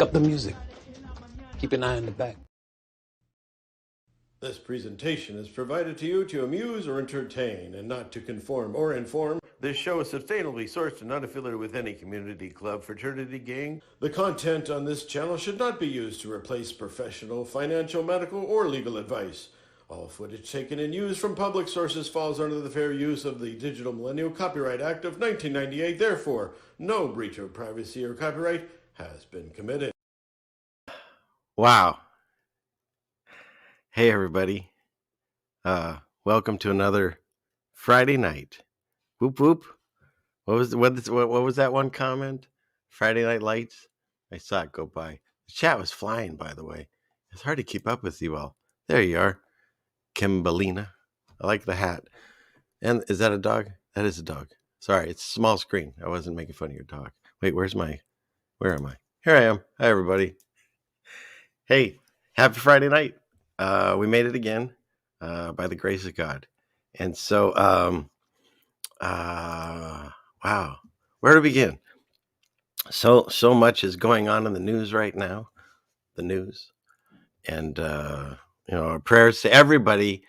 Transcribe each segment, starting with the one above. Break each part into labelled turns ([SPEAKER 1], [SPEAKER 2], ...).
[SPEAKER 1] Up the music. Keep an eye on the back.
[SPEAKER 2] This presentation is provided to you to amuse or entertain and not to conform or inform. This show is sustainably sourced and not affiliated with any community, club, fraternity, gang. The content on this channel should not be used to replace professional, financial, medical, or legal advice. All footage taken and used from public sources falls under the Fair Use of the Digital Millennial Copyright Act of 1998. Therefore, no breach of privacy or copyright has been committed.
[SPEAKER 3] Wow. Hey everybody. Welcome to another Friday night. Whoop whoop. What was that one comment? Friday Night Lights? I saw it go by. The chat was flying, by the way. It's hard to keep up with you all. There you are. Kimbalina. I like the hat. And is that a dog? That is a dog. Sorry, it's a small screen. I wasn't making fun of your dog. Wait, where am I? Here I am. Hi everybody. Hey, happy Friday night. We made it again, by the grace of God. And so, wow, where to begin? So much is going on in the news right now, and, our prayers to everybody,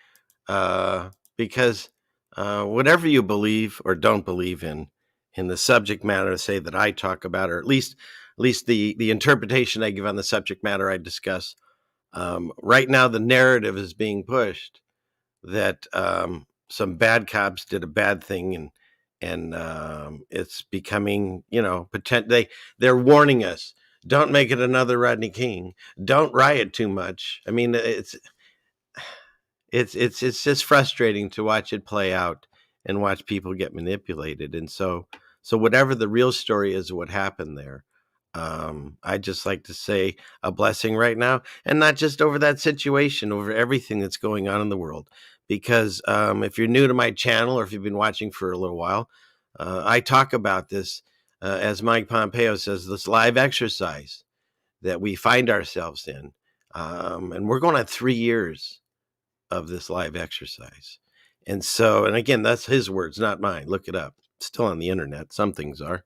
[SPEAKER 3] because, whatever you believe or don't believe in the subject matter, say that I talk about, or at least the interpretation I give on the subject matter I discuss, right now the narrative is being pushed that some bad cops did a bad thing, and it's becoming, they're warning us, don't make it another Rodney King, don't riot too much. I mean, it's just frustrating to watch it play out and watch people get manipulated. And so whatever the real story is of what happened there, I just like to say a blessing right now, and not just over that situation, over everything that's going on in the world. Because if you're new to my channel, or if you've been watching for a little while, I talk about this, as Mike Pompeo says, this live exercise that we find ourselves in. And we're going on 3 years of this live exercise. And so, and again, that's his words, not mine. Look it up. It's still on the internet. Some things are.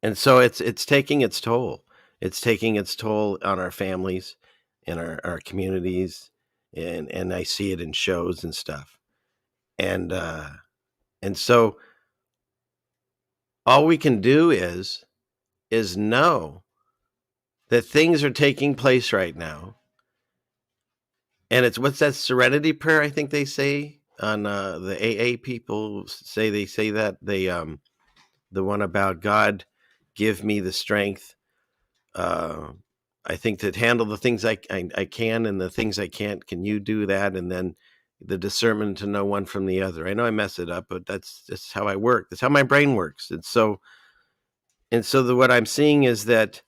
[SPEAKER 3] And so it's taking its toll. It's taking its toll on our families, in our communities, and I see it in shows and stuff. And so all we can do is know that things are taking place right now. And it's, what's that serenity prayer I think they say on the AA people say, that they the one about God, give me the strength, I think, to handle the things I can, and the things I can't, can you do that? And then the discernment to know one from the other. I know I mess it up, but that's just how I work. That's how my brain works. And so what I'm seeing is that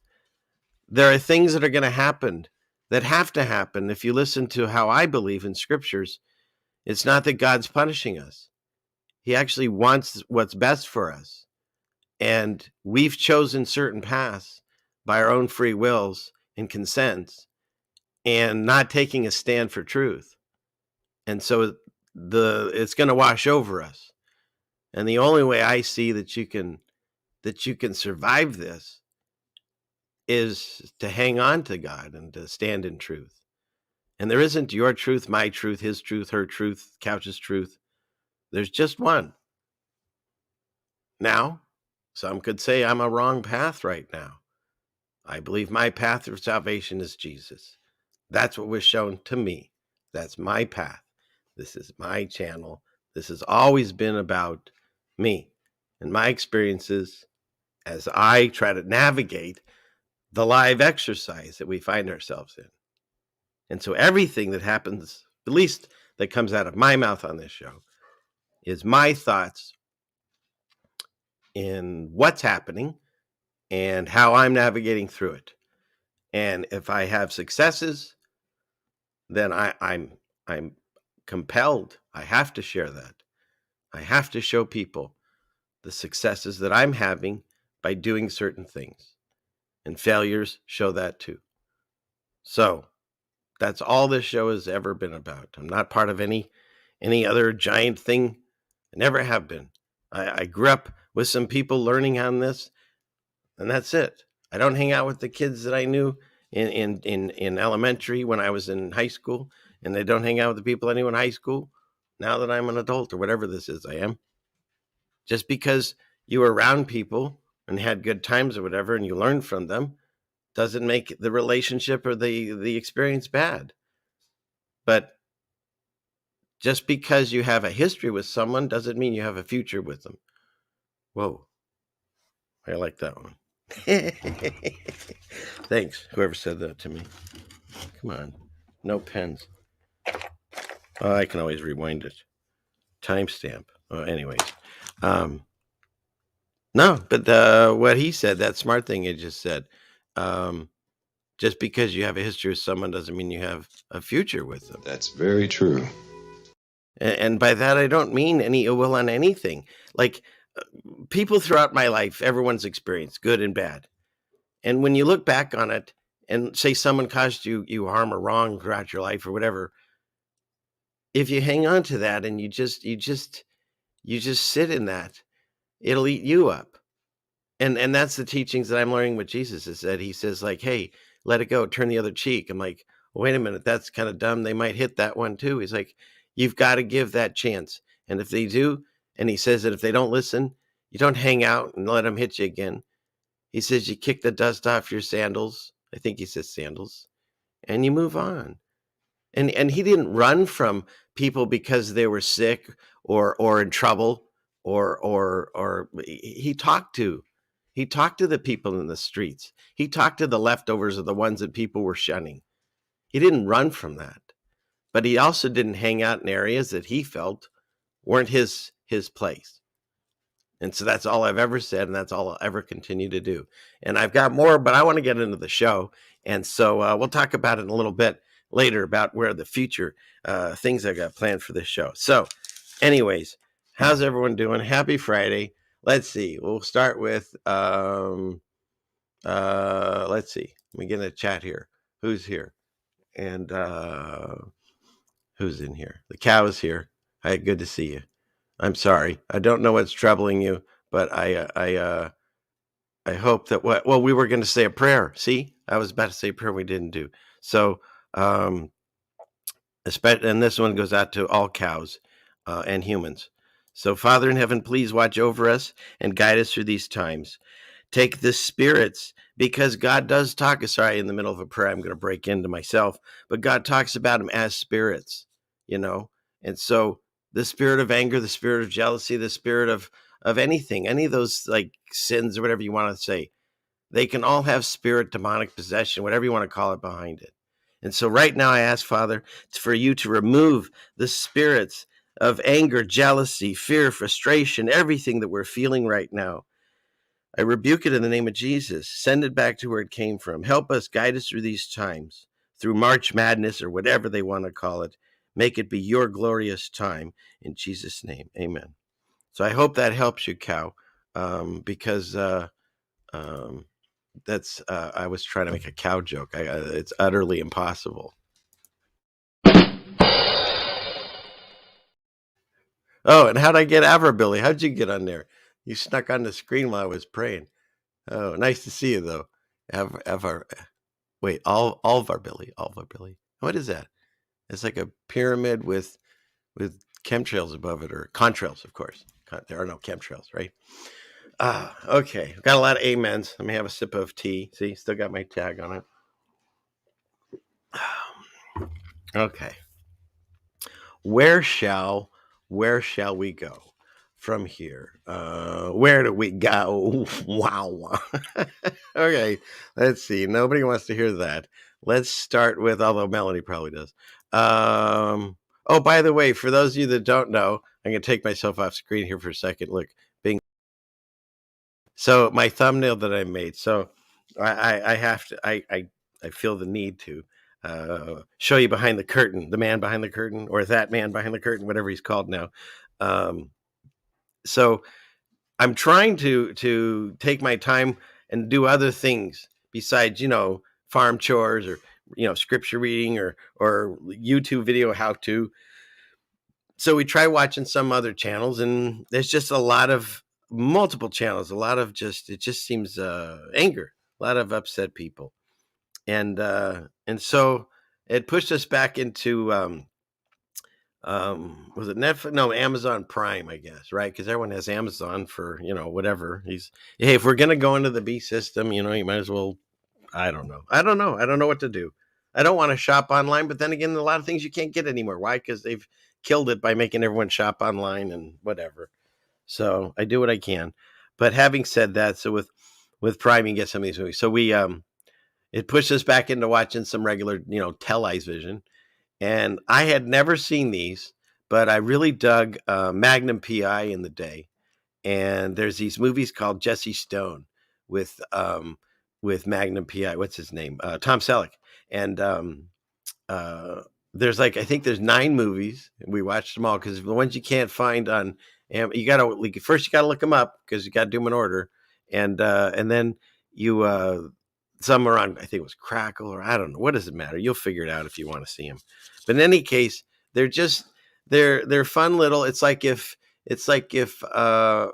[SPEAKER 3] there are things that are going to happen, that have to happen. If you listen to how I believe in scriptures, it's not that God's punishing us. He actually wants what's best for us. And we've chosen certain paths by our own free wills and consents, and not taking a stand for truth. And so it's going to wash over us. And the only way I see that you can survive this is to hang on to God and to stand in truth. And there isn't your truth, my truth, his truth, her truth, Couch's truth. There's just one. Now, some could say I'm a wrong path right now. I believe my path of salvation is Jesus. That's what was shown to me. That's my path. This is my channel. This has always been about me and my experiences as I try to navigate the live exercise that we find ourselves in. And so everything that happens, at least that comes out of my mouth on this show, is my thoughts in what's happening and how I'm navigating through it. And if I have successes, then I'm compelled. I have to share that. I have to show people the successes that I'm having by doing certain things. And failures show that too. So that's all this show has ever been about. I'm not part of any other giant thing. I never have been. I grew up with some people learning on this, and that's it. I don't hang out with the kids that I knew in elementary when I was in high school, and I don't hang out with the people I knew in high school now that I'm an adult or whatever this is I am. Just because you were around people and had good times or whatever, and you learned from them, doesn't make the relationship or the experience bad. But just because you have a history with someone doesn't mean you have a future with them. Whoa, I like that one. Thanks, whoever said that to me. Come on, no pens. Oh, I can always rewind it. Timestamp. Anyways, no, but what he said, that smart thing he just said, just because you have a history with someone doesn't mean you have a future with them.
[SPEAKER 4] That's very true.
[SPEAKER 3] And by that, I don't mean any ill will on anything. Like people throughout my life, everyone's experienced, good and bad. And when you look back on it and say someone caused you harm or wrong throughout your life or whatever, if you hang on to that and you just sit in that, it'll eat you up. And that's the teachings that I'm learning with Jesus, is that he says, like, hey, let it go, turn the other cheek. I'm like, wait a minute, that's kind of dumb. They might hit that one too. He's like, you've got to give that chance. And if they do, and he says that if they don't listen, you don't hang out and let them hit you again. He says you kick the dust off your sandals. I think he says sandals, and you move on. And he didn't run from people because they were sick or in trouble or he talked to the people in the streets. He talked to the leftovers of the ones that people were shunning. He didn't run from that, but he also didn't hang out in areas that he felt weren't his place. And so that's all I've ever said, and that's all I'll ever continue to do. And I've got more, but I want to get into the show. And so we'll talk about it in a little bit later about where the future things I got planned for this show. So anyways, how's everyone doing? Happy Friday. Let's see. We'll start with, let's see. Let me get in a chat here. Who's here? And who's in here? The cow is here. Hi, good to see you. I'm sorry. I don't know what's troubling you, but I hope that we were going to say a prayer. See, I was about to say a prayer we didn't do. So, and this one goes out to all cows and humans. So, Father in heaven, please watch over us and guide us through these times. Take the spirits, because God does talk. Sorry, in the middle of a prayer, I'm going to break into myself, but God talks about them as spirits, and so the spirit of anger, the spirit of jealousy, the spirit of anything, any of those like sins or whatever you want to say, they can all have spirit, demonic possession, whatever you want to call it, behind it. And so right now I ask, Father, for you to remove the spirits of anger, jealousy, fear, frustration, everything that we're feeling right now. I rebuke it in the name of Jesus. Send it back to where it came from. Help us, guide us through these times, through March Madness or whatever they want to call it. Make it be your glorious time. In Jesus' name, amen. So I hope that helps you, cow, because that's I was trying to make a cow joke. It's utterly impossible. Oh, and how'd I get Billy? How'd you get on there? You snuck on the screen while I was praying. Oh, nice to see you, though. Alvar Billy. What is that? It's like a pyramid with chemtrails above it, or contrails, of course. There are no chemtrails, right? Okay. Got a lot of amens. Let me have a sip of tea. See, still got my tag on it. Okay. Where shall we go from here? Where do we go? Wow. Okay. Let's see. Nobody wants to hear that. Let's start with, although Melanie probably does. Oh, by the way, for those of you that don't know, I'm going to take myself off screen here for a second. Look, Bing. So my thumbnail that I made. So I have to, I feel the need to show you behind the curtain, the man behind the curtain, or that man behind the curtain, whatever he's called now. So I'm trying to take my time and do other things besides, farm chores or, scripture reading or YouTube video how to. So we try watching some other channels, and there's just multiple channels, a lot of it just seems anger. upset people, and so it pushed us back into was it Netflix? No, Amazon Prime, I guess, right? Because everyone has Amazon for whatever. Hey, if we're gonna go into the B system, you might as well. I don't know. I don't know what to do. I don't want to shop online, but then again, a lot of things you can't get anymore. Why? Because they've killed it by making everyone shop online and whatever. So I do what I can. But having said that, so with Prime, you get some of these movies. So we it pushed us back into watching some regular television. And I had never seen these, but I really dug Magnum PI in the day. And there's these movies called Jesse Stone with Magnum PI. What's his name? Tom Selleck. And there's I think there's 9 movies. We watched them all because the ones you can't find on, you gotta look them up because you gotta do them in order, and then you some are on, I think it was Crackle, or I don't know. What does it matter? You'll figure it out if you want to see them. But in any case, they're fun little. It's like if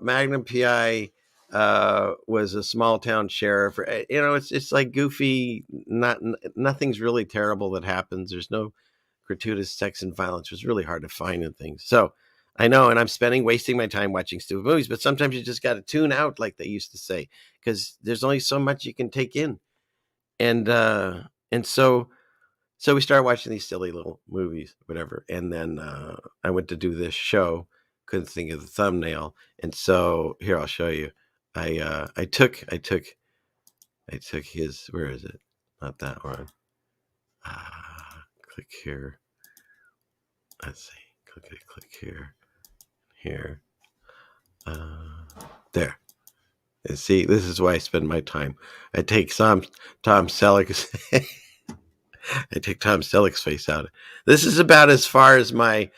[SPEAKER 3] Magnum PI was a small town sheriff. It's like goofy. Nothing's really terrible that happens. There's no gratuitous sex and violence. It was really hard to find in things. So I know, and I'm wasting my time watching stupid movies. But sometimes you just got to tune out, like they used to say, because there's only so much you can take in. And so we started watching these silly little movies, whatever. And then I went to do this show. Couldn't think of the thumbnail, and so here I'll show you. I took his. Where is it? Not that one. Click here. Let's see. Click here. Here. There. And see, this is why I spend my time. I take Tom Selleck's. I take Tom Selleck's face out. This is about as far as my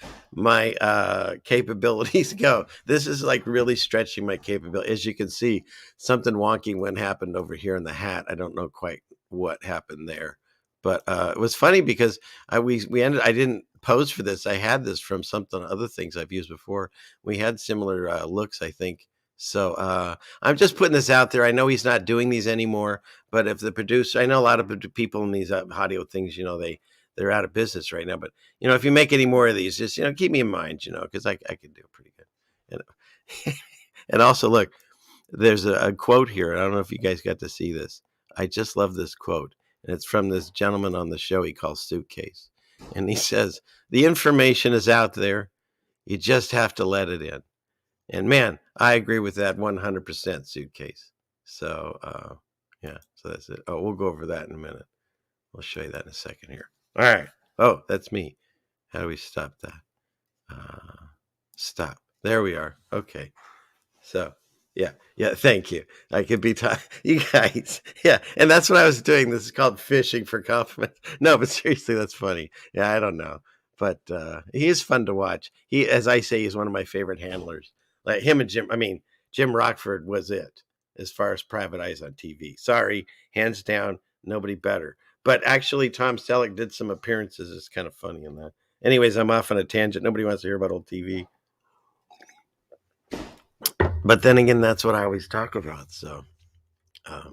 [SPEAKER 3] capabilities go. This is like really stretching my capability. As you can see, something wonky when happened over here in the hat. I don't know quite what happened there, but it was funny because we ended. I didn't pose for this. I had this from other things I've used before. We had similar looks, I think. So I'm just putting this out there. I know he's not doing these anymore, but if the producer, I know a lot of people in these audio things, they're out of business right now. But if you make any more of these, just keep me in mind, because I can do pretty good. And also, look, there's a quote here. I don't know if you guys got to see this. I just love this quote, and it's from this gentleman on the show he calls Suitcase, and he says, "The information is out there. You just have to let it in." And man, I agree with that 100%, Suitcase. So, yeah, so that's it. Oh, we'll go over that in a minute. We'll show you that in a second here. All right. Oh, that's me. How do we stop that? Stop. There we are. Okay. So, yeah. Thank you. I could be you guys. Yeah. And that's what I was doing. This is called fishing for compliments. No, but seriously, that's funny. Yeah, I don't know. But he is fun to watch. He, as I say, he's one of my favorite handlers. Like him and Jim Rockford was it as far as private eyes on TV. Sorry, hands down, nobody better. But actually, Tom Selleck did some appearances. It's kind of funny in that. Anyways, I'm off on a tangent. Nobody wants to hear about old TV. But then again, that's what I always talk about. So I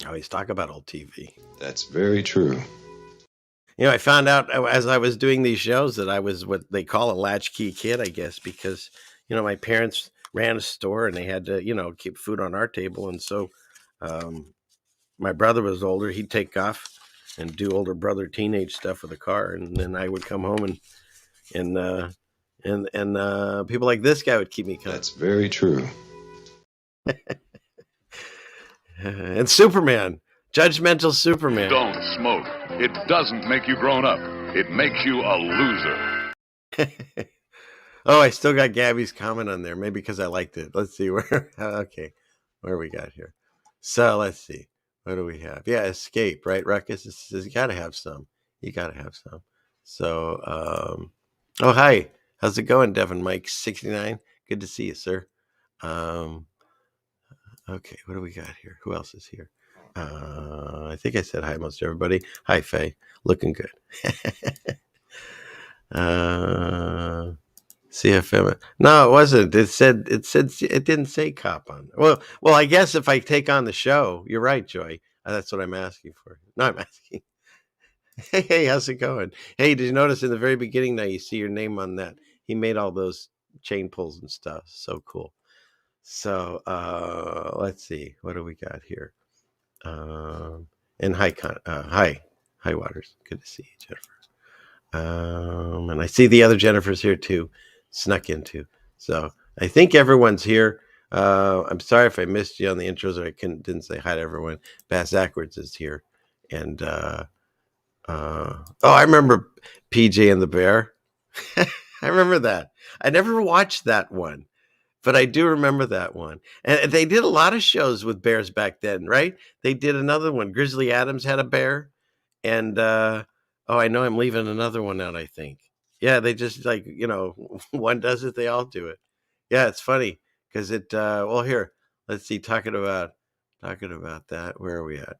[SPEAKER 3] always talk about old TV.
[SPEAKER 4] That's very true.
[SPEAKER 3] I found out as I was doing these shows that I was what they call a latchkey kid, I guess, because my parents ran a store and they had to, keep food on our table. And so my brother was older. He'd take off and do older brother teenage stuff with the car. And then I would come home and people like this guy would keep me company.
[SPEAKER 4] That's very true.
[SPEAKER 3] And Superman, judgmental Superman.
[SPEAKER 5] Don't smoke. It doesn't make you grown up. It makes you a loser.
[SPEAKER 3] Oh, I still got Gabby's comment on there. Maybe because I liked it. Let's see where. Okay, where we got here. So let's see. What do we have? Yeah, Escape, right? Ruckus. It says you got to have some. You got to have some. So, oh, hi. How's it going, Devin Mike 69? Good to see you, sir. Okay, what do we got here? Who else is here? I think I said hi most everybody. Hi, Faye. Looking good. CFM. No, it wasn't. It didn't say cop on. Well, I guess if I take on the show, you're right, Joy. That's what I'm asking for. No, I'm asking. Hey, how's it going? Hey, did you notice in the very beginning now you see your name on that? He made all those chain pulls and stuff. So cool. So let's see. What do we got here? And hi Waters. Good to see you, Jennifer. And I see the other Jennifers here too, snuck into. So I think everyone's here. I'm sorry if I missed you on the intros or I didn't say hi to everyone. Bass Ackwards is here, and I remember PJ and the Bear. I remember that. I never watched that one, but I do remember that one. And they did a lot of shows with bears back then, right? They did another one. Grizzly Adams had a bear, and I know I'm leaving another one out. I think. Yeah, they just one does it, they all do it. Yeah, it's funny because it. Well, here, let's see. Talking about that. Where are we at?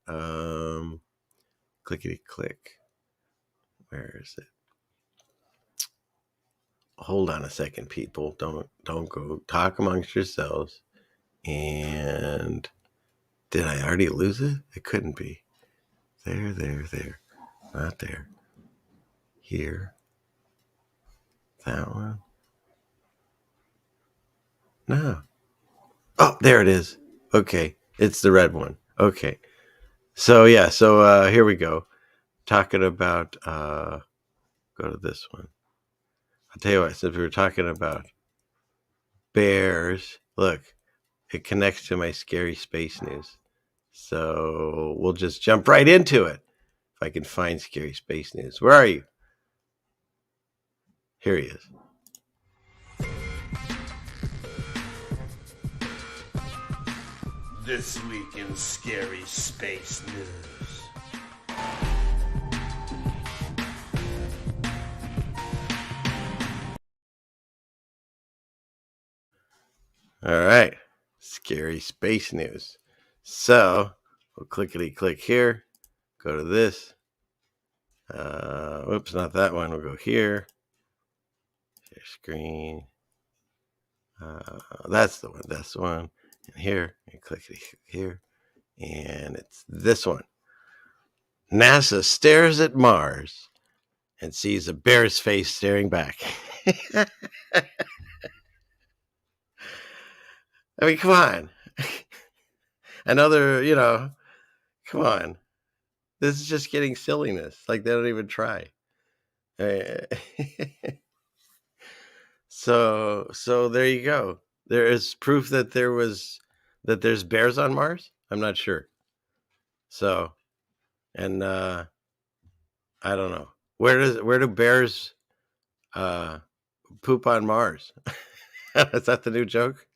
[SPEAKER 3] Clickety click. Where is it? Hold on a second, people. Don't go. Talk amongst yourselves. And did I already lose it? It couldn't be. There. Not there. Here. That one. No. Oh, there it is. Okay. It's the red one. Okay. So yeah, here we go. Talking about go to this one. I'll tell you what, since we were talking about bears, look, it connects to my scary space news. So we'll just jump right into it. If I can find scary space news. Where are you? Here he is.
[SPEAKER 2] This week in scary space news.
[SPEAKER 3] All right. Scary space news. So we'll clickety click here. Go to this. Oops, not that one. We'll go here. Share screen. That's the one. That's the one. And here. And clickety here. And it's this one. NASA stares at Mars and sees a bear's face staring back. I mean, come on. Another, come on. This is just getting silliness. Like they don't even try. So there you go. There is proof that there's bears on Mars. I'm not sure. So, and I don't know. Where do bears poop on Mars? Is that the new joke?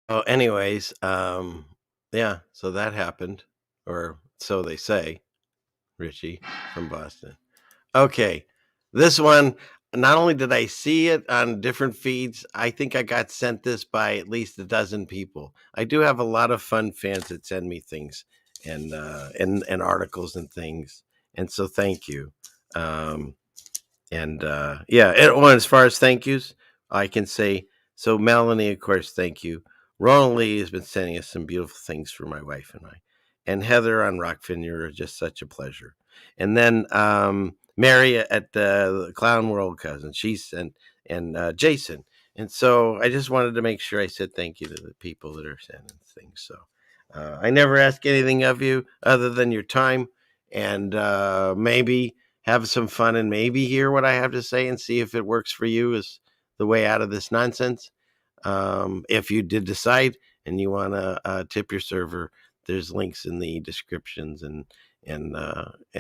[SPEAKER 3] Oh, anyways, yeah, so that happened, or so they say, Richie from Boston. Okay, this one, not only did I see it on different feeds, I think I got sent this by at least a dozen people. I do have a lot of fun fans that send me things and articles and things, and so thank you. As far as thank yous, I can say, so Melanie, of course, thank you. Ronald Lee has been sending us some beautiful things for my wife and I. And Heather on Rockfin, you're just such a pleasure. And then Mary at the Clown World Cousin, she sent, and Jason. And so I just wanted to make sure I said thank you to the people that are sending things. So I never ask anything of you other than your time and maybe have some fun and maybe hear what I have to say and see if it works for you as the way out of this nonsense. If you did decide and you want to tip your server, there's links in the descriptions and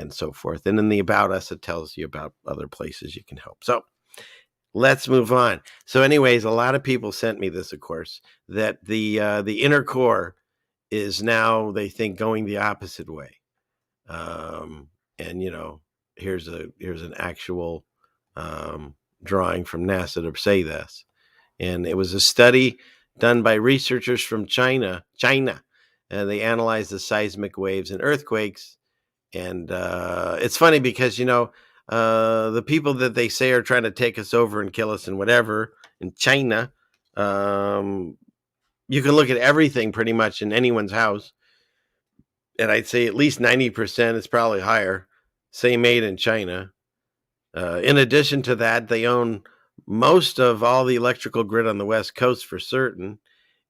[SPEAKER 3] so forth. And in the About Us, it tells you about other places you can help. So let's move on. So anyways, a lot of people sent me this, of course, that the inner core is now, they think, going the opposite way. And here's an actual drawing from NASA to say this. And it was a study done by researchers from China. And they analyzed the seismic waves and earthquakes. And it's funny because, the people that they say are trying to take us over and kill us and whatever in China. You can look at everything pretty much in anyone's house, and I'd say at least 90%, it's probably higher, say made in China. In addition to that, they own most of all the electrical grid on the West Coast for certain,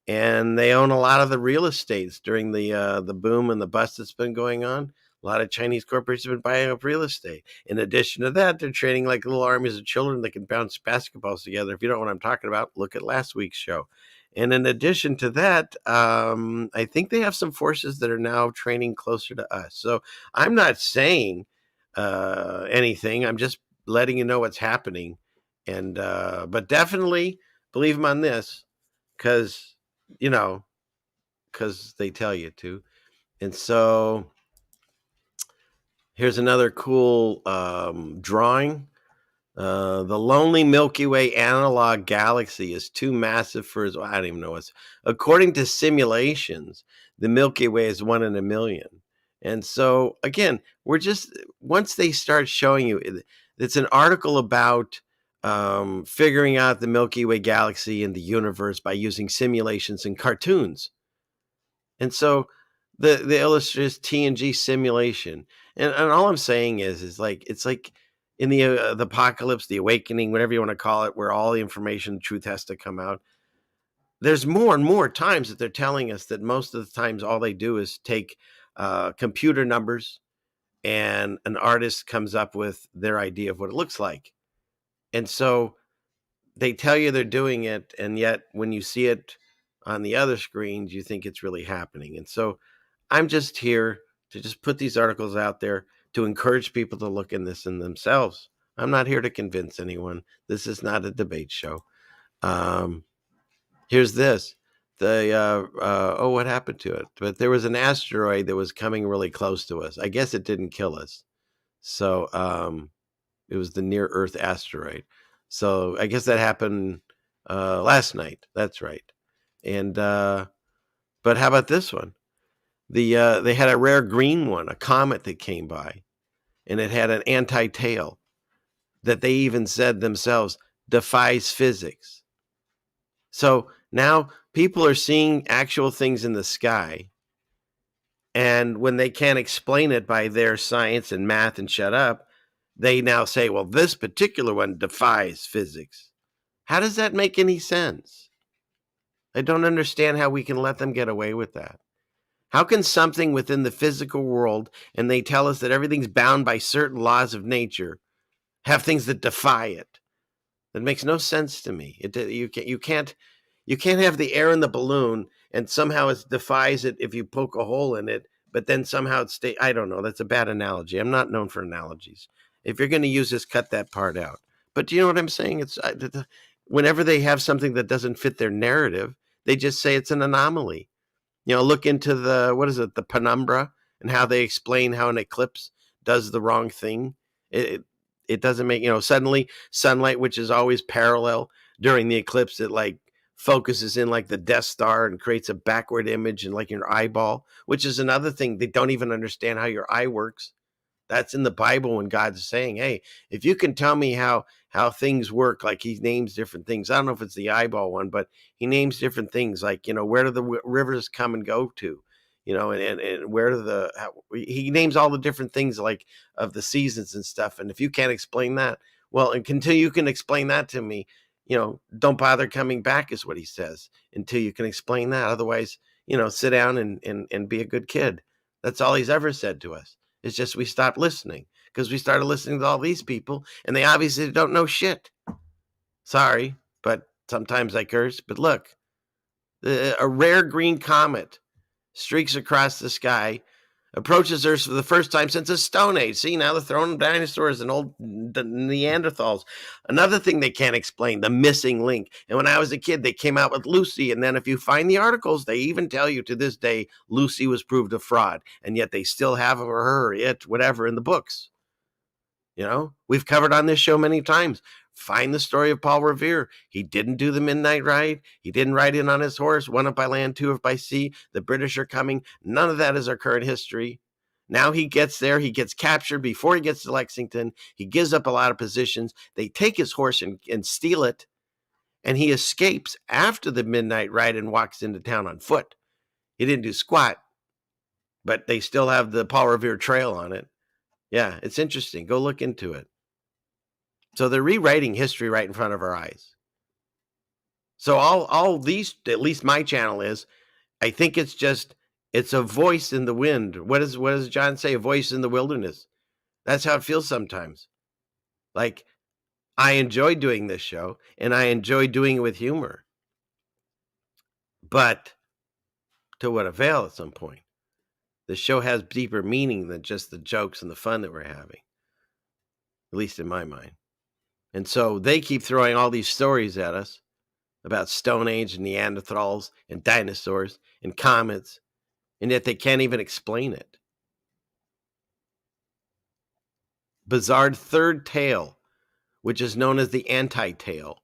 [SPEAKER 3] and they own a lot of the real estates during the boom and the bust that's been going on. A lot of Chinese corporations have been buying up real estate. In addition to that, they're training like little armies of children that can bounce basketballs together. If you don't know what I'm talking about, look at last week's show. And in addition to that, I think they have some forces that are now training closer to us. So I'm not saying anything. I'm just letting you know what's happening. And but definitely believe them on this, because they tell you to. And so here's another cool drawing. The lonely Milky Way analog galaxy is too massive for his. I don't even know what's. According to simulations, the Milky Way is 1 in a million. And so again, we're just, once they start showing you, it's an article about figuring out the Milky Way galaxy and the universe by using simulations and cartoons. And so the illustrates TNG simulation. And all I'm saying is like, it's like in the apocalypse, the awakening, whatever you want to call it, where all the information, truth has to come out. There's more and more times that they're telling us that most of the times all they do is take computer numbers, and an artist comes up with their idea of what it looks like. And so they tell you they're doing it, and yet when you see it on the other screens, you think it's really happening. And so I'm just here to just put these articles out there to encourage people to look in this in themselves. I'm not here to convince anyone. This is not a debate show. Here's this. What happened to it? But there was an asteroid that was coming really close to us. I guess it didn't kill us. So it was the near Earth asteroid. So I guess that happened last night. That's right. And but how about this one? They had a rare green one, a comet that came by, and it had an anti-tail that they even said themselves defies physics. So now people are seeing actual things in the sky, and when they can't explain it by their science and math and shut up, they now say, well, this particular one defies physics. How does that make any sense? I don't understand how we can let them get away with that. How can something within the physical world, and they tell us that everything's bound by certain laws of nature, have things that defy it? That makes no sense to me. You can't have the air in the balloon and somehow it defies it if you poke a hole in it, but then somehow it stays. I don't know. That's a bad analogy. I'm not known for analogies. If you're going to use this, cut that part out. But do you know what I'm saying? It's whenever they have something that doesn't fit their narrative, they just say it's an anomaly. Look into the penumbra, and how they explain how an eclipse does the wrong thing. It doesn't make, suddenly sunlight, which is always parallel during the eclipse, it like focuses in like the Death Star and creates a backward image and like your eyeball, which is another thing. They don't even understand how your eye works. That's in the Bible when God's saying, hey, if you can tell me how things work, like he names different things. I don't know if it's the eyeball one, but he names different things like, where do the rivers come and go to, and where do he names all the different things like of the seasons and stuff. And if you can't explain that, well, and until you can explain that to me, don't bother coming back is what he says until you can explain that. Otherwise, sit down and be a good kid. That's all he's ever said to us. It's just we stopped listening because we started listening to all these people, and they obviously don't know shit. Sorry, but sometimes I curse. But look, a rare green comet streaks across the sky, approaches Earth for the first time since the Stone Age. See, now they're throwing dinosaurs and old Neanderthals. Another thing they can't explain, the missing link. And when I was a kid, they came out with Lucy. And then if you find the articles, they even tell you to this day, Lucy was proved a fraud. And yet they still have her, it, whatever in the books. We've covered on this show many times. Find the story of Paul Revere. He didn't do the midnight ride. He didn't ride in on his horse, one up by land, two up by sea. The British are coming. None of that is our current history. Now he gets there. He gets captured before he gets to Lexington. He gives up a lot of positions. They take his horse and steal it. And he escapes after the midnight ride and walks into town on foot. He didn't do squat, but they still have the Paul Revere trail on it. Yeah, it's interesting. Go look into it. So they're rewriting history right in front of our eyes. So all these, at least my channel is, I think it's a voice in the wind. What does John say? A voice in the wilderness. That's how it feels sometimes. Like, I enjoy doing this show, and I enjoy doing it with humor. But to what avail at some point? The show has deeper meaning than just the jokes and the fun that we're having, at least in my mind. And so they keep throwing all these stories at us about Stone Age and Neanderthals and dinosaurs and comets, and yet they can't even explain it. Bizarre third tale, which is known as the anti-tale.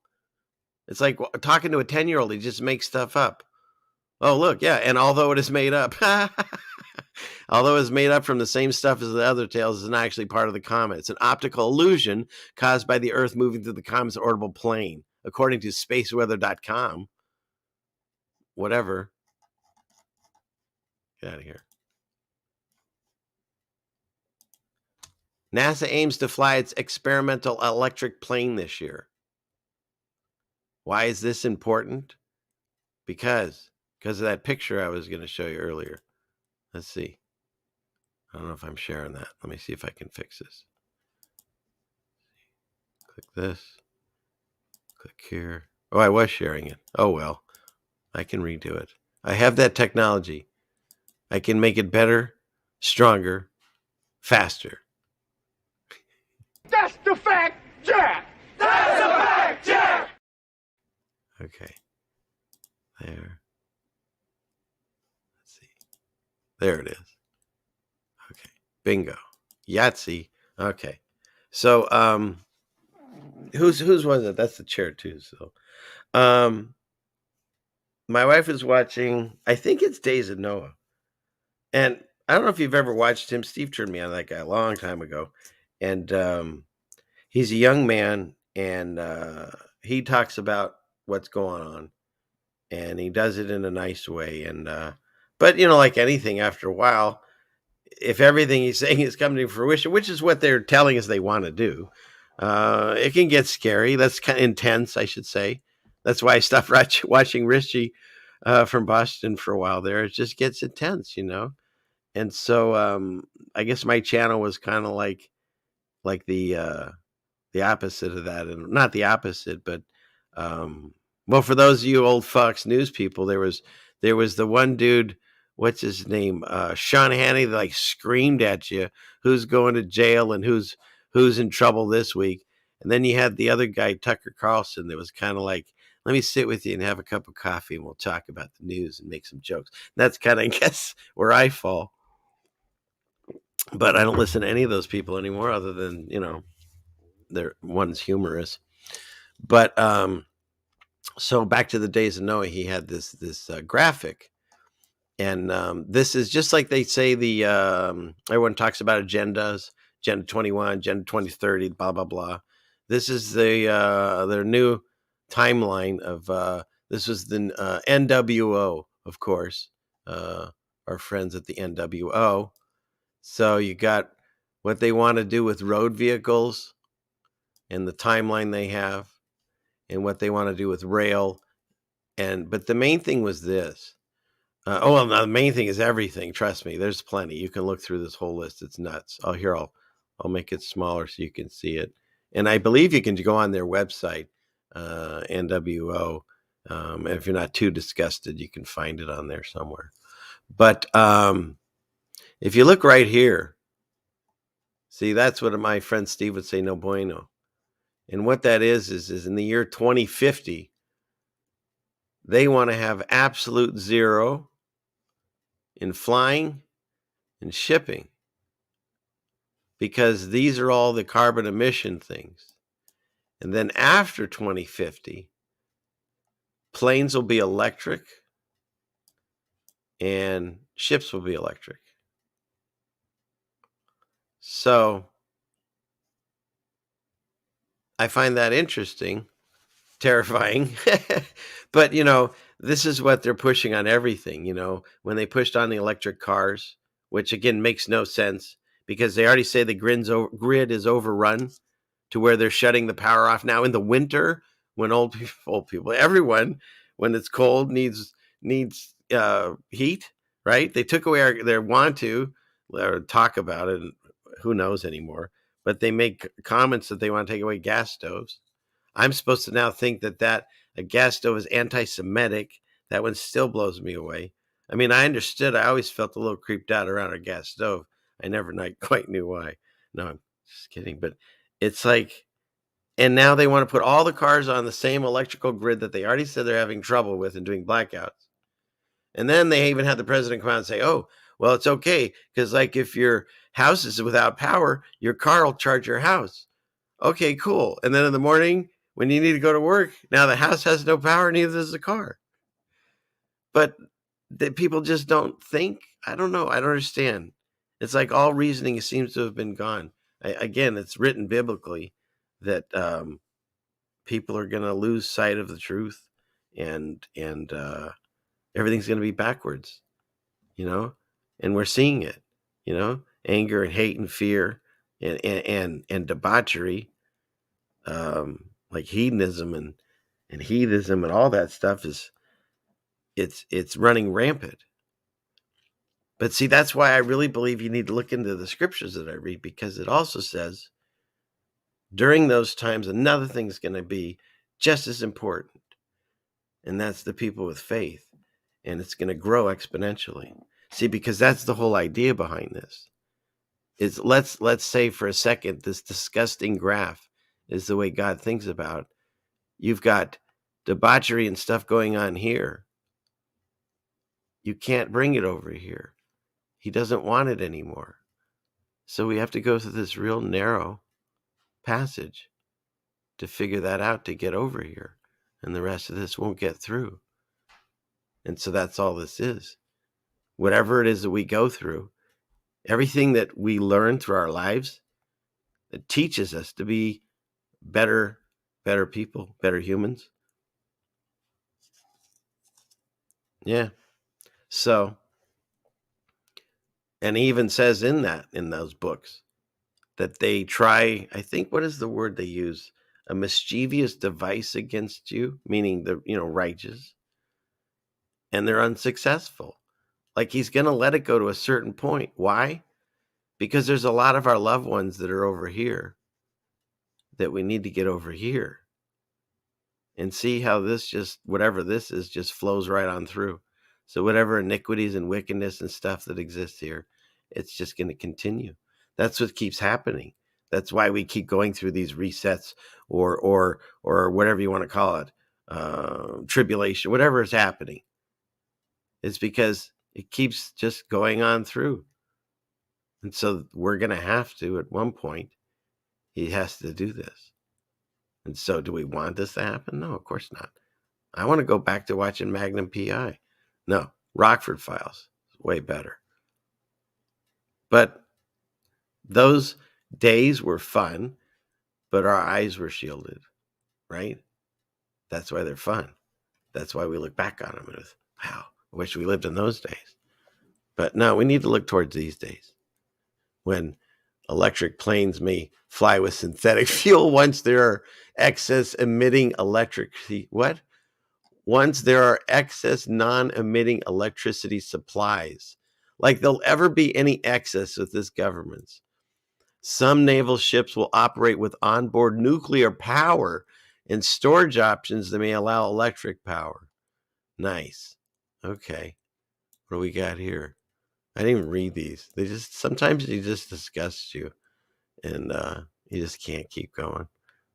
[SPEAKER 3] It's like talking to a 10-year-old. He just makes stuff up. Oh, look, yeah, and although it is made up, although it's made up from the same stuff as the other tales, it's not actually part of the comet. It's an optical illusion caused by the Earth moving through the comet's orbital plane, according to spaceweather.com. Whatever. Get out of here. NASA aims to fly its experimental electric plane this year. Why is this important? Because of that picture I was going to show you earlier. Let's see. I don't know if I'm sharing that. Let me see if I can fix this. Click this. Click here. Oh, I was sharing it. Oh, well. I can redo it. I have that technology. I can make it better, stronger, faster.
[SPEAKER 6] That's the fact, Jack! That's the fact, Jack!
[SPEAKER 3] Okay. There. Let's see. There it is. Okay. Bingo. Yahtzee. Okay. So, whose was it? That's the chair too. So, my wife is watching, I think it's Days of Noah. And I don't know if you've ever watched him. Steve turned me on that guy a long time ago. And he's a young man, and he talks about what's going on. And he does it in a nice way. And but, like anything, after a while, if everything he's saying is coming to fruition, which is what they're telling us they want to do, it can get scary. That's kind of intense, I should say. That's why I stopped watching Richie from Boston for a while there. It just gets intense, And so I guess my channel was kind of like the opposite of that, and not the opposite, but well, for those of you old Fox News people, there was the one dude, what's his name, Sean Hannity, that like screamed at you who's going to jail and who's in trouble this week, and then you had the other guy, Tucker Carlson, that was kind of like, let me sit with you and have a cup of coffee and we'll talk about the news and make some jokes. That's kind of, I guess, where I fall. But I don't listen to any of those people anymore, other than, one's humorous. But so back to the Days of Noah, he had this graphic, and this is just like they say the everyone talks about agendas, Agenda 21, Agenda 2030, blah blah blah. This is their new timeline of this was the NWO, of course, our friends at the NWO. So you got what they want to do with road vehicles and the timeline they have, and what they want to do with rail. But the main thing was this. No, the main thing is everything. Trust me, there's plenty. You can look through this whole list. It's nuts. I'll make it smaller so you can see it. And I believe you can go on their website, NWO. If you're not too disgusted, you can find it on there somewhere. But if you look right here, see, that's what my friend Steve would say, no bueno. And what that is in the year 2050, they want to have absolute zero in flying and shipping, because these are all the carbon emission things. And then after 2050, planes will be electric and ships will be electric. So I find that interesting, terrifying. But, this is what they're pushing on everything, when they pushed on the electric cars, which again makes no sense because they already say the grid is overrun to where they're shutting the power off now in the winter when old people, everyone, when it's cold needs heat, right? They took away their want to or talk about it. And who knows anymore, but they make comments that they want to take away gas stoves. I'm supposed to now think that a gas stove is anti-Semitic. That one still blows me away. I mean, I understood. I always felt a little creeped out around a gas stove. I never quite knew why. No, I'm just kidding. But it's like, and now they want to put all the cars on the same electrical grid that they already said they're having trouble with and doing blackouts. And then they even had the president come out and say, oh, well, it's okay. Because like if your house is without power, your car will charge your house. Okay, cool. And then in the morning, when you need to go to work, now the house has no power, neither does the car. But people just don't think. I don't know. I don't understand. It's like all reasoning seems to have been gone. Again, it's written biblically that people are going to lose sight of the truth, and everything's going to be backwards, and we're seeing it, anger and hate and fear and debauchery, like hedonism and heathenism and all that stuff it's running rampant. But see, that's why I really believe you need to look into the scriptures that I read, because it also says during those times, another thing is going to be just as important. And that's the people with faith. And it's going to grow exponentially. See, because that's the whole idea behind this. Is let's say for a second, this disgusting graph is the way God thinks about. You've got debauchery and stuff going on here. You can't bring it over here. He doesn't want it anymore. So we have to go through this real narrow passage to figure that out, to get over here. And the rest of this won't get through. And so that's all this is. Whatever it is that we go through, everything that we learn through our lives, it teaches us to be better people, better humans. Yeah. So, and he even says in those books that they try, I think, what is the word they use? A mischievous device against you, meaning the, righteous. And they're unsuccessful. Like he's going to let it go to a certain point. Why? Because there's a lot of our loved ones that are over here that we need to get over here and see how this just, whatever this is, just flows right on through. So whatever iniquities and wickedness and stuff that exists here, it's just going to continue. That's what keeps happening. That's why we keep going through these resets or whatever you want to call it, tribulation, whatever is happening. It's because it keeps just going on through. And so we're going to have to, at one point, he has to do this. And so do we want this to happen? No, of course not. I want to go back to watching Magnum PI. No, Rockford Files is way better. But those days were fun, but our eyes were shielded, right? That's why they're fun. That's why we look back on them with, wow, I wish we lived in those days. But no, we need to look towards these days when electric planes may fly with synthetic fuel once there are excess emitting Once there are excess non-emitting electricity supplies. Like there'll ever be any excess with this government. Some naval ships will operate with onboard nuclear power and storage options that may allow electric power. Nice. Okay. What do we got here? I didn't even read these. Sometimes they just disgust you, and you just can't keep going.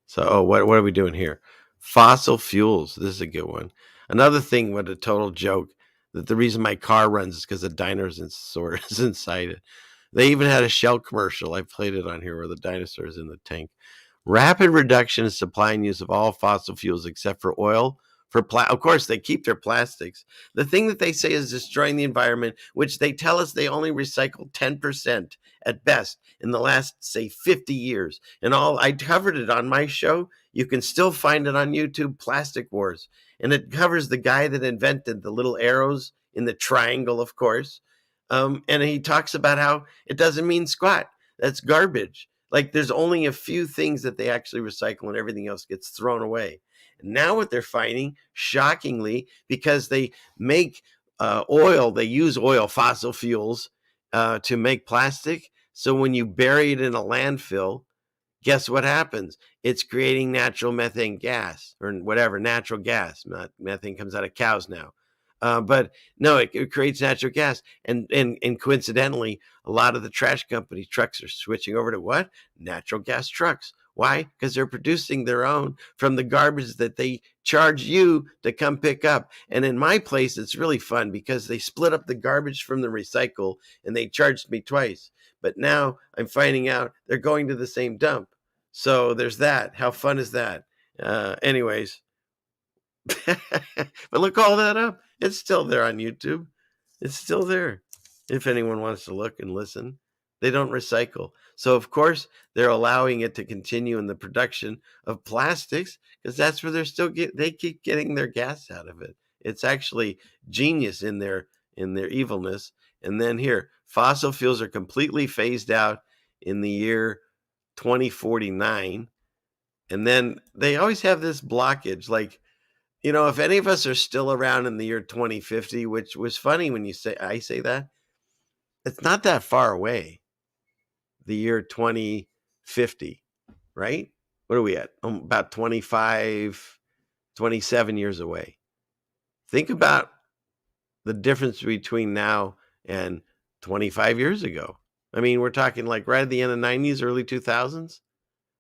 [SPEAKER 3] So, what are we doing here? Fossil fuels. This is a good one. Another thing, what a total joke, that the reason my car runs is because the dinosaur is inside it. They even had a Shell commercial. I played it on here where the dinosaur is in the tank. Rapid reduction in supply and use of all fossil fuels except for oil Of course, they keep their plastics. The thing that they say is destroying the environment, which they tell us they only recycle 10% at best in the last, say, 50 years. And I covered it on my show. You can still find it on YouTube, Plastic Wars. And it covers the guy that invented the little arrows in the triangle, of course. And he talks about how it doesn't mean squat. That's garbage. Like there's only a few things that they actually recycle and everything else gets thrown away. And now what they're finding, shockingly, because they make oil, they use oil, fossil fuels, to make plastic. So when you bury it in a landfill, guess what happens? It's creating natural methane gas or whatever, natural gas. Not methane comes out of cows now. But no, it creates natural gas. And coincidentally, a lot of the trash company trucks are switching over to what? Natural gas trucks. Why? Because they're producing their own from the garbage that they charge you to come pick up. And in my place, it's really fun because they split up the garbage from the recycle and they charged me twice. But now I'm finding out they're going to the same dump. So there's that. How fun is that? Anyways. But look all that up. It's still there on YouTube. It's still there. If anyone wants to look and listen, they don't recycle. So of course they're allowing it to continue in the production of plastics because that's where they keep getting their gas out of it. It's actually genius in their evilness. And then here, fossil fuels are completely phased out in the year 2049. And then they always have this blockage, like, you know, if any of us are still around in the year 2050, which was funny when I say that, it's not that far away. The year 2050, right? What are we at? About 25, 27 years away. Think about the difference between now and 25 years ago. I mean, we're talking like right at the end of the 90s, early 2000s.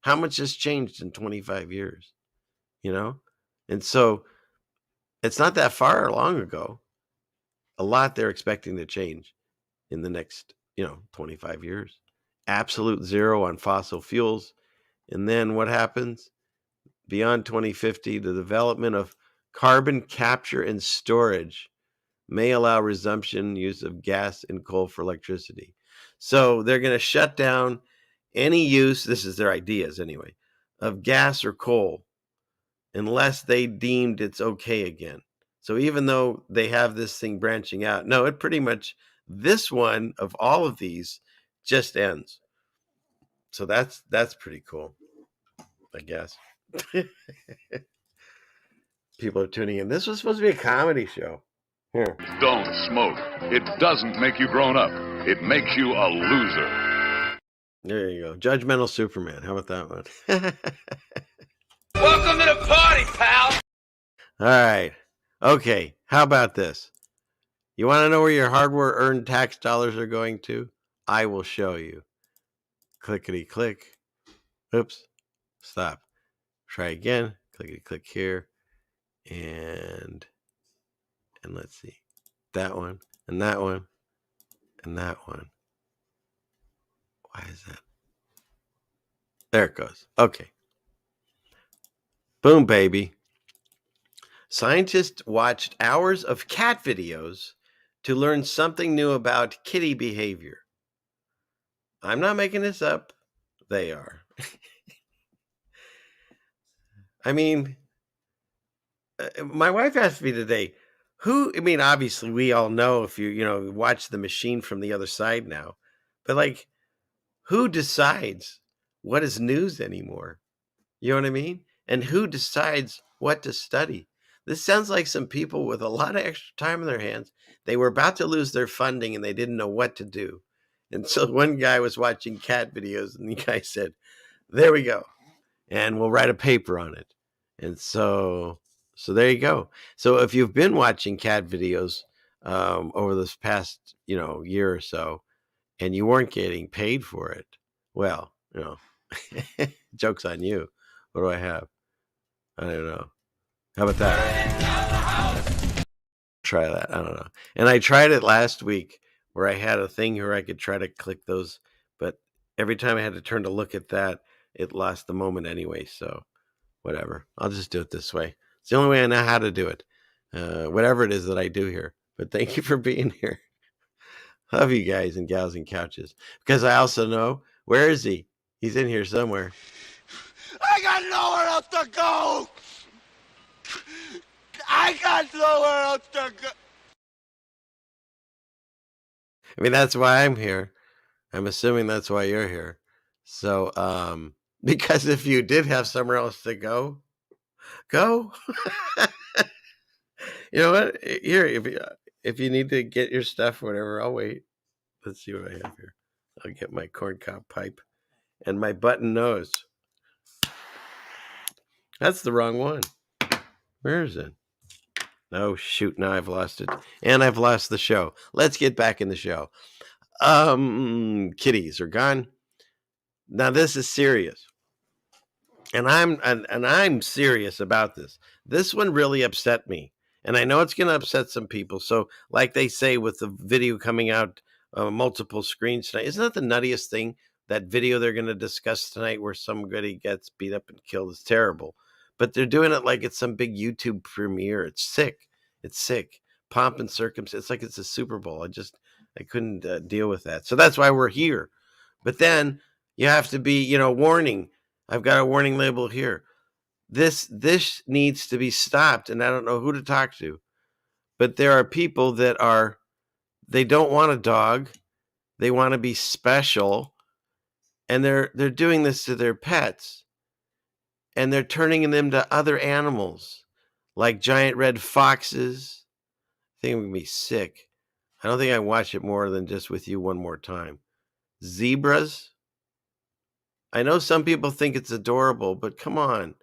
[SPEAKER 3] How much has changed in 25 years? You know? And so it's not that far long ago. A lot they're expecting to change in the next, 25 years. Absolute zero on fossil fuels. And then what happens? Beyond 2050, the development of carbon capture and storage may allow resumption use of gas and coal for electricity. So they're going to shut down any use, this is their ideas anyway, of gas or coal unless they deemed it's okay again. So even though they have this thing branching out, no, it pretty much, this one of all of these just ends. So that's pretty cool, I guess. People are tuning in. This was supposed to be a comedy show. Here.
[SPEAKER 5] Don't smoke. It doesn't make you grown up. It makes you a loser.
[SPEAKER 3] There you go. Judgmental Superman. How about that one?
[SPEAKER 6] Welcome to the party, pal.
[SPEAKER 3] All right. Okay. How about this? You want to know where your hardware earned tax dollars are going to? I will show you. Clickety click. Oops. Stop. Try again. Clickety click here. And let's see. That one. And that one. And that one. Why is that? There it goes. Okay. Boom, baby. Scientists watched hours of cat videos to learn something new about kitty behavior. I'm not making this up. They are. I mean, my wife asked me today, obviously we all know if you watch The Machine from the other side now, but like, who decides what is news anymore? You know what I mean? And who decides what to study? This sounds like some people with a lot of extra time on their hands. They were about to lose their funding and they didn't know what to do. And so one guy was watching cat videos and the guy said, there we go. And we'll write a paper on it. And so there you go. So if you've been watching cat videos over this past, year or so, and you weren't getting paid for it, well, joke's on you. What do I have? I don't know. How about that? Try that. I don't know. And I tried it last week where I had a thing where I could try to click those, but every time I had to turn to look at that, it lost the moment anyway. So whatever. I'll just do it this way. It's the only way I know how to do it. Whatever it is that I do here. But thank you for being here. Love you guys and gals and couches. Because I also know, where is he? He's in here somewhere.
[SPEAKER 6] I got nowhere else to go. I got nowhere else to go.
[SPEAKER 3] I mean, that's why I'm here. I'm assuming that's why you're here. So, because if you did have somewhere else to go. You know what? Here, if you need to get your stuff, whatever, I'll wait. Let's see what I have here. I'll get my corncob pipe and my button nose. That's the wrong one. Where is it? Oh, shoot. Now I've lost it. And I've lost the show. Let's get back in the show. Kitties are gone. Now this is serious. And I'm serious about this. This one really upset me. And I know it's going to upset some people. So like they say with the video coming out multiple screens tonight, isn't that the nuttiest thing? That video they're going to discuss tonight where somebody gets beat up and killed is terrible. But they're doing it like it's some big YouTube premiere. It's sick. It's sick. Pomp and circumstance. It's like it's a Super Bowl. I couldn't deal with that. So that's why we're here. But then you have to be, warning. I've got a warning label here. This needs to be stopped, and I don't know who to talk to. But there are people that they don't want a dog. They want to be special, and they're doing this to their pets, and they're turning them to other animals, like giant red foxes. I think I'm gonna be sick. I don't think I watch it more than just with you one more time. Zebras. I know some people think it's adorable, but come on.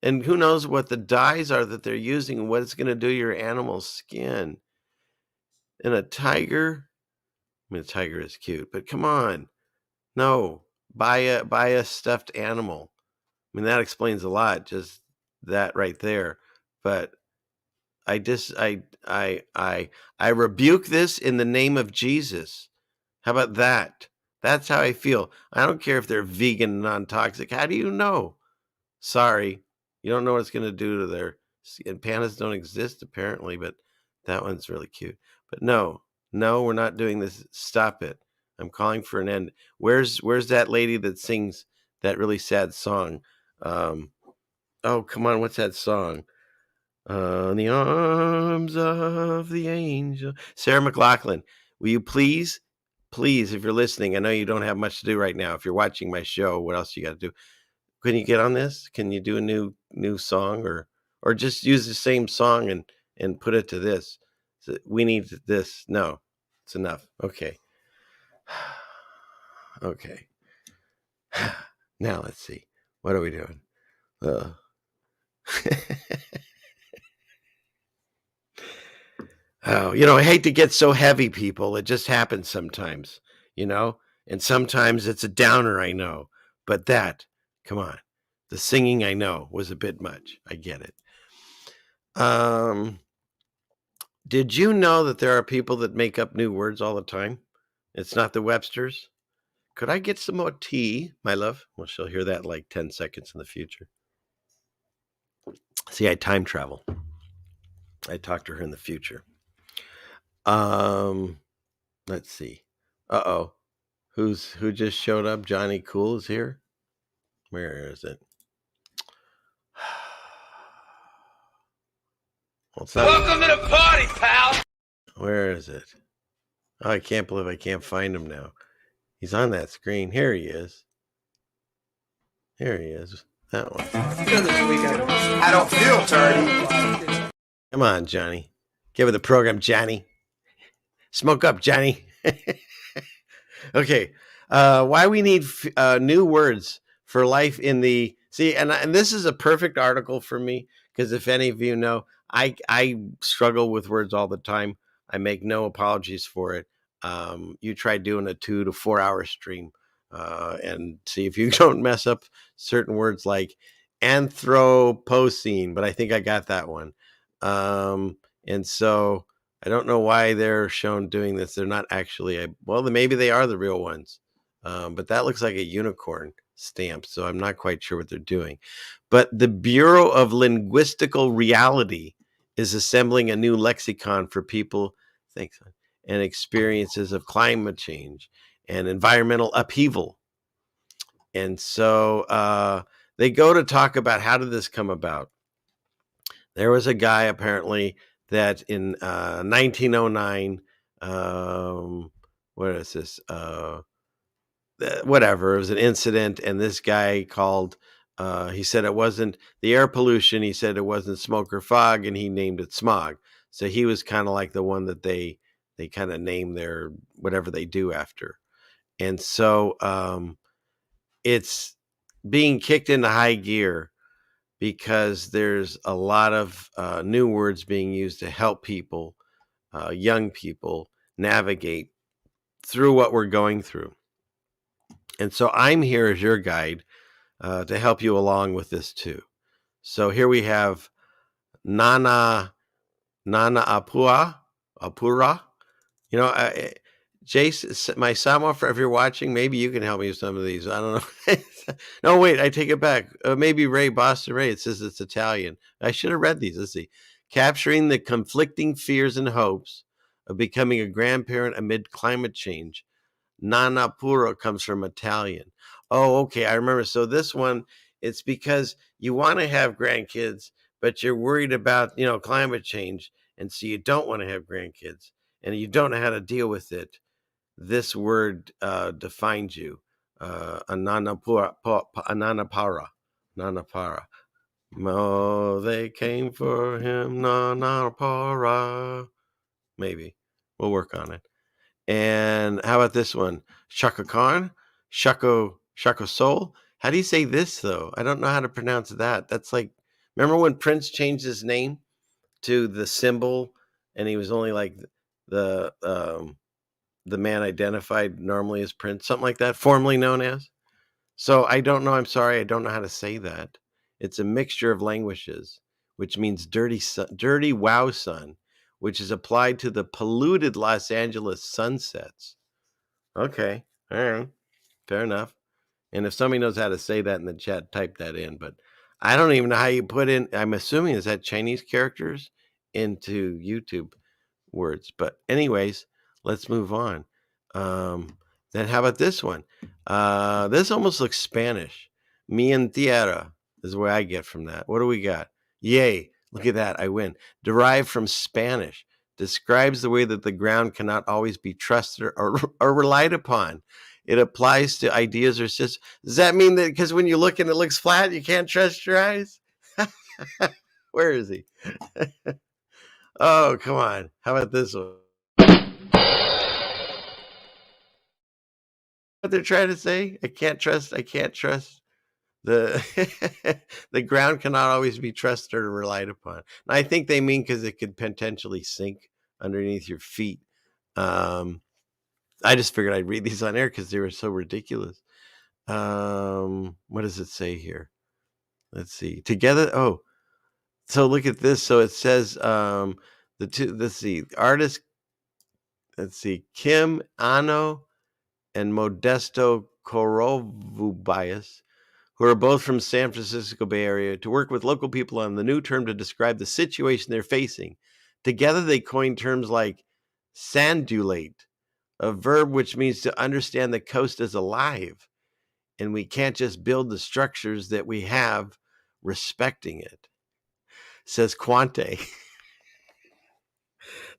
[SPEAKER 3] And who knows what the dyes are that they're using and what it's going to do to your animal's skin. And a tiger. I mean, a tiger is cute, but come on. No, buy a stuffed animal. I mean, that explains a lot, just that right there. But I rebuke this in the name of Jesus. How about that? That's how I feel. I don't care if they're vegan and non-toxic. How do you know? Sorry. You don't know what it's going to do to their skin. Pandas don't exist, apparently, but that one's really cute. But no, we're not doing this. Stop it. I'm calling for an end. Where's that lady that sings that really sad song? Oh, come on. What's that song? On the arms of the angel. Sarah McLachlan, will you please, if you're listening, I know you don't have much to do right now. If you're watching my show, what else you got to do? Can you get on this? Can you do a new song or just use the same song and put it to this? So we need this. No, it's enough. Okay. Okay. Now let's see. What are we doing? Oh, I hate to get so heavy, people. It just happens sometimes, and sometimes it's a downer, I know, but come on. The singing, I know, was a bit much. I get it. Did you know that there are people that make up new words all the time? It's not the Websters. Could I get some more tea, my love? Well, she'll hear that in like 10 seconds in the future. See, I time travel. I talk to her in the future. Let's see. Uh-oh. Who just showed up? Johnny Cool is here. Where is it? Well,
[SPEAKER 6] Welcome to the party, pal.
[SPEAKER 3] Where is it? Oh, I can't believe I can't find him now. He's on that screen. Here he is. Here he is. That one.
[SPEAKER 6] I don't feel dirty.
[SPEAKER 3] Come on, Johnny. Give it the program, Johnny. Smoke up, Johnny. Okay. Why we need new words for life in the... See, and this is a perfect article for me, because if any of you know, I struggle with words all the time. I make no apologies for it. You try doing a 2 to 4 hour stream and see if you don't mess up certain words like Anthropocene, but I think I got that one. And so I don't know why they're shown doing this. They're not actually, well, maybe they are the real ones. But that looks like a unicorn. stamp, so I'm not quite sure what they're doing. But the Bureau of Linguistical Reality is assembling a new lexicon for people, thanks, and experiences of climate change and environmental upheaval. And so they go to talk about how did this come about. There was a guy apparently that in 1909, what is this? Whatever, it was an incident, and this guy called. He said it wasn't the air pollution. He said it wasn't smoke or fog, and he named it smog. So he was kind of like the one that they kind of name their whatever they do after. And so it's being kicked into high gear because there's a lot of new words being used to help people, young people, navigate through what we're going through. And so I'm here as your guide to help you along with this too. So here we have Nana Apura. You know, Jace, my Samo, if you're watching, maybe you can help me with some of these. I don't know. No, wait, I take it back. Maybe Ray, Boston Ray. It says it's Italian. I should have read these. Let's see. Capturing the conflicting fears and hopes of becoming a grandparent amid climate change. Nana Puro comes from Italian. Oh, okay. I remember. So this one, it's because you want to have grandkids, but you're worried about, climate change. And so you don't want to have grandkids and you don't know how to deal with it. This word defines you. Ananapara. Oh, they came for him. Nanapara. Maybe. We'll work on it. And how about this one? Shaka Khan? Shako Soul? How do you say this, though? I don't know how to pronounce that. That's like, remember when Prince changed his name to the symbol and he was only like the man identified normally as Prince, something like that, formerly known as? So I don't know. I'm sorry. I don't know how to say that. It's a mixture of languages, which means dirty wow sun, which is applied to the polluted Los Angeles sunsets. Okay. All right. Fair enough. And if somebody knows how to say that in the chat, type that in. But I don't even know how you put in, I'm assuming, is that Chinese characters into YouTube words. But anyways, let's move on. Then how about this one? This almost looks Spanish. Mi en tierra is where I get from that. What do we got? Yay. Look at that. I win. Derived from Spanish. Describes the way that the ground cannot always be trusted or relied upon. It applies to ideas or systems. Does that mean that because when you look and it looks flat, you can't trust your eyes? Where is he? Oh, come on. How about this one? What they're trying to say? I can't trust the the ground cannot always be trusted or relied upon. And I think they mean because it could potentially sink underneath your feet. I just figured I'd read these on air because they were so ridiculous. What does it say here? Let's see. Together. Oh, so look at this. So it says let's see, artist. Let's see, Kim Ano and Modesto Korovubias, who are both from San Francisco Bay Area, to work with local people on the new term to describe the situation they're facing. Together, they coined terms like sandulate, a verb which means to understand the coast is alive, and we can't just build the structures that we have respecting it, says Quante.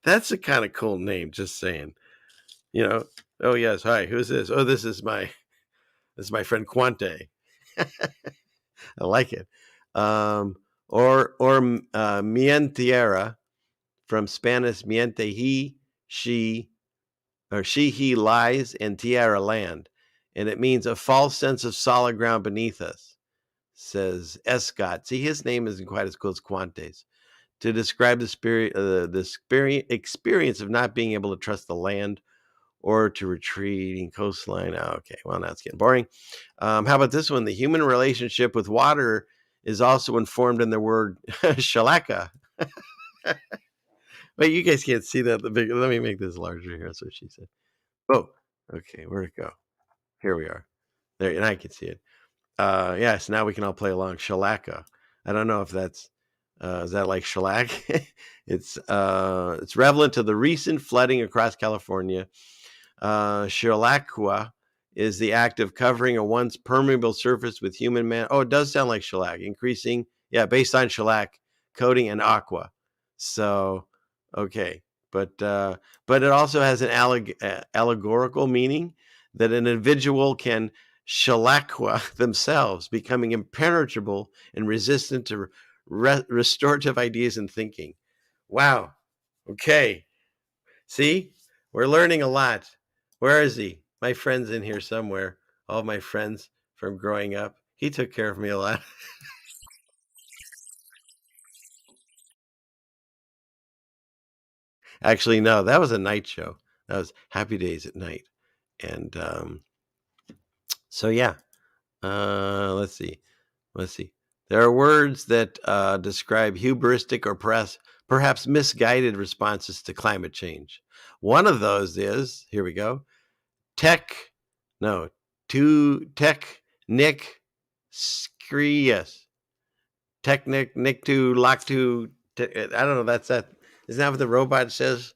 [SPEAKER 3] That's a kind of cool name, just saying. Oh, yes, hi, who's this? Oh, this is my friend Quante. I like it. Or mientiera, from Spanish miente, he, she, he lies, and tierra, land. And it means a false sense of solid ground beneath us, says Escott. See, his name isn't quite as cool as Quante's. To describe the experience of not being able to trust the land or to retreating coastline. Okay, well, now it's getting boring. How about this one? The human relationship with water is also informed in the word shalaka. But you guys can't see that. Let me make this larger here. That's what she said. Oh, okay. Where'd it go? Here we are. There, and I can see it. Yes, now we can all play along. Shellacka. I don't know if that's is that like shellac? It's relevant to the recent flooding across California. Shellacqua is the act of covering a once permeable surface with human man. Oh, it does sound like shellac, increasing. Yeah, based on shellac coating and aqua. So, okay, but it also has an allegorical meaning that an individual can shellacqua themselves, becoming impenetrable and resistant to restorative ideas and thinking. Wow. Okay. See, we're learning a lot. Where is he? My friend's in here somewhere. All my friends from growing up. He took care of me a lot. Actually, no, that was a night show. That was Happy Days at Night. And so, yeah, let's see. There are words that describe hubristic or perhaps misguided responses to climate change. One of those is, here we go, technic screus. Technic, nictu, lactu. I don't know. That's that. Isn't that what the robot says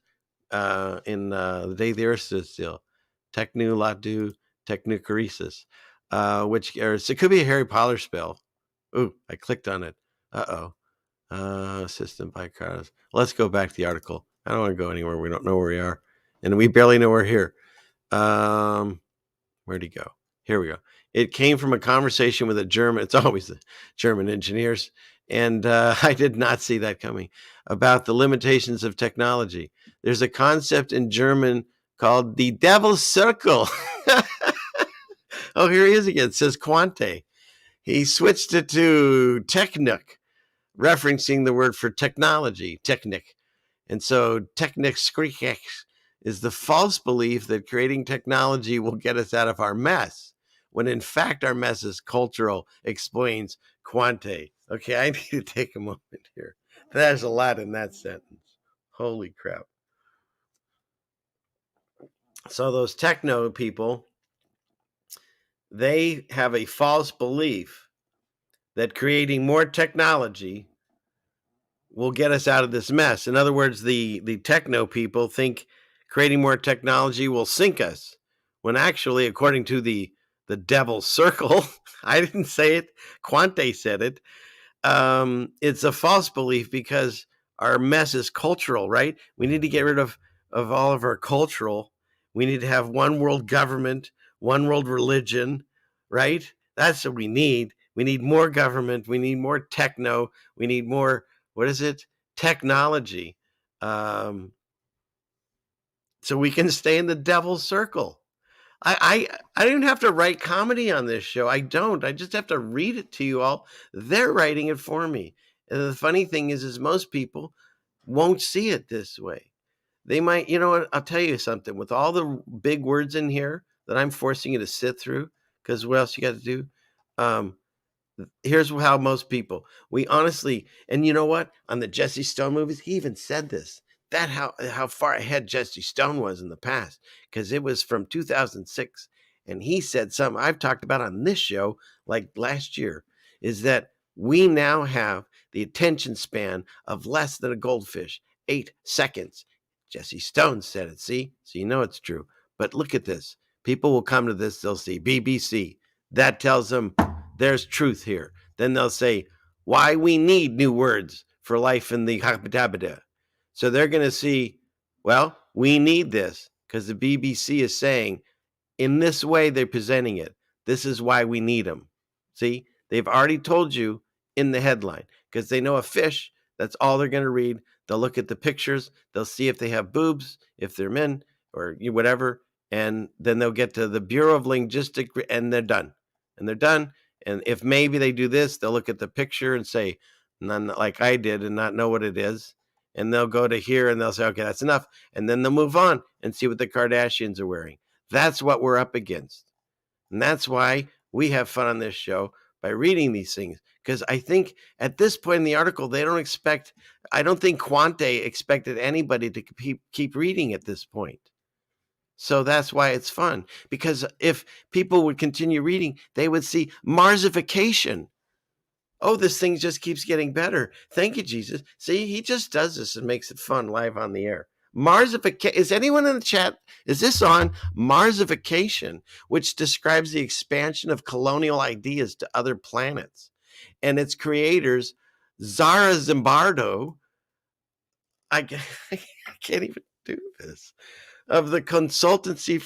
[SPEAKER 3] in The Day the Earth Stood Still? Technu, lactu, technucheresis. Which it could be a Harry Potter spell. Ooh, I clicked on it. System by Carlos. Let's go back to the article. I don't want to go anywhere. We don't know where we are. And we barely know we're here. Where'd he go? Here we go. It came from a conversation with a German. It's always the German engineers. And I did not see that coming, about the limitations of technology. There's a concept in German called the devil's circle. Oh, here he is again. It says Quante. He switched it to technic, referencing the word for technology, technic. And so technic screex is the false belief that creating technology will get us out of our mess, when in fact our mess is cultural, explains Quante. Okay, I need to take a moment here. There's a lot in that sentence. Holy crap. So those techno people, they have a false belief that creating more technology will get us out of this mess. In other words, the techno people think creating more technology will sink us, when actually, according to the devil's circle, I didn't say it, Quante said it, it's a false belief because our mess is cultural, right? We need to get rid of all of our cultural. We need to have one world government, one world religion, right? That's what we need. We need more government. We need more techno. We need more, what is it? Technology. So we can stay in the devil's circle. I don't even have to write comedy on this show. I don't. I just have to read it to you all. They're writing it for me. And the funny thing is most people won't see it this way. They might, you know what? I'll tell you something. With all the big words in here that I'm forcing you to sit through, because what else you got to do? Here's how most people, we honestly, and you know what? On the Jesse Stone movies, he even said this. That how far ahead Jesse Stone was in the past, because it was from 2006. And he said something I've talked about on this show like last year, is that we now have the attention span of less than a goldfish, 8 seconds. Jesse Stone said it, see? So you know it's true. But look at this. People will come to this, they'll see BBC. That tells them there's truth here. Then they'll say, why we need new words for life in the habitat. So they're going to see, well, we need this because the BBC is saying, in this way they're presenting it. This is why we need them. See, they've already told you in the headline, because they know a fish, that's all they're going to read. They'll look at the pictures. They'll see if they have boobs, if they're men or whatever. And then they'll get to the Bureau of Linguistic and they're done. And they're done. And if maybe they do this, they'll look at the picture and say, none, like I did, and not know what it is. And they'll go to here and they'll say, okay, that's enough. And then they'll move on and see what the Kardashians are wearing. That's what we're up against. And that's why we have fun on this show by reading these things. Because I think at this point in the article, I don't think Quante expected anybody to keep reading at this point. So that's why it's fun, because if people would continue reading, they would see Marsification. Oh, this thing just keeps getting better. Thank you, Jesus. See, he just does this and makes it fun live on the air. Marsification. Is anyone in the chat? Is this on? Marsification, which describes the expansion of colonial ideas to other planets. And its creators, Zara Zimbardo, I can't even do this, of the consultancy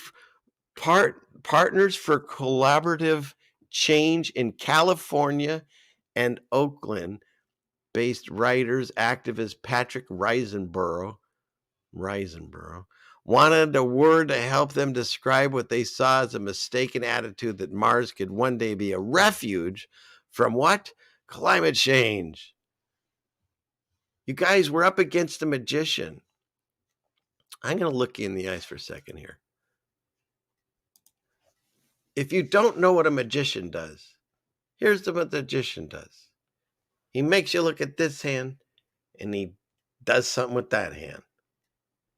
[SPEAKER 3] Partners for Collaborative Change in California and Oakland based writers, activist Patrick Risenborough wanted a word to help them describe what they saw as a mistaken attitude that Mars could one day be a refuge from what? Climate change. You guys, we're up against a magician. I'm going to look you in the eyes for a second here. If you don't know what a magician does, here's what the magician does. He makes you look at this hand, and he does something with that hand.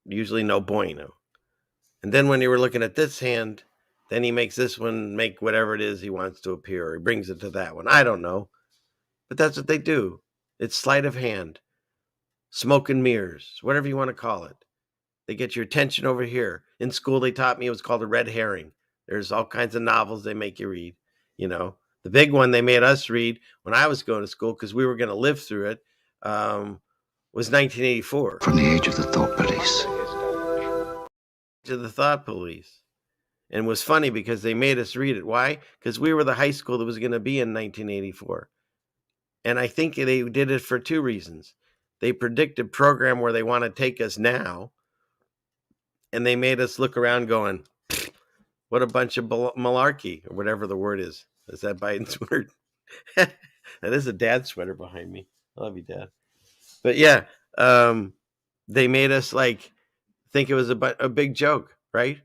[SPEAKER 3] Usually no bueno. And then when you were looking at this hand, then he makes this one make whatever it is he wants to appear, or he brings it to that one. I don't know. But that's what they do. It's sleight of hand, smoke and mirrors, whatever you want to call it. They get your attention over here. In school, they taught me it was called a red herring. There's all kinds of novels they make you read. You know, the big one they made us read when I was going to school, because we were going to live through it, was 1984.
[SPEAKER 7] From the age of the thought police.
[SPEAKER 3] To the thought police. And it was funny because they made us read it. Why? Because we were the high school that was going to be in 1984. And I think they did it for two reasons. They predicted program where they want to take us now. And they made us look around going, what a bunch of malarkey, or whatever the word is. Is that Biden's word? That is a dad sweater behind me. I love you, Dad. But yeah, they made us like think it was a big joke, right?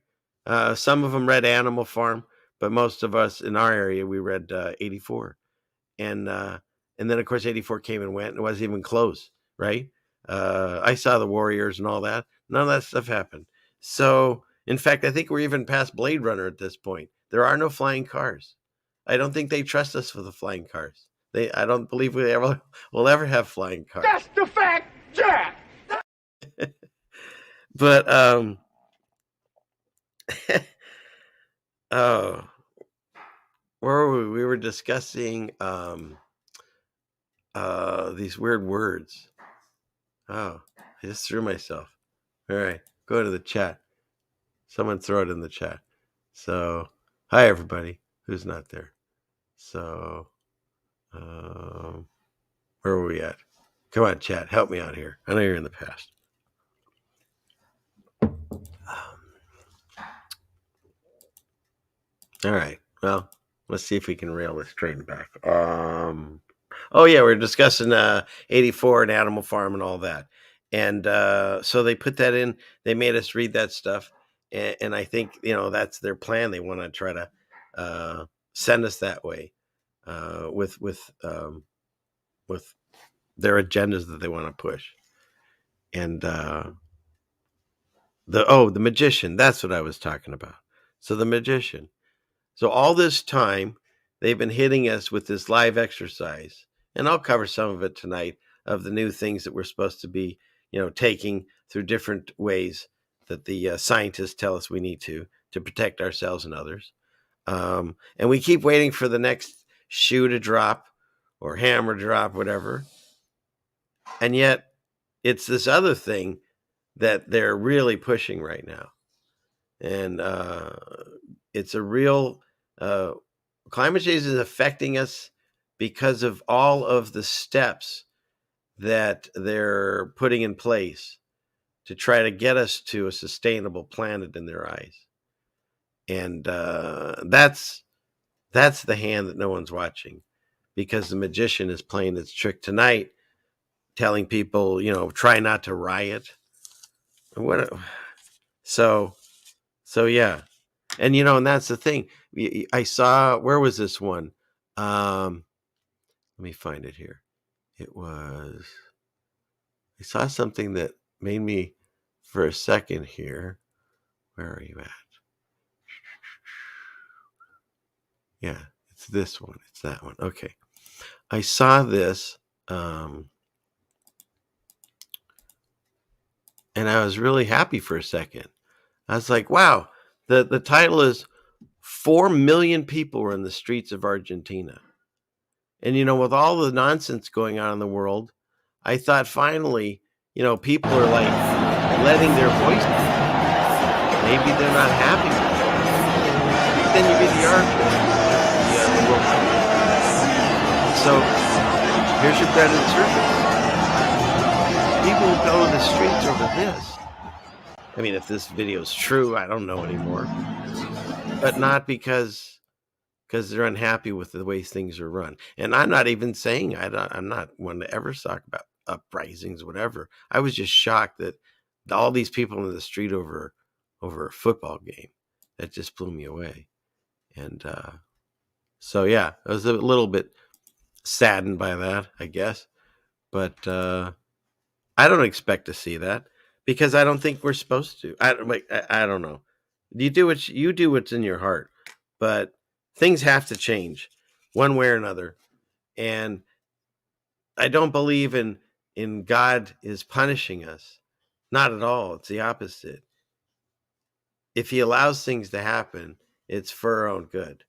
[SPEAKER 3] Some of them read Animal Farm, but most of us in our area, we read 84. And then, of course, 84 came and went, and it wasn't even close, right? I saw the Warriors and all that. None of that stuff happened. So, in fact, I think we're even past Blade Runner at this point. There are no flying cars. I don't think they trust us for the flying cars. I don't believe will ever have flying cars.
[SPEAKER 6] That's the fact, Jack!
[SPEAKER 3] But, oh, where were we? We were discussing these weird words. Oh, I just threw myself. All right, go to the chat. Someone throw it in the chat. So, hi everybody who's not there. So, where were we at? Come on, chat, help me out here. I know you're in the past. All right. Well, let's see if we can reel this train back. Oh yeah, we're discussing 84 and Animal Farm and all that. And so they put that in. They made us read that stuff, and I think that's their plan. They want to try to send us that way with their agendas that they want to push. And the magician. That's what I was talking about. So the magician. So all this time, they've been hitting us with this live exercise, and I'll cover some of it tonight, of the new things that we're supposed to be, taking through different ways that the scientists tell us we need to protect ourselves and others. And we keep waiting for the next shoe to drop or hammer to drop, whatever. And yet it's this other thing that they're really pushing right now. And it's a real climate change is affecting us because of all of the steps that they're putting in place to try to get us to a sustainable planet in their eyes. And that's the hand that no one's watching, because the magician is playing its trick tonight, telling people, try not to riot. So yeah. And, and that's the thing. I saw, where was this one? Let me find it here. I saw something that made me, for a second here. Where are you at? Yeah, it's this one. It's that one. Okay. I saw this, and I was really happy for a second. I was like, wow, the title is 4 million people were in the streets of Argentina. And, with all the nonsense going on in the world, I thought finally, people are like letting their voice be. Maybe they're not happy with it. Then you read the article. The world. So here's your bread and circus. People will go to the streets over this. I mean, if this video is true, I don't know anymore. But not because they're unhappy with the way things are run. And I'm not even saying I'm not one to ever talk about uprisings, whatever. I was just shocked that all these people in the street over a football game, that just blew me away. And so, yeah, I was a little bit saddened by that, I guess. But I don't expect to see that because I don't think we're supposed to. I don't know. You do what's in your heart, but things have to change one way or another. And I don't believe in God is punishing us. Not at all. It's the opposite. If he allows things to happen, it's for our own good.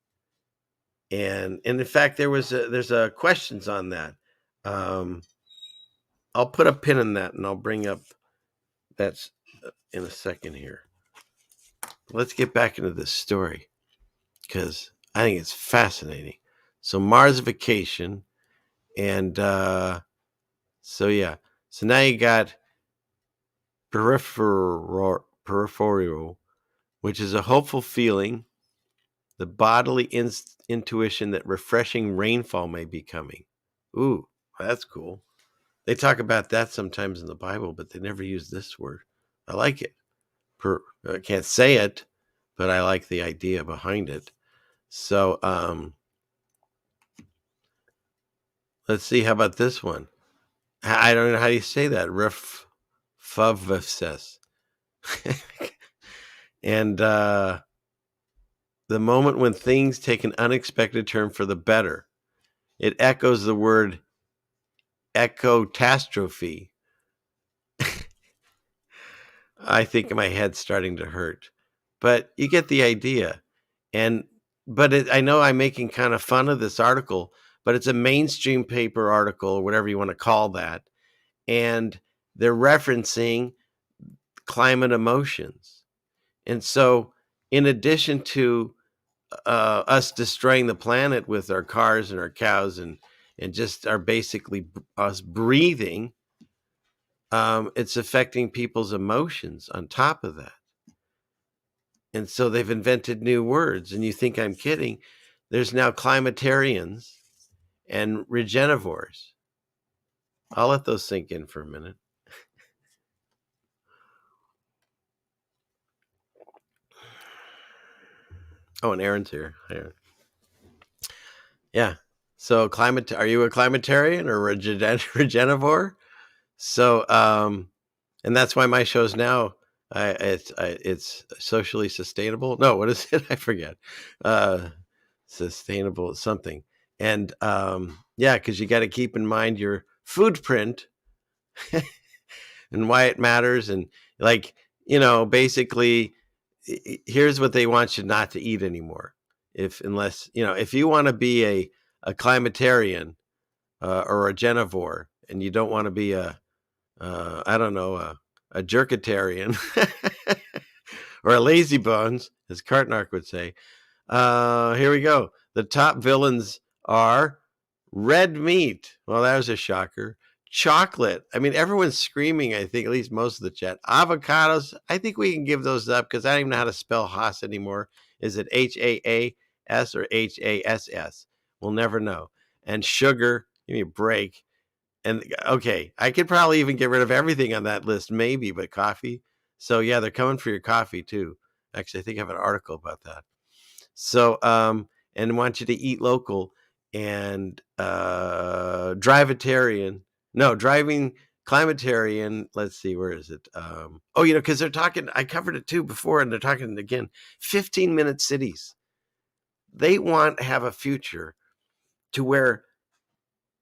[SPEAKER 3] And in fact, there's a questions on that. I'll put a pin in that and I'll bring up that's in a second here. Let's get back into this story because I think it's fascinating. So Mars vacation, and so now you got peripheral, which is a hopeful feeling, the bodily intuition that refreshing rainfall may be coming. Ooh, that's cool. They talk about that sometimes in the Bible, but they never use this word. I like it. I can't say it, but I like the idea behind it. So let's see. How about this one? I don't know how you say that. Refavses. And the moment when things take an unexpected turn for the better. It echoes the word ecotastrophe. I think my head's starting to hurt, but you get the idea. I know I'm making kind of fun of this article, but it's a mainstream paper article or whatever you want to call that. And they're referencing climate emotions. And so in addition to us destroying the planet with our cars and our cows and just are basically us breathing, it's affecting people's emotions on top of that. And so they've invented new words. And you think I'm kidding. There's now climatarians and regenivores. I'll let those sink in for a minute. Oh, and Aaron's here. Aaron. Yeah. So are you a climatarian or a regenivore? So, and that's why my show's now, it's socially sustainable. No, what is it? I forget. Sustainable something. And, because you got to keep in mind your food print and why it matters. And basically here's what they want you not to eat anymore. If you want to be a climatarian, or a genivore, and you don't want to be a jerkitarian or a lazy bones, as Cartnark would say. Here we go. The top villains are red meat. Well, that was a shocker. Chocolate. I mean, everyone's screaming, I think, at least most of the chat. Avocados. I think we can give those up because I don't even know how to spell Haas anymore. Is it Haas or Hass? We'll never know. And sugar. Give me a break. And okay, I could probably even get rid of everything on that list, maybe, but coffee. So yeah, they're coming for your coffee too. Actually, I think I have an article about that. So, and want you to eat local and driving Climatarian, let's see, where is it? Oh, you know, because they're talking, I covered it too before, and they're talking again, 15-minute cities. They want to have a future to where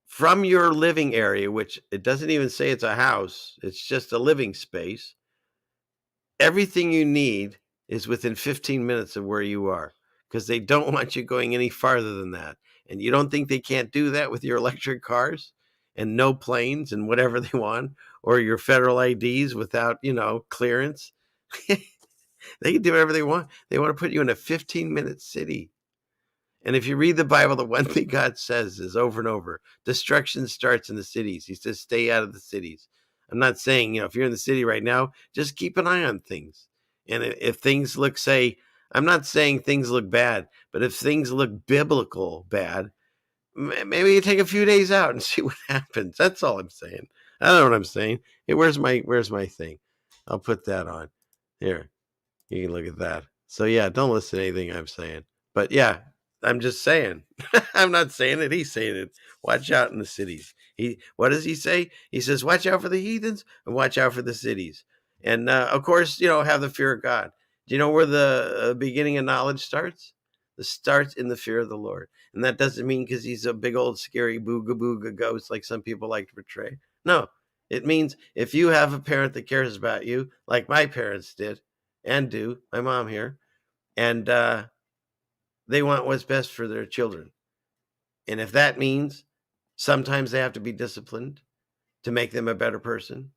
[SPEAKER 3] from your living area, which it doesn't even say it's a house, it's just a living space, everything you need is within 15 minutes of where you are, because they don't want you going any farther than that. And you don't think they can't do that with your electric cars and no planes and whatever they want, or your federal IDs without, you know, clearance? They can do whatever they want. They want to put you in a 15-minute city. And if you read the Bible, the one thing God says is over and over, destruction starts in the cities. He says, stay out of the cities. I'm not saying, you know, if you're in the city right now, just keep an eye on things. And if things look, say, I'm not saying things look bad, but if things look biblical bad, maybe you take a few days out and see what happens. That's all I'm saying. I don't know what I'm saying. Hey, where's my thing? I'll put that on. Here, you can look at that. So yeah, don't listen to anything I'm saying. But yeah, I'm just saying. I'm not saying it. He's saying it. Watch out in the cities. What does he say? He says, watch out for the heathens and watch out for the cities. And of course, you know, have the fear of God. Do you know where the beginning of knowledge starts? It starts in the fear of the Lord. And that doesn't mean because he's a big old scary booga booga ghost like some people like to portray. No, it means if you have a parent that cares about you, like my parents did and do, my mom here, and they want what's best for their children. And if that means sometimes they have to be disciplined to make them a better person,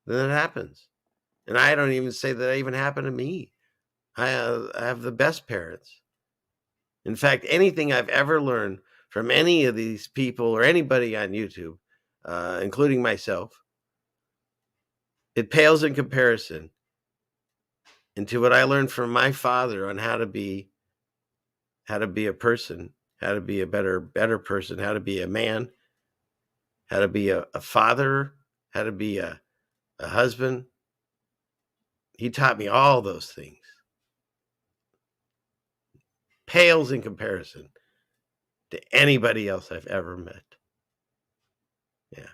[SPEAKER 3] then it happens. And I don't even say that even happened to me. I have the best parents. In fact, anything I've ever learned from any of these people or anybody on YouTube, including myself, it pales in comparison into what I learned from my father on how to be a person, how to be a better person, how to be a man, how to be a father, how to be a husband. He taught me all those things. Pales in comparison to anybody else I've ever met. Yeah.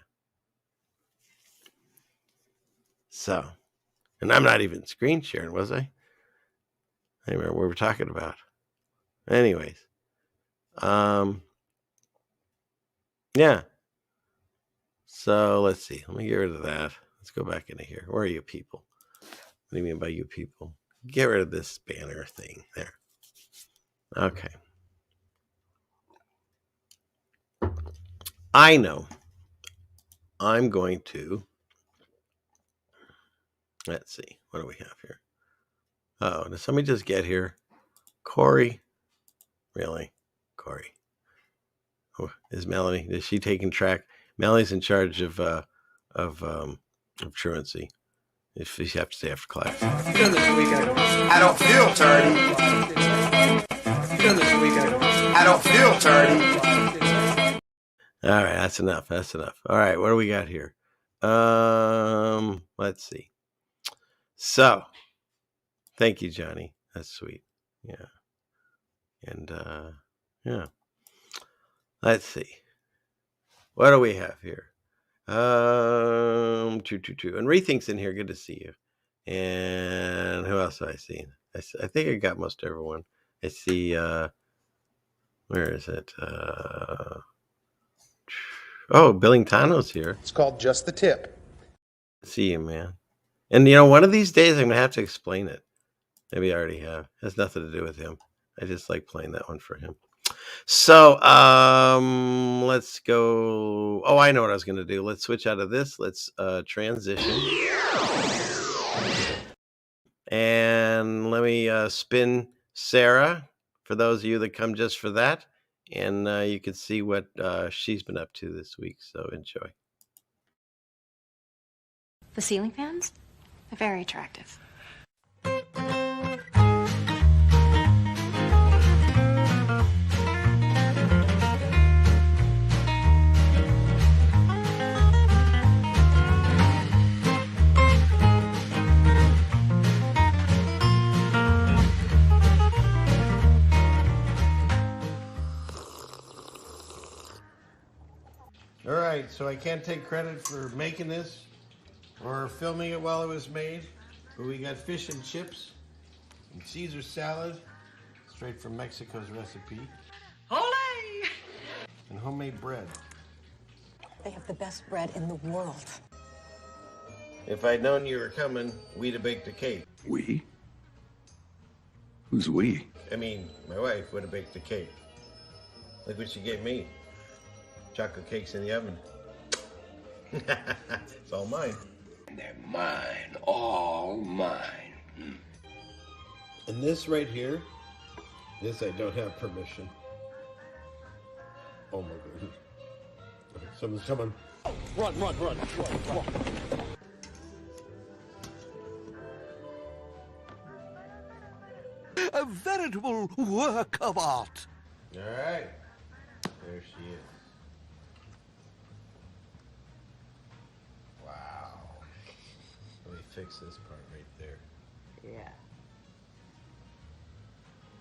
[SPEAKER 3] So, and I'm not even screen sharing, was I? I remember what we were talking about. Anyways. Yeah. So let's see. Let me get rid of that. Let's go back into here. Where are you people? What do you mean by you people? Get rid of this banner thing there. Okay. I know. I'm going to, let's see. What do we have here? Oh, did somebody just get here? Corey? Really? Corey? Oh, is Melanie? Is she taking track? Melanie's in charge of truancy. If you have to stay after class.
[SPEAKER 6] I don't feel dirty. I don't feel dirty.
[SPEAKER 3] All right, that's enough. That's enough. All right, what do we got here? Let's see. So, thank you, Johnny. That's sweet. Yeah. And yeah. Let's see. What do we have here? 222. And Rethink's in here. Good to see you. And who else have I seen? I think I got most everyone. I see where is it? Billingtano's here.
[SPEAKER 8] It's called Just the Tip.
[SPEAKER 3] See you, man. And you know, one of these days I'm gonna have to explain it. Maybe I already have. It has nothing to do with him. I just like playing that one for him. So let's go. Oh, I know what I was gonna do. Let's switch out of this. Let's transition. And let me spin Sarah for those of you that come just for that. And you can see what she's been up to this week. So enjoy.
[SPEAKER 9] The ceiling fans? They're very attractive.
[SPEAKER 2] All right, so I can't take credit for making this. or filming it while it was made. But we got fish and chips and Caesar salad, straight from Mexico's recipe.
[SPEAKER 8] Olé!
[SPEAKER 2] And homemade bread.
[SPEAKER 10] They have the best bread in the world.
[SPEAKER 3] If I'd known you were coming, we'd have baked a cake.
[SPEAKER 4] We? Who's we?
[SPEAKER 3] I mean, my wife would have baked a cake. Look what she gave me. Chocolate cakes in the oven. It's all mine.
[SPEAKER 1] They're mine, all mine.
[SPEAKER 2] And this right here, this I don't have permission. Oh my goodness. Someone's coming.
[SPEAKER 1] Run.
[SPEAKER 6] A veritable work of art.
[SPEAKER 2] All right. There she is. Wow. Let me fix this part right there.
[SPEAKER 10] Yeah.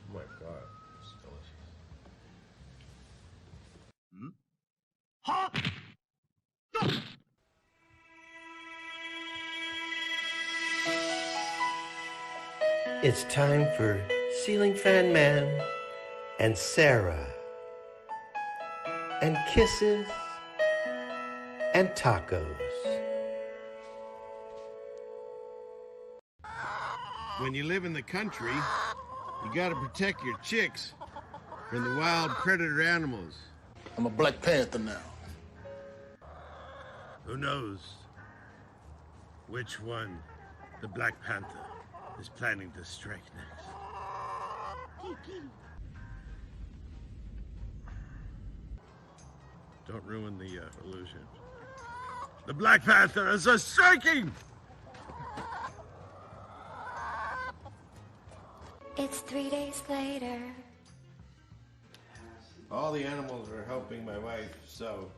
[SPEAKER 2] Oh my God. It's delicious.
[SPEAKER 3] It's time for Ceiling Fan Man and Sarah. And kisses and tacos.
[SPEAKER 2] When you live in the country, you gotta protect your chicks from the wild predator animals.
[SPEAKER 11] I'm a Black Panther now.
[SPEAKER 2] Who knows which one the Black Panther is planning to strike next? Don't ruin the illusion. The Black Panther is striking!
[SPEAKER 9] It's 3 days later.
[SPEAKER 2] All the animals are helping my wife, so...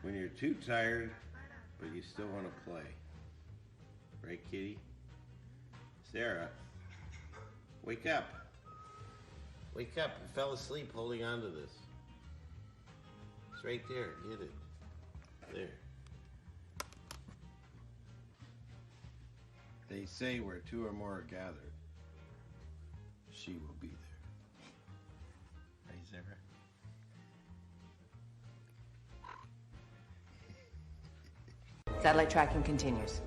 [SPEAKER 2] When you're too tired, but you still want to play. Right, kitty? Sarah, wake up. Wake up. You fell asleep holding on to this. It's right there. Get it. There. They say where two or more are gathered, she will be there. Hey, Sarah.
[SPEAKER 10] Satellite tracking continues.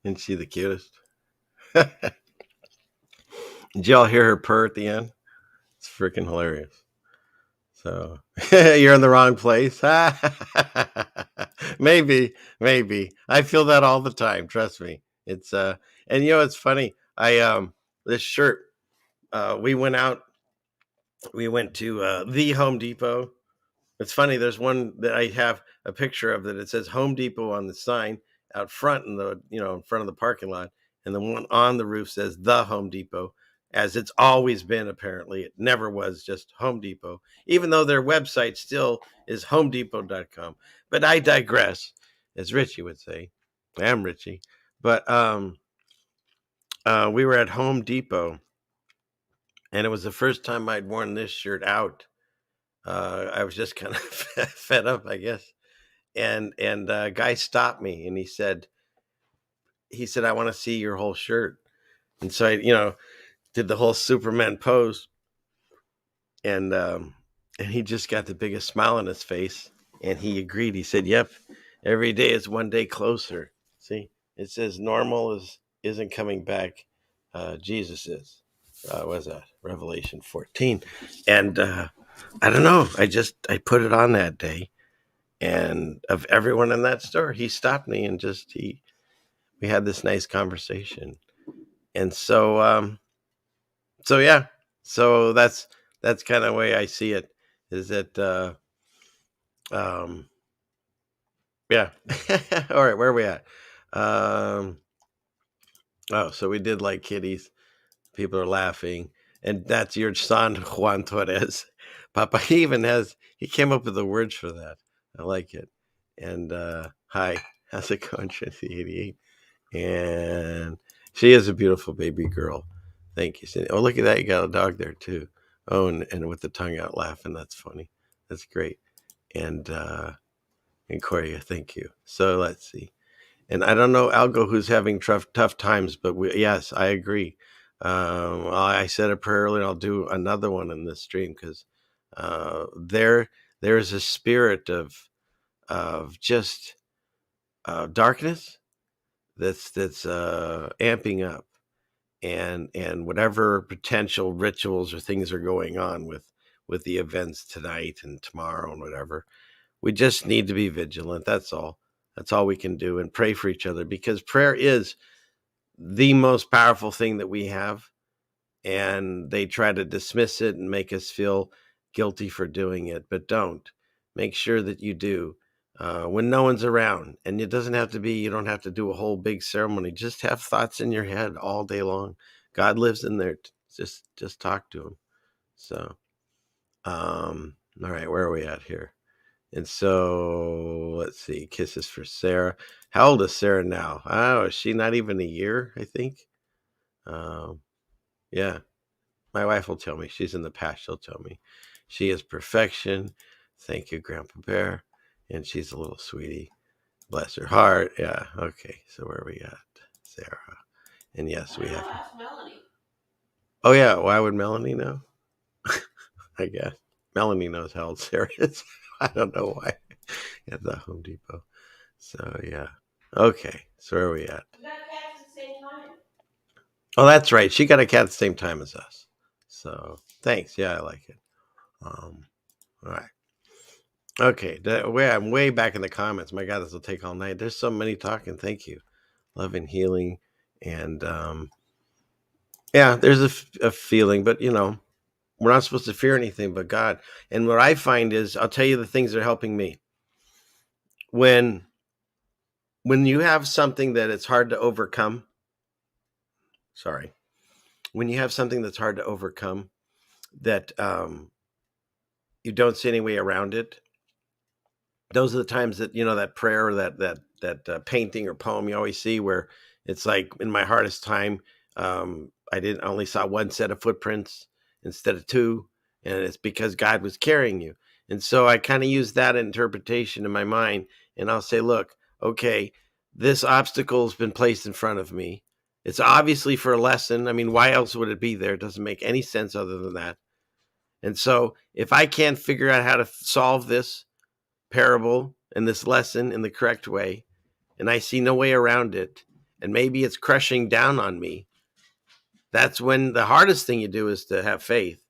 [SPEAKER 3] Isn't she the cutest? Did y'all hear her purr at the end? It's freaking hilarious. So you're in the wrong place. maybe. I feel that all the time. Trust me. It's and you know it's funny. This shirt. We went to the Home Depot. It's funny. There's one that I have a picture of that it says Home Depot on the sign out front in front of the parking lot, and the one on the roof says the Home Depot, as it's always been. Apparently, it never was just Home Depot, even though their website still is homedepot.com. But I digress, as Richie would say. I'm Richie, but we were at Home Depot. And it was the first time I'd worn this shirt out. I was just kind of fed up, I guess. And a guy stopped me and he said, I want to see your whole shirt. And so I, did the whole Superman pose. And he just got the biggest smile on his face. And he agreed. He said, yep, every day is one day closer. See, it says normal isn't coming back. Jesus is. Was that Revelation 14? And I don't know. I put it on that day, and of everyone in that store, he stopped me and we had this nice conversation. And so yeah. So that's kind of the way I see it. Is that yeah. All right, where are we at? Oh, so we did like kitties. People are laughing. And that's your son, Juan Torres. Papa, he came up with the words for that. I like it. And hi, how's it going, Trinity 88? And she is a beautiful baby girl. Thank you, Cindy. Oh, look at that. You got a dog there, too. Oh, and with the tongue out laughing. That's funny. That's great. And Corey, thank you. So let's see. And I don't know Algo who's having tough times, but yes, I agree. I said a prayer earlier, and I'll do another one in this stream because there's a spirit of just darkness that's amping up, and whatever potential rituals or things are going on with the events tonight and tomorrow and whatever. We just need to be vigilant. That's all. That's all we can do, and pray for each other, because prayer is the most powerful thing that we have. And they try to dismiss it and make us feel guilty for doing it, but don't. Make sure that you do when no one's around. And it doesn't have to be, you don't have to do a whole big ceremony. Just have thoughts in your head all day long. God lives in there. Just talk to him. So, all right, where are we at here? And so let's see. Kisses for Sarah. How old is Sarah now? Oh, is she not even a year? I think. Yeah, my wife will tell me. She's in the past. She'll tell me. She is perfection. Thank you, Grandpa Bear. And she's a little sweetie. Bless her heart. Yeah. Okay. So where are we at, Sarah? And yes, we have.
[SPEAKER 8] Melanie.
[SPEAKER 3] Oh yeah. Why would Melanie know? I guess Melanie knows how old Sarah is. I don't know why. At the Home Depot. So yeah. Okay. So where are we at?
[SPEAKER 8] We got cats at the same time.
[SPEAKER 3] Oh, that's right. She got a cat at the same time as us. So thanks. Yeah, I like it. All right. Okay. I'm way back in the comments. My God, this will take all night. There's so many talking. Thank you. Love and healing. And yeah, there's a feeling, but we're not supposed to fear anything but God. And what I find is, I'll tell you the things that are helping me. When you have something that it's hard to overcome, when you have something that's hard to overcome, that you don't see any way around it, those are the times that that prayer or that painting or poem you always see, where it's like, in my hardest time, I only saw one set of footprints instead of two, and it's because God was carrying you. And so I kind of use that interpretation in my mind, and I'll say, look, okay, this obstacle has been placed in front of me. It's obviously for a lesson. I mean, why else would it be there? It doesn't make any sense other than that. And so if I can't figure out how to solve this parable and this lesson in the correct way, and I see no way around it, and maybe it's crushing down on me, that's when the hardest thing you do is to have faith.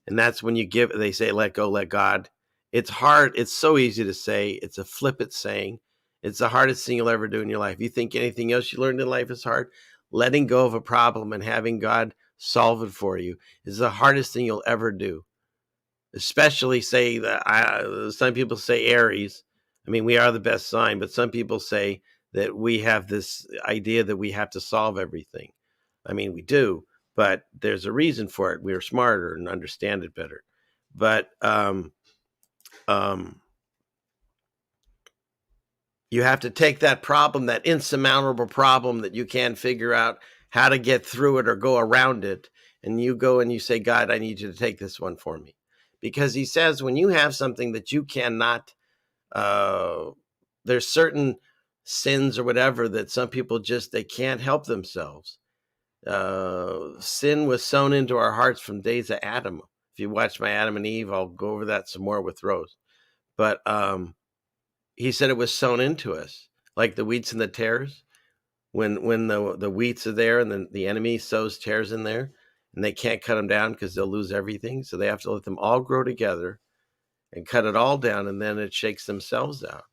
[SPEAKER 3] And that's when they say, let go, let God. It's hard. It's so easy to say. It's a flippant saying. It's the hardest thing you'll ever do in your life. You think anything else you learned in life is hard? Letting go of a problem and having God solve it for you is the hardest thing you'll ever do. Especially, say that some people say Aries. I mean, we are the best sign, but some people say that we have this idea that we have to solve everything. I mean, we do, but there's a reason for it. We're smarter and understand it better. But you have to take that problem, that insurmountable problem that you can't figure out how to get through it or go around it, and you go and you say, God, I need you to take this one for me. Because he says, when you have something that you cannot, there's certain sins or whatever that some people they can't help themselves. Sin was sown into our hearts from days of Adam. If you watch my Adam and Eve, I'll go over that some more with Rose. But he said it was sown into us, like the wheats and the tares. When the wheats are there and then the enemy sows tares in there, and they can't cut them down because they'll lose everything. So they have to let them all grow together and cut it all down, and then it shakes themselves out.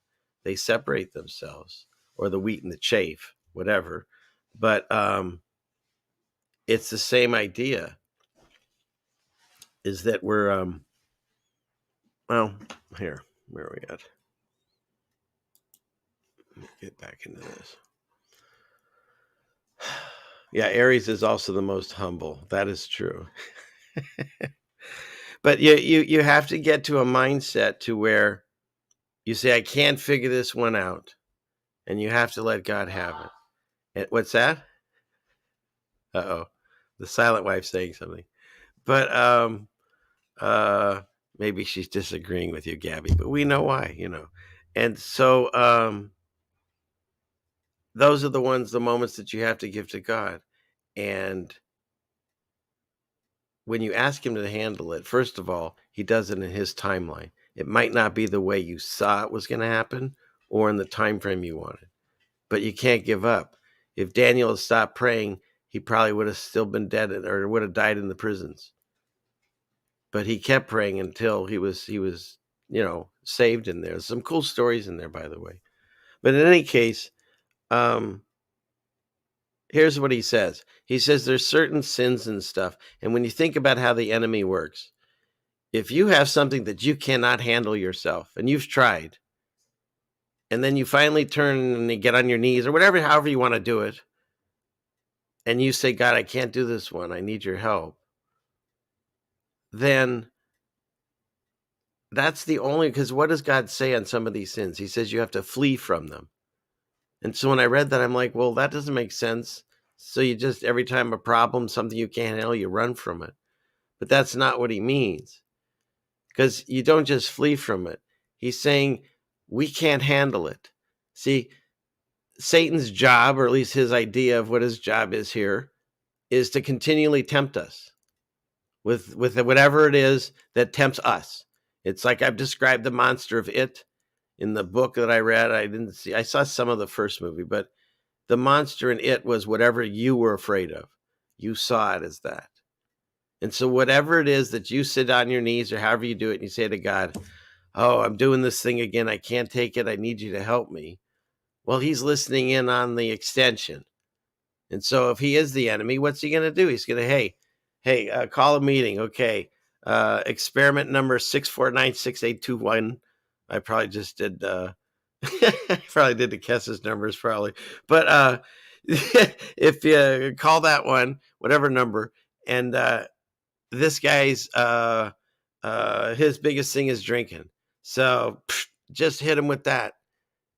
[SPEAKER 3] They separate themselves, or the wheat and the chaff, whatever. But it's the same idea, is that we're here, where are we at? Let me get back into this. Yeah, Aries is also the most humble. That is true. But you have to get to a mindset to where you say, I can't figure this one out. And you have to let God have it. And what's that? Uh-oh. The silent wife saying something. But maybe she's disagreeing with you, Gabby, but we know why, And so those are the moments that you have to give to God. And when you ask him to handle it, first of all, he does it in his timeline. It might not be the way you saw it was going to happen or in the time frame you wanted, but you can't give up. If Daniel had stopped praying, he probably would have still been dead or would have died in the prisons. But he kept praying until he was saved in there. There's some cool stories in there, by the way. But in any case, here's what he says. He says there's certain sins and stuff. And when you think about how the enemy works, if you have something that you cannot handle yourself and you've tried, and then you finally turn and you get on your knees or whatever, however you want to do it, and you say, God, I can't do this one. I need your help. Then that's the only, because what does God say on some of these sins? He says you have to flee from them. And so when I read that, I'm like, well, that doesn't make sense. So you just, every time a problem, something you can't handle, you run from it. But that's not what he means. Because you don't just flee from it. He's saying we can't handle it. See, Satan's job, or at least his idea of what his job is here, is to continually tempt us with whatever it is that tempts us. It's like I've described the monster of It in the book that I read. I saw some of the first movie, but the monster in It was whatever you were afraid of. You saw it as that. And so whatever it is that you sit on your knees or however you do it, and you say to God, oh, I'm doing this thing again. I can't take it. I need you to help me. Well, he's listening in on the extension. And so if he is the enemy, what's he going to do? He's going to, hey, call a meeting. Okay. Experiment number 6496821. I probably just did, probably did the Kess's numbers probably, but if you call that one, whatever number, and this guy's his biggest thing is drinking, so just hit him with that.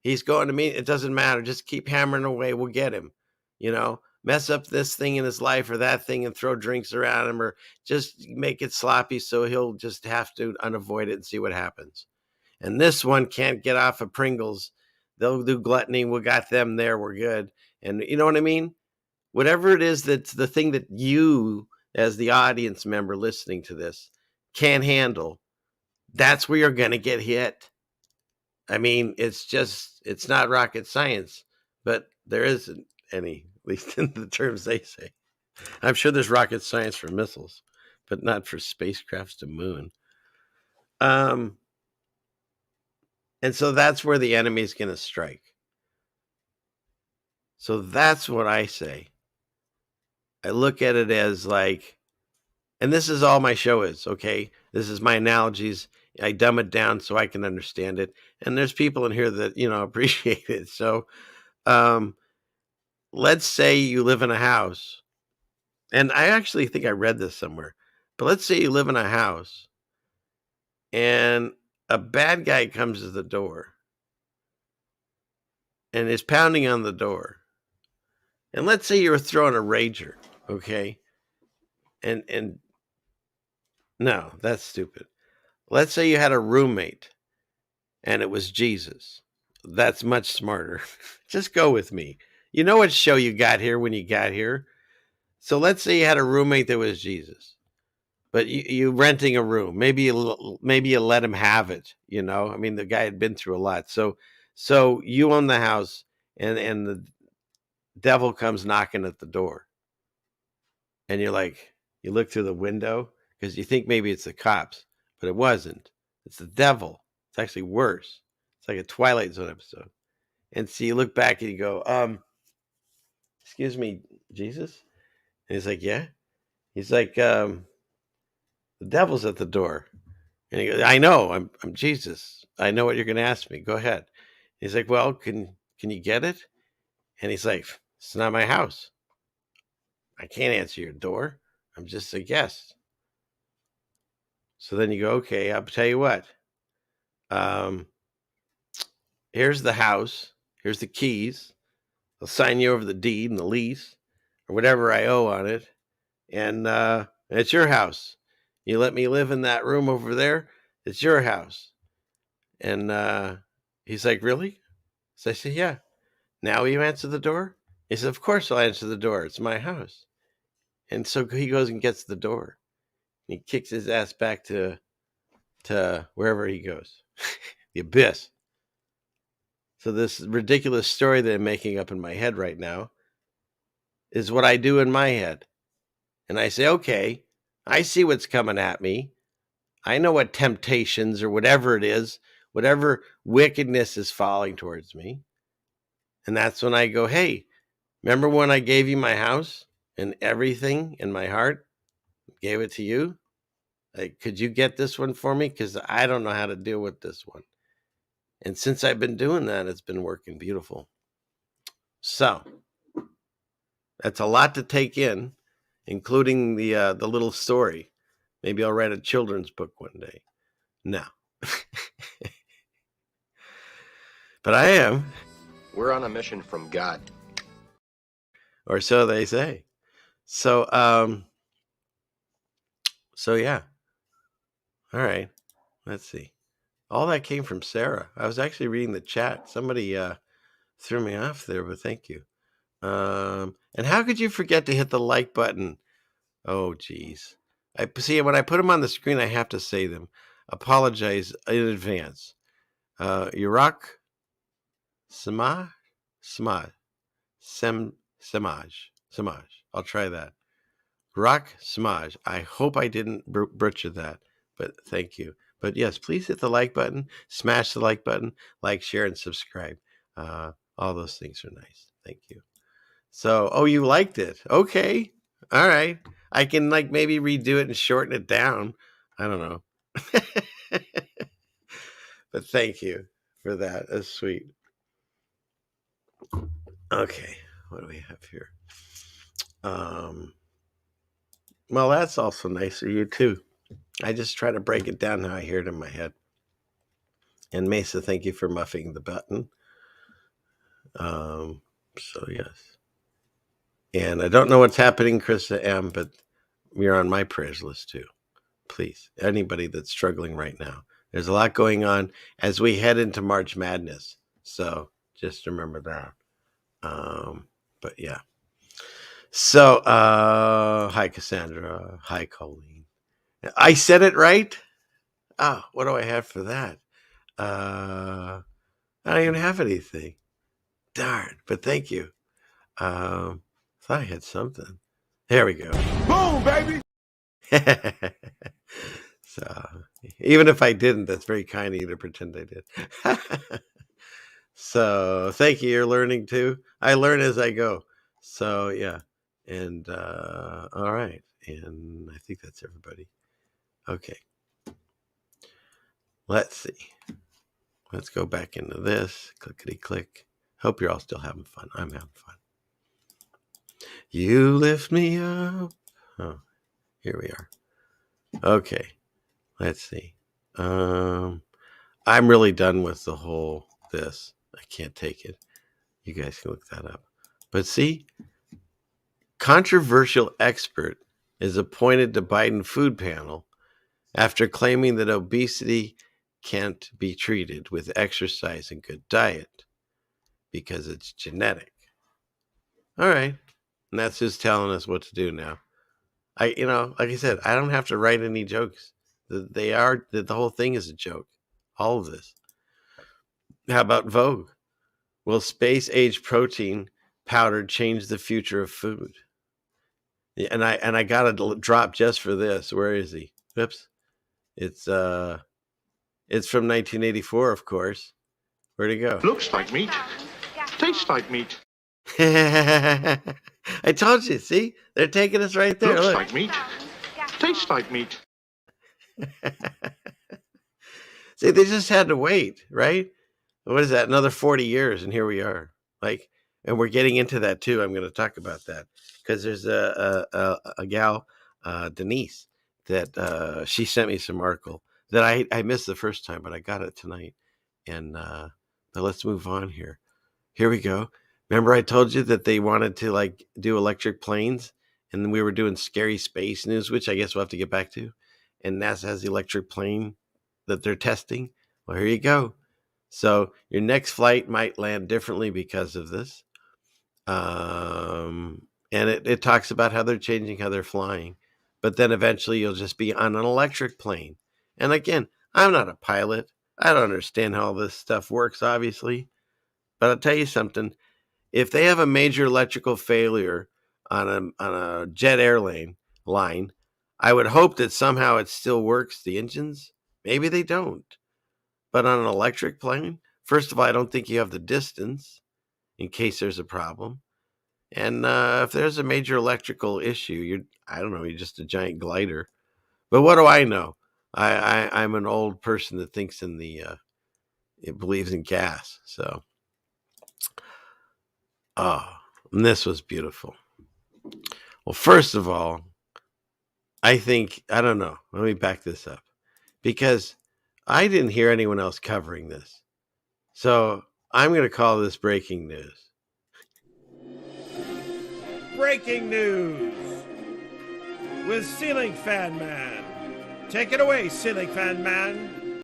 [SPEAKER 3] He's going to me. It doesn't matter. Just keep hammering away. We'll get him. Mess up this thing in his life or that thing and throw drinks around him, or just make it sloppy so he'll just have to unavoid it and see what happens. And this one can't get off of Pringles. They'll do gluttony. We got them there. We're good. And you know what I mean? Whatever it is, that's the thing that you, as the audience member listening to this, can't handle, that's where you're going to get hit. I mean, it's not rocket science, but there isn't any, at least in the terms they say. I'm sure there's rocket science for missiles, but not for spacecrafts to moon. And so that's where the enemy is going to strike. So that's what I say. I look at it as like, and this is all my show is, okay? This is my analogies. I dumb it down so I can understand it. And there's people in here that, appreciate it. So let's say you live in a house, and I actually think I read this somewhere, but let's say you live in a house and a bad guy comes to the door and is pounding on the door. And let's say you were throwing a rager, okay? And no, that's stupid. Let's say you had a roommate and it was Jesus. That's much smarter. Just go with me. You know what show you got here when you got here? So let's say you had a roommate that was Jesus, but you renting a room. Maybe you let him have it. I mean, the guy had been through a lot. So you own the house, and the devil comes knocking at the door, and you're like, you look through the window because you think maybe it's the cops, but it wasn't. It's the devil. It's actually worse. It's like a Twilight Zone episode. And so you look back and you go, excuse me, Jesus? And he's like, yeah. He's like, the devil's at the door. And he goes, I know, I'm Jesus. I know what you're going to ask me. Go ahead. He's like, well, can you get it? And he's like, it's not my house. I can't answer your door. I'm just a guest. So then you go, okay, I'll tell you what. Here's the house. Here's the keys. I'll sign you over the deed and the lease or whatever I owe on it. And it's your house. You let me live in that room over there. It's your house. And he's like, really? So I said, yeah. Now you answer the door? He said, of course I'll answer the door. It's my house. And so he goes and gets the door. And he kicks his ass back to wherever he goes, the abyss. So this ridiculous story that I'm making up in my head right now is what I do in my head. And I say, okay, I see what's coming at me. I know what temptations or whatever it is, whatever wickedness is falling towards me. And that's when I go, hey, remember when I gave you my house and everything in my heart? Gave it to you? Like, could you get this one for me? Because I don't know how to deal with this one. And since I've been doing that, it's been working beautiful. So that's a lot to take in, including the little story. Maybe I'll write a children's book one day. No. But I am.
[SPEAKER 1] We're on a mission from God.
[SPEAKER 3] Or so they say. So yeah. All right. Let's see. All that came from Sarah. I was actually reading the chat. Somebody threw me off there, but thank you. And how could you forget to hit the like button? Oh, geez. I see when I put them on the screen, I have to say them. Apologize in advance. Iraq Samaj. I'll try that. Rock Samaj. I hope I didn't butcher that, but thank you. But yes, please hit the like button, smash the like button, like, share, and subscribe. All those things are nice. Thank you. So, oh, you liked it. Okay. All right. I can maybe redo it and shorten it down. I don't know. But thank you for that. That's sweet. Okay. What do we have here? Well, that's also nice of you too. I just try to break it down how I hear it in my head. And Mesa, thank you for muffing the button. So yes. And I don't know what's happening, Krista M., but you're on my prayers list too. Please, anybody that's struggling right now. There's a lot going on as we head into March Madness. So just remember that. But yeah. So, hi, Cassandra. Hi, Colleen. I said it right? Oh, what do I have for that? I don't even have anything. Darn, but thank you. Thought I had something. There we go.
[SPEAKER 6] Boom, baby.
[SPEAKER 3] So, even if I didn't, that's very kind of you to pretend I did. So, thank you. You're learning too. I learn as I go. So, yeah. And, all right. And I think that's everybody. Okay. Let's see. Let's go back into this. Clickety click. Hope you're all still having fun. I'm having fun. You lift me up. Oh, here we are. Okay. Let's see. I'm really done with the whole this. I can't take it. You guys can look that up. But see, controversial expert is appointed to Biden food panel after claiming that obesity can't be treated with exercise and good diet because it's genetic. All right. And that's who's telling us what to do now. Like I said, I don't have to write any jokes. The whole thing is a joke. All of this. How about Vogue? Will space-age protein powder change the future of food? And I got a drop just for this. Where is he? Oops. It's from 1984, of course. Where'd he go?
[SPEAKER 6] Looks like meat. Tastes like meat.
[SPEAKER 3] I told you. See, they're taking us right there.
[SPEAKER 6] Looks
[SPEAKER 3] Look.
[SPEAKER 6] like meat. Tastes like meat.
[SPEAKER 3] See, they just had to wait, right? What is that? Another 40 years, and here we are. and we're getting into that too. I'm going to talk about that because there's a gal, Denise, that she sent me some article that I missed the first time, but I got it tonight. And now let's move on here. Here we go. Remember I told you that they wanted to like do electric planes, and then we were doing scary space news, which I guess we'll have to get back to. And NASA has the electric plane that they're testing. Well, here you go. So your next flight might land differently because of this. And it talks about how they're changing how they're flying. But then eventually you'll just be on an electric plane. And again, I'm not a pilot. I don't understand how all this stuff works, obviously. But I'll tell you something. If they have a major electrical failure on a jet airline line, I would hope that somehow it still works, the engines. Maybe they don't. But on an electric plane, first of all, I don't think you have the distance in case there's a problem. And if there's a major electrical issue, you're just a giant glider. But what do I know? I'm an old person that thinks it believes in gas. So, and this was beautiful. Well, first of all, I don't know. Let me back this up because I didn't hear anyone else covering this. So I'm going to call this breaking news.
[SPEAKER 2] Breaking news with Ceiling Fan Man. Take it away, Ceiling Fan Man.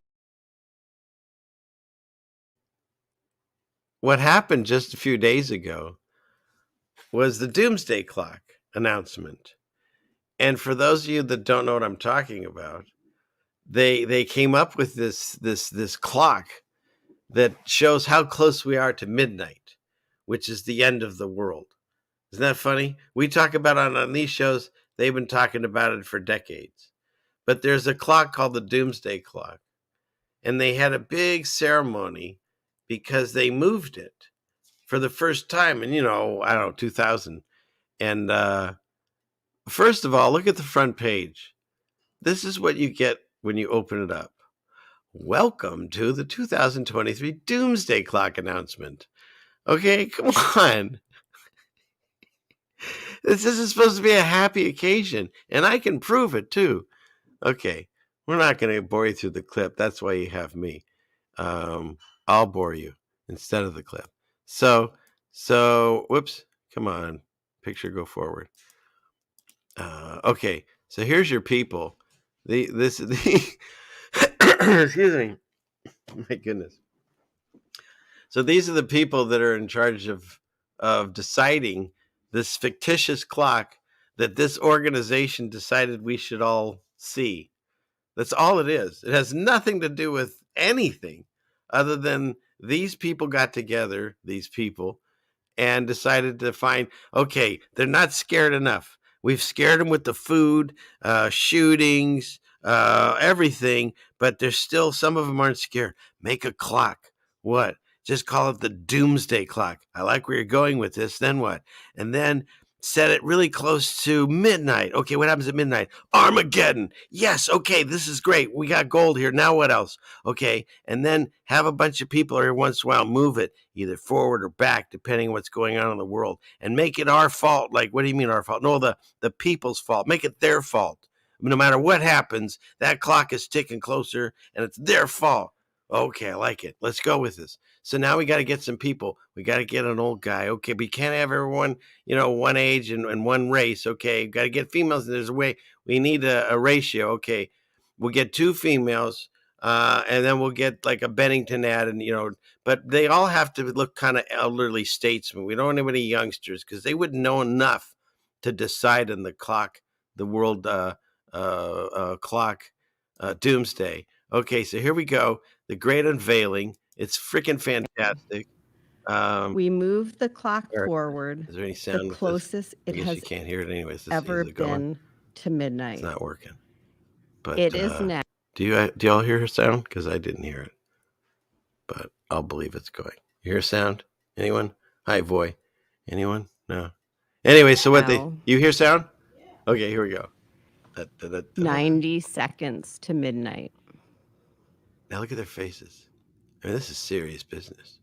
[SPEAKER 3] What happened just a few days ago was the Doomsday Clock announcement. And for those of you that don't know what I'm talking about, they came up with this clock that shows how close we are to midnight, which is the end of the world. Isn't that funny? We talk about it on these shows. They've been talking about it for decades. But there's a clock called the Doomsday Clock. And they had a big ceremony because they moved it for the first time in, 2000. And first of all, look at the front page. This is what you get when you open it up. Welcome to the 2023 Doomsday Clock announcement. Okay, come on. This is supposed to be a happy occasion, and I can prove it too. Okay, we're not going to bore you through the clip. That's why you have me. I'll bore you instead of the clip. So, whoops, come on. Picture go forward. Okay, so here's your people. Excuse me. My goodness. So these are the people that are in charge of deciding this fictitious clock that this organization decided we should all see. That's all it is. It has nothing to do with anything other than these people got together, and decided to find, okay, they're not scared enough. We've scared them with the food, shootings, everything, but there's still, some of them aren't scared. Make a clock. What? Just call it the Doomsday Clock. I like where you're going with this. Then what? And then set it really close to midnight. Okay, what happens at midnight? Armageddon. Yes, okay, this is great. We got gold here. Now what else? Okay, and then have a bunch of people every once in a while move it either forward or back, depending on what's going on in the world, and make it our fault. Like, what do you mean our fault? No, the people's fault. Make it their fault. No matter what happens, that clock is ticking closer, and it's their fault. Okay, I like it. Let's go with this. So now we got to get some people. We got to get an old guy. Okay, we can't have everyone, one age and one race. Okay, got to get females. There's a way. We need a ratio. Okay, we'll get 2 females, and then we'll get like a Bennington ad, and but they all have to look kind of elderly statesmen. We don't want anybody youngsters because they wouldn't know enough to decide on the clock, the world clock, Doomsday. Okay, so here we go. The great unveiling. It's freaking fantastic.
[SPEAKER 12] We moved the clock forward.
[SPEAKER 3] Is there any sound?
[SPEAKER 12] The closest it has
[SPEAKER 3] you can't hear it anyways.
[SPEAKER 12] ever been to midnight.
[SPEAKER 3] It's not working. But
[SPEAKER 12] it is now.
[SPEAKER 3] Do y'all hear her sound? Because I didn't hear it. But I'll believe it's going. You hear sound? Anyone? Hi, boy. Anyone? No. Anyway, so what you hear sound? Okay, here we go.
[SPEAKER 12] 90 seconds to midnight.
[SPEAKER 3] Now look at their faces. I mean, this is serious business.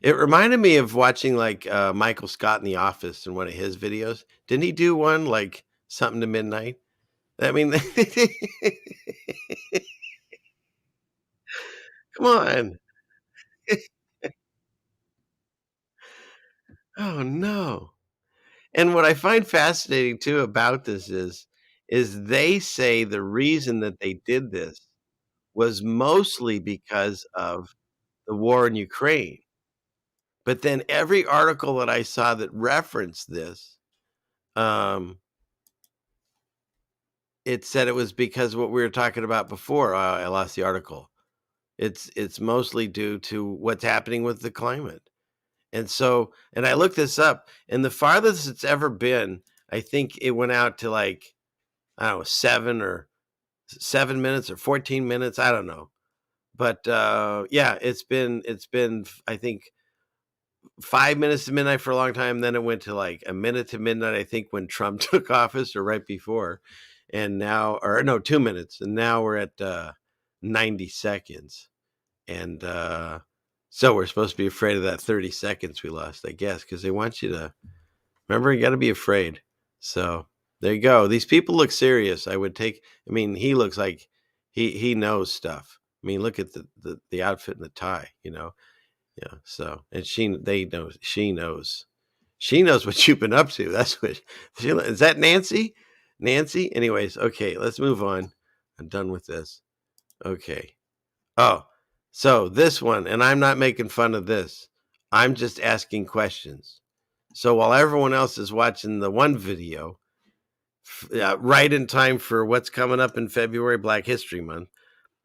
[SPEAKER 3] It reminded me of watching like Michael Scott in The Office in one of his videos. Didn't he do one like something to midnight? I mean, come on. Oh no. And what I find fascinating too about this is they say the reason that they did this was mostly because of the war in Ukraine. But then every article that I saw that referenced this, um, it said it was because of what we were talking about before. I lost the article. It's mostly due to what's happening with the climate. And so, and I looked this up, and the farthest it's ever been, I think it went out to like, I don't know, 7 minutes or 14 minutes. I don't know. But yeah, it's been, I think 5 minutes to midnight for a long time. Then it went to like a minute to midnight, I think, when Trump took office or right before. And now, or no, 2 minutes. And now we're at 90 seconds. And so we're supposed to be afraid of that 30 seconds we lost, I guess, because they want you to remember, you got to be afraid. So there you go. These people look serious. I mean, he looks like he knows stuff. I mean, look at the outfit and the tie, Yeah. So, and she knows what you've been up to. That's what is that Nancy? Nancy? Anyways, okay, let's move on. I'm done with this. Okay. Oh, so this one, and I'm not making fun of this. I'm just asking questions. So while everyone else is watching the one video, right in time for what's coming up in February, Black History Month,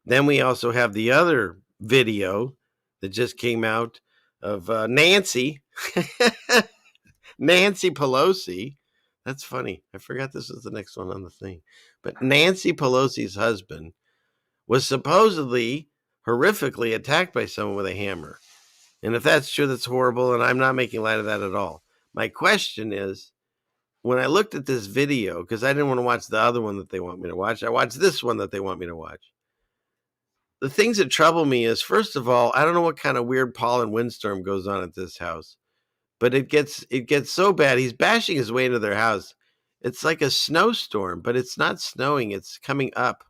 [SPEAKER 3] then we also have the other video that just came out of Nancy, Nancy Pelosi. That's funny. I forgot this was the next one on the thing. But Nancy Pelosi's husband was supposedly horrifically attacked by someone with a hammer. And if that's true, that's horrible. And I'm not making light of that at all. My question is, when I looked at this video, because I didn't want to watch the other one that they want me to watch, I watched this one that they want me to watch. The things that trouble me is, first of all, I don't know what kind of weird pollen windstorm goes on at this house, but it gets so bad. He's bashing his way into their house. It's like a snowstorm, but it's not snowing. It's coming up.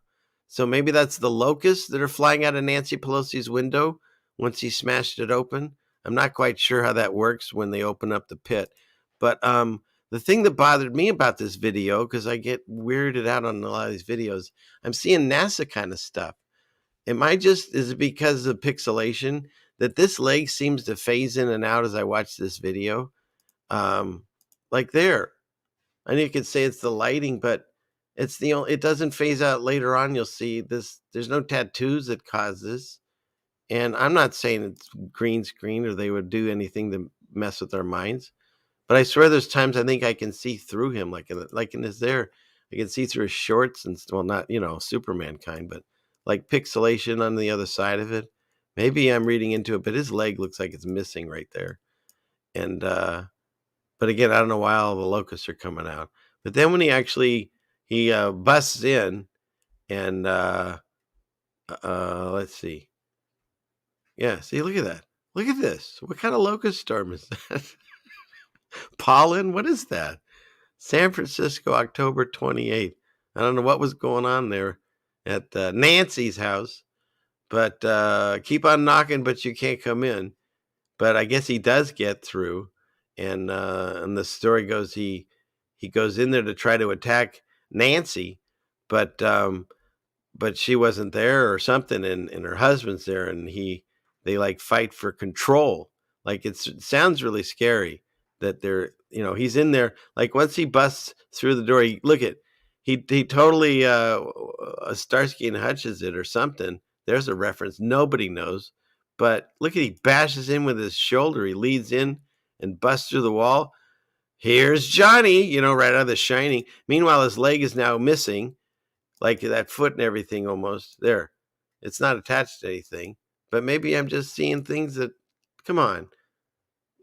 [SPEAKER 3] So maybe that's the locusts that are flying out of Nancy Pelosi's window once he smashed it open. I'm not quite sure how that works when they open up the pit. But the thing that bothered me about this video, because I get weirded out on a lot of these videos, I'm seeing NASA kind of stuff. Is it because of pixelation that this leg seems to phase in and out as I watch this video? Like there. I know you could say it's the lighting, but it doesn't phase out later on. You'll see this. There's no tattoos that cause this. And I'm not saying it's green screen or they would do anything to mess with our minds. But I swear there's times I think I can see through him, like in his there. I can see through his shorts and, well, not, Superman kind, but like pixelation on the other side of it. Maybe I'm reading into it, but his leg looks like it's missing right there. And, but again, I don't know why all the locusts are coming out. But then when he busts in and, let's see. Yeah, see, look at that. Look at this. What kind of locust storm is that? Pollen? What is that? San Francisco, October 28th. I don't know what was going on there at Nancy's house, but keep on knocking, but you can't come in. But I guess he does get through, and the story goes he goes in there to try to attack Nancy, but she wasn't there or something, and her husband's there, and they like fight for control. Like it sounds really scary that they're, he's in there. Like once he busts through the door, he totally Starsky and Hutches it or something. There's a reference nobody knows, but look at, he bashes in with his shoulder. He leads in and busts through the wall. Here's Johnny, right out of The Shining. Meanwhile, his leg is now missing, like that foot and everything almost there. It's not attached to anything, but maybe I'm just seeing things that, come on.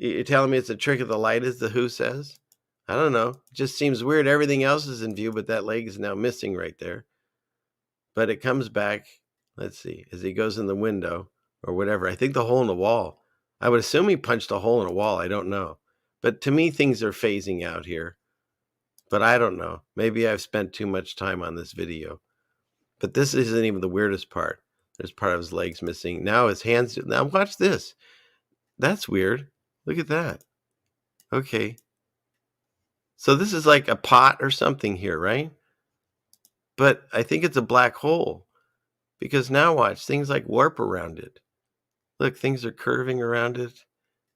[SPEAKER 3] You're telling me it's a trick of the light, as the Who says? I don't know. It just seems weird. Everything else is in view, but that leg is now missing right there. But it comes back. Let's see. As he goes in the window or whatever. I think the hole in the wall I would assume he punched a hole in a wall. I don't know. But to me, things are phasing out here. But I don't know. Maybe I've spent too much time on this video. But this isn't even the weirdest part. There's part of his legs missing. Now his hands. Now watch this. That's weird. Look at that. Okay. So this is like a pot or something here, right? But I think it's a black hole. Because now watch. Things like warp around it. Look, things are curving around it.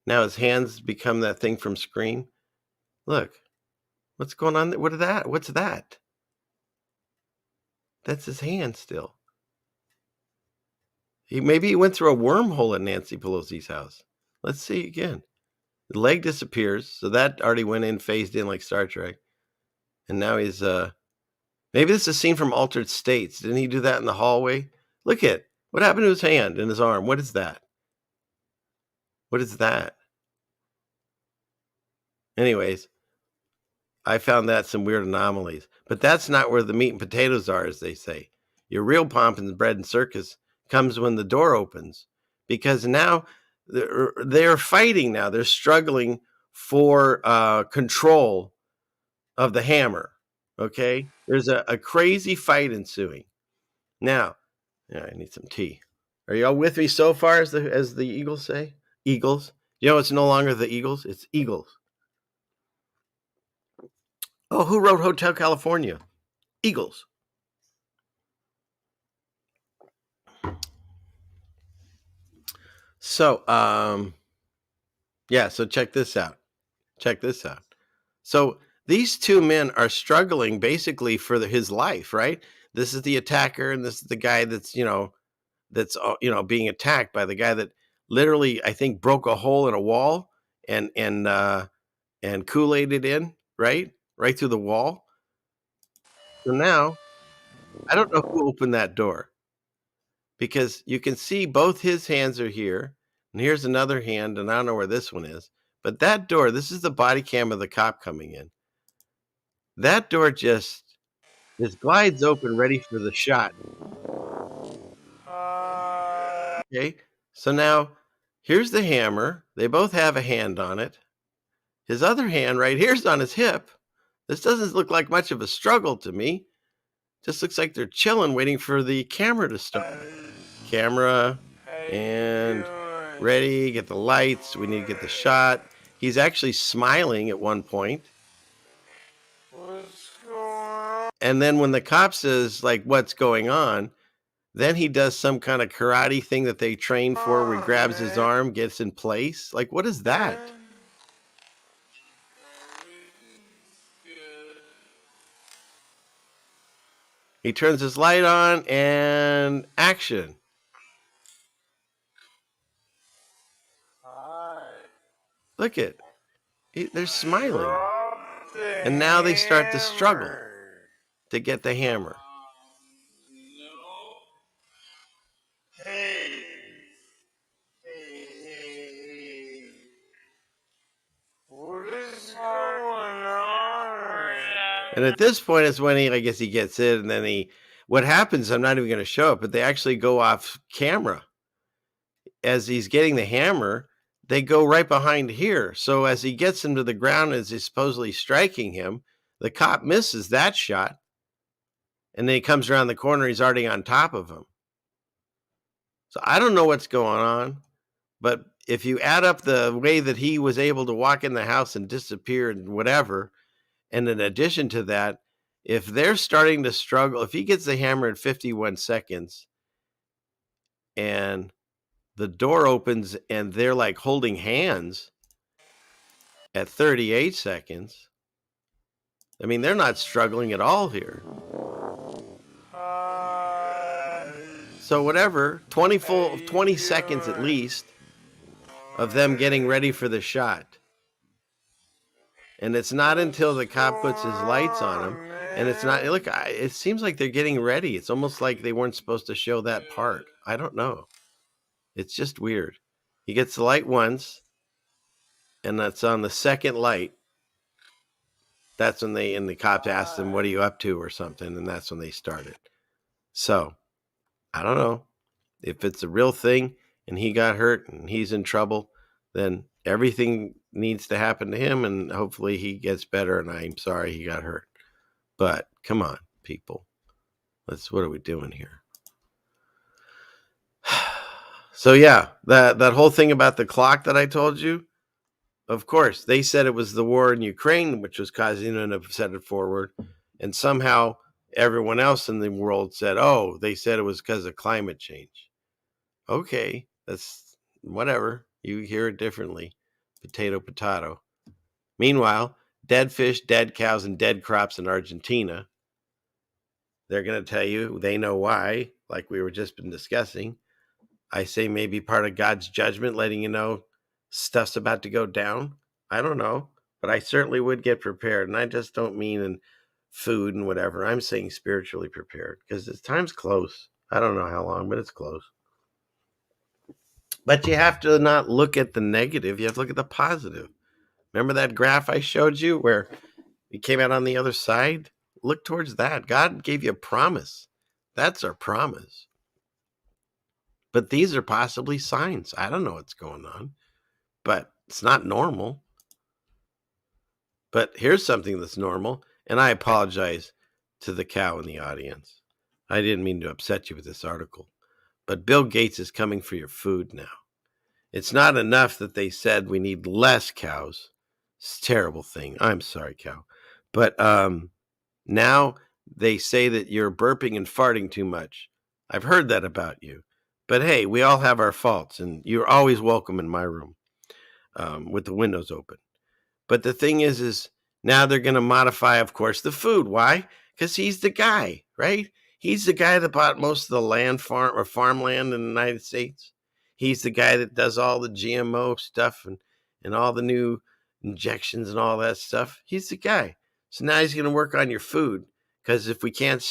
[SPEAKER 3] Now his hands become that thing from Scream. Look. What's going on there? What is that? What's that? That's his hand still. Maybe he went through a wormhole at Nancy Pelosi's house. Let's see again. The leg disappears, so that already went in, phased in like Star Trek. And now he's maybe this is a scene from Altered States. Didn't he do that in the hallway? Look at what happened to his hand and his arm. What is that? What is that? Anyways, I found that some weird anomalies. But that's not where the meat and potatoes are, as they say. Your real pomp and bread and circus comes when the door opens. Because now they're fighting now. They're struggling for control of the hammer. Okay? There's a crazy fight ensuing. Now, yeah, I need some tea. Are y'all with me so far, as the Eagles say? Eagles. You know, it's no longer the Eagles. It's Eagles. Oh, who wrote Hotel California? Eagles. So, yeah, so check this out. So these two men are struggling basically for his life, right? This is the attacker, and this is the guy that's being attacked by the guy that literally, I think, broke a hole in a wall and Kool-Aid it in, right through the wall. So now, I don't know who opened that door, because you can see both his hands are here, and here's another hand, and I don't know where this one is. But that door, this is the body cam of the cop coming in. That door just glides open, ready for the shot. Okay, so now here's the hammer. They both have a hand on it. His other hand right here's on his hip. This doesn't look like much of a struggle to me. Just looks like they're chilling, waiting for the camera to start. Camera, and ready, get the lights. We need to get the shot. He's actually smiling at one point. And then when the cop says, like, what's going on, then he does some kind of karate thing that they train for, where he grabs his arm, gets in place. Like, what is that? He turns his light on, and action. Look at, they're smiling. And now they start to struggle to get the hammer. And at this point is when I guess he gets it, and then what happens, I'm not even going to show it, but they actually go off camera. As he's getting the hammer, they go right behind here. So as he gets him to the ground, as he's supposedly striking him, the cop misses that shot. And then he comes around the corner, he's already on top of him. So I don't know what's going on, but if you add up the way that he was able to walk in the house and disappear and whatever, and in addition to that, if they're starting to struggle, if he gets the hammer in 51 seconds and the door opens and they're like holding hands at 38 seconds, I mean, they're not struggling at all here. So whatever, 20 seconds at least of them getting ready for the shot. And it's not until the cop puts his lights on him, and it's not, look, it seems like they're getting ready. It's almost like they weren't supposed to show that part. I don't know. It's just weird. He gets the light once, and that's on the second light. That's when the cops asked him, what are you up to or something? And that's when they started. So I don't know if it's a real thing and he got hurt and he's in trouble. then everything needs to happen to him, and hopefully he gets better. And I'm sorry he got hurt. But come on, people. What are we doing here? So yeah, that whole thing about the clock that I told you, of course, they said it was the war in Ukraine which was causing it and set it forward. And somehow everyone else in the world said, oh, they said it was because of climate change. Okay, that's whatever. You hear it differently. Potato, potato. Meanwhile, dead fish, dead cows, and dead crops in Argentina. They're going to tell you they know why, like we were just been discussing. I say maybe part of God's judgment, letting you know stuff's about to go down. I don't know, but I certainly would get prepared. And I just don't mean in food and whatever. I'm saying spiritually prepared because the time's close. I don't know how long, but it's close. But you have to not look at the negative. You have to look at the positive. Remember that graph I showed you where we came out on the other side? Look towards that. God gave you a promise. That's our promise. But these are possibly signs. I don't know what's going on, but it's not normal. But here's something that's normal, and I apologize to the cow in the audience. I didn't mean to upset you with this article, but Bill Gates is coming for your food now. It's not enough that they said we need less cows. It's a terrible thing. I'm sorry, cow. But now they say that you're burping and farting too much. I've heard that about you. But hey, we all have our faults, and you're always welcome in my room with the windows open. But the thing is now they're going to modify, of course, the food. Why? Because he's the guy, right? He's the guy that bought most of the farmland in the United States. He's the guy that does all the GMO stuff and all the new injections and all that stuff. He's the guy. So now he's going to work on your food. Because if we can't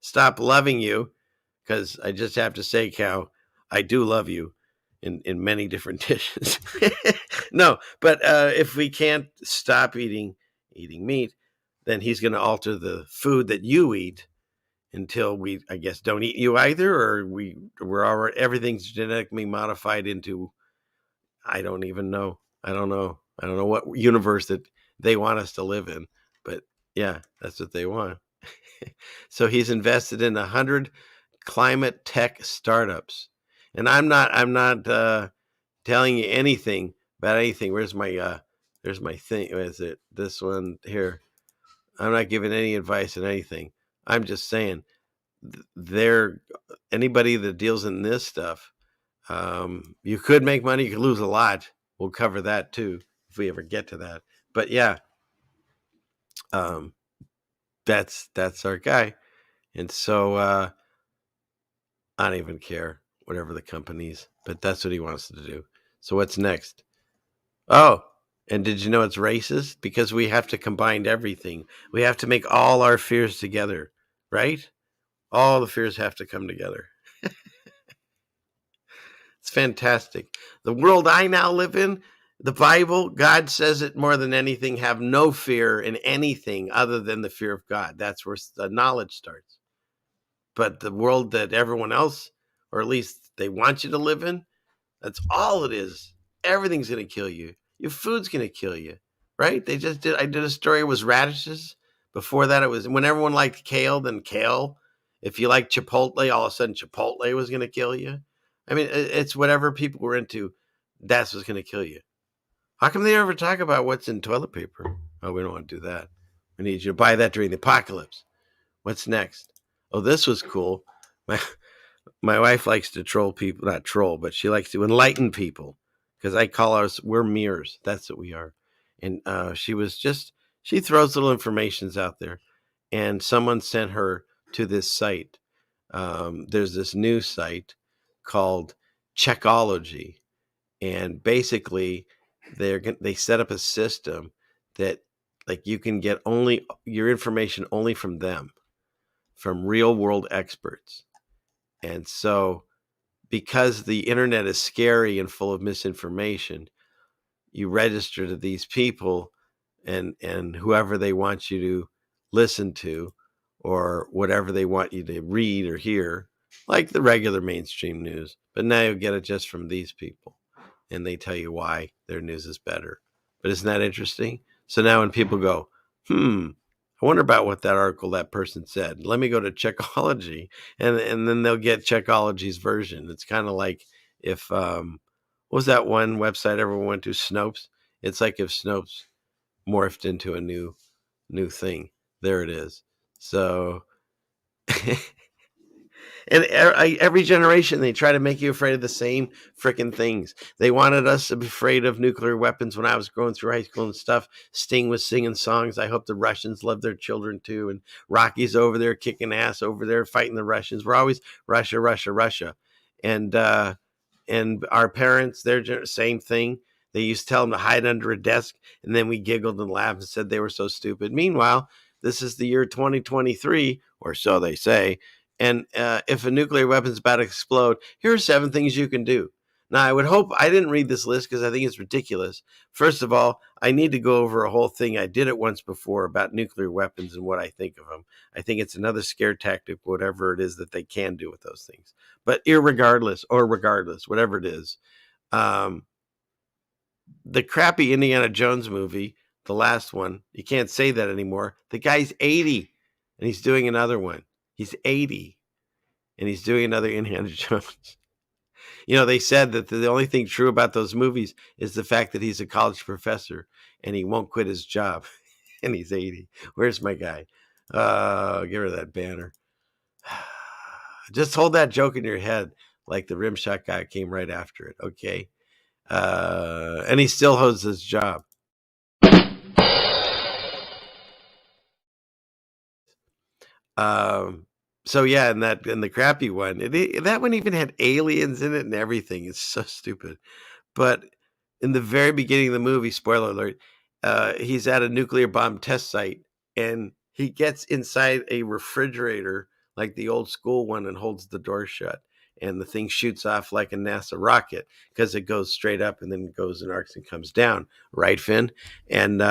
[SPEAKER 3] stop loving you, because I just have to say, cow, I do love you in many different dishes. No, but if we can't stop eating meat, then he's going to alter the food that you eat until we, I guess, don't eat you either, or we're already, everything's genetically modified into, I don't even know. I don't know what universe that they want us to live in, but yeah, that's what they want. So he's invested in 100 climate tech startups, and I'm not telling you anything about anything. There's my thing. Is it this one here? I'm not giving any advice on anything. I'm just saying anybody that deals in this stuff, you could make money, you could lose a lot. We'll cover that too if we ever get to that. But yeah, that's our guy. And so I don't even care, whatever the company's, but that's what he wants to do. So what's next? Oh, and did you know it's racist? Because we have to combine everything. We have to make all our fears together, right? All the fears have to come together. It's fantastic. The world I now live in, the Bible, God says it more than anything, have no fear in anything other than the fear of God. That's where the knowledge starts. But the world that everyone else, or at least they want you to live in, that's all it is. Everything's going to kill you. Your food's going to kill you, right? I did a story, it was radishes. Before that, it was when everyone liked kale, then kale. If you like Chipotle, all of a sudden Chipotle was going to kill you. I mean, it's whatever people were into, that's what's going to kill you. How come they ever talk about what's in toilet paper? Oh, we don't want to do that. We need you to buy that during the apocalypse. What's next? Oh, this was cool. My wife likes to troll people, not troll, but she likes to enlighten people because I call us, we're mirrors. That's what we are. And she throws little informations out there. And someone sent her to this site. There's this new site called Checkology. And basically they set up a system that like you can get only your information only from them, from real world experts. And so because the internet is scary and full of misinformation, you register to these people and whoever they want you to listen to or whatever they want you to read or hear, like the regular mainstream news. But now you get it just from these people. and they tell you why their news is better. But isn't that interesting? So now when people go, I wonder about what that article that person said. Let me go to Checkology, and then they'll get Checkology's version. It's kind of like if what was that one website everyone went to, Snopes? It's like if Snopes morphed into a new thing. There it is. So and every generation, they try to make you afraid of the same freaking things. They wanted us to be afraid of nuclear weapons when I was going through high school and stuff. Sting was singing songs. I hope the Russians love their children too. And Rocky's over there kicking ass over there fighting the Russians. We're always Russia, Russia, Russia. And our parents, they're same thing. They used to tell them to hide under a desk. And then we giggled and laughed and said they were so stupid. Meanwhile, this is the year 2023, or so they say. And if a nuclear weapon's about to explode, here are 7 things you can do. Now, I would hope I didn't read this list because I think it's ridiculous. First of all, I need to go over a whole thing. I did it once before about nuclear weapons and what I think of them. I think it's another scare tactic, whatever it is that they can do with those things. But regardless, whatever it is, the crappy Indiana Jones movie, the last one, you can't say that anymore. The guy's 80 and he's doing another one. He's 80 and he's doing another Indiana Jones. They said that the only thing true about those movies is the fact that he's a college professor and he won't quit his job. And he's 80. Where's my guy? Give her that banner. Just hold that joke in your head like the rim shot guy came right after it, okay? And he still holds his job. So yeah, and the crappy one, that one even had aliens in it and everything. It's so stupid. But in the very beginning of the movie, spoiler alert, he's at a nuclear bomb test site and he gets inside a refrigerator like the old school one and holds the door shut. And the thing shoots off like a NASA rocket because it goes straight up and then goes and arcs and comes down. Right, Finn? And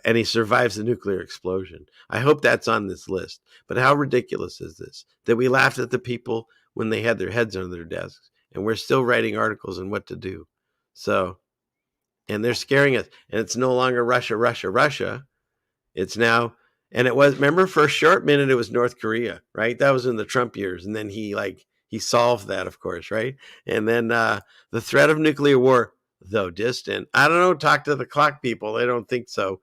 [SPEAKER 3] he survives the nuclear explosion. I hope that's on this list. But how ridiculous is this? That we laughed at the people when they had their heads under their desks. And we're still writing articles on what to do. So, and they're scaring us. And it's no longer Russia, Russia, Russia. It's now, and it was, remember for a short minute, it was North Korea, right? That was in the Trump years. And then he solved that, of course, right? And then the threat of nuclear war, though distant, I don't know, talk to the clock people. They don't think so.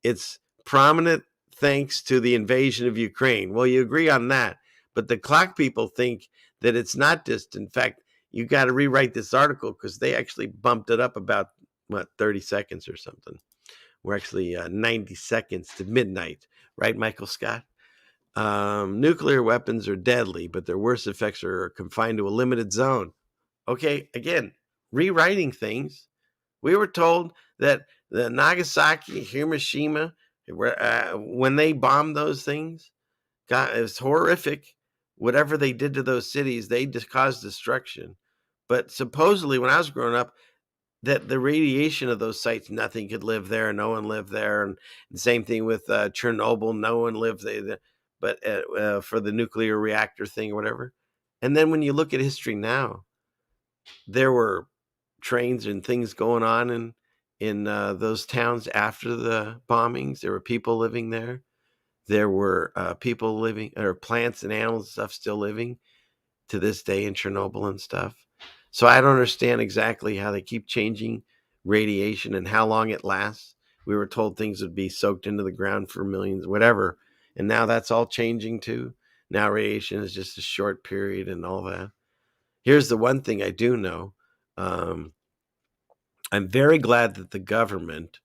[SPEAKER 3] It's prominent thanks to the invasion of Ukraine. Well, you agree on that. But the clock people think that it's not distant. In fact, you got to rewrite this article because they actually bumped it up about, 30 seconds or something. We're actually 90 seconds to midnight, right, Michael Scott? Nuclear weapons are deadly, but their worst effects are confined to a limited zone. Okay, again, rewriting things. We were told that the Nagasaki, Hiroshima, when they bombed those things, God, it was horrific. Whatever they did to those cities, they just caused destruction. But supposedly, when I was growing up, that the radiation of those sites, nothing could live there. No one lived there. And the same thing with Chernobyl. No one lived there. But for the nuclear reactor thing or whatever. And then when you look at history now, there were trains and things going on in those towns after the bombings. There were people living there. There were people living, or plants and animals and stuff still living to this day in Chernobyl and stuff. So I don't understand exactly how they keep changing radiation and how long it lasts. We were told things would be soaked into the ground for millions, whatever. And now that's all changing too. Now radiation is just a short period and all that. Here's the one thing I do know. I'm very glad that the government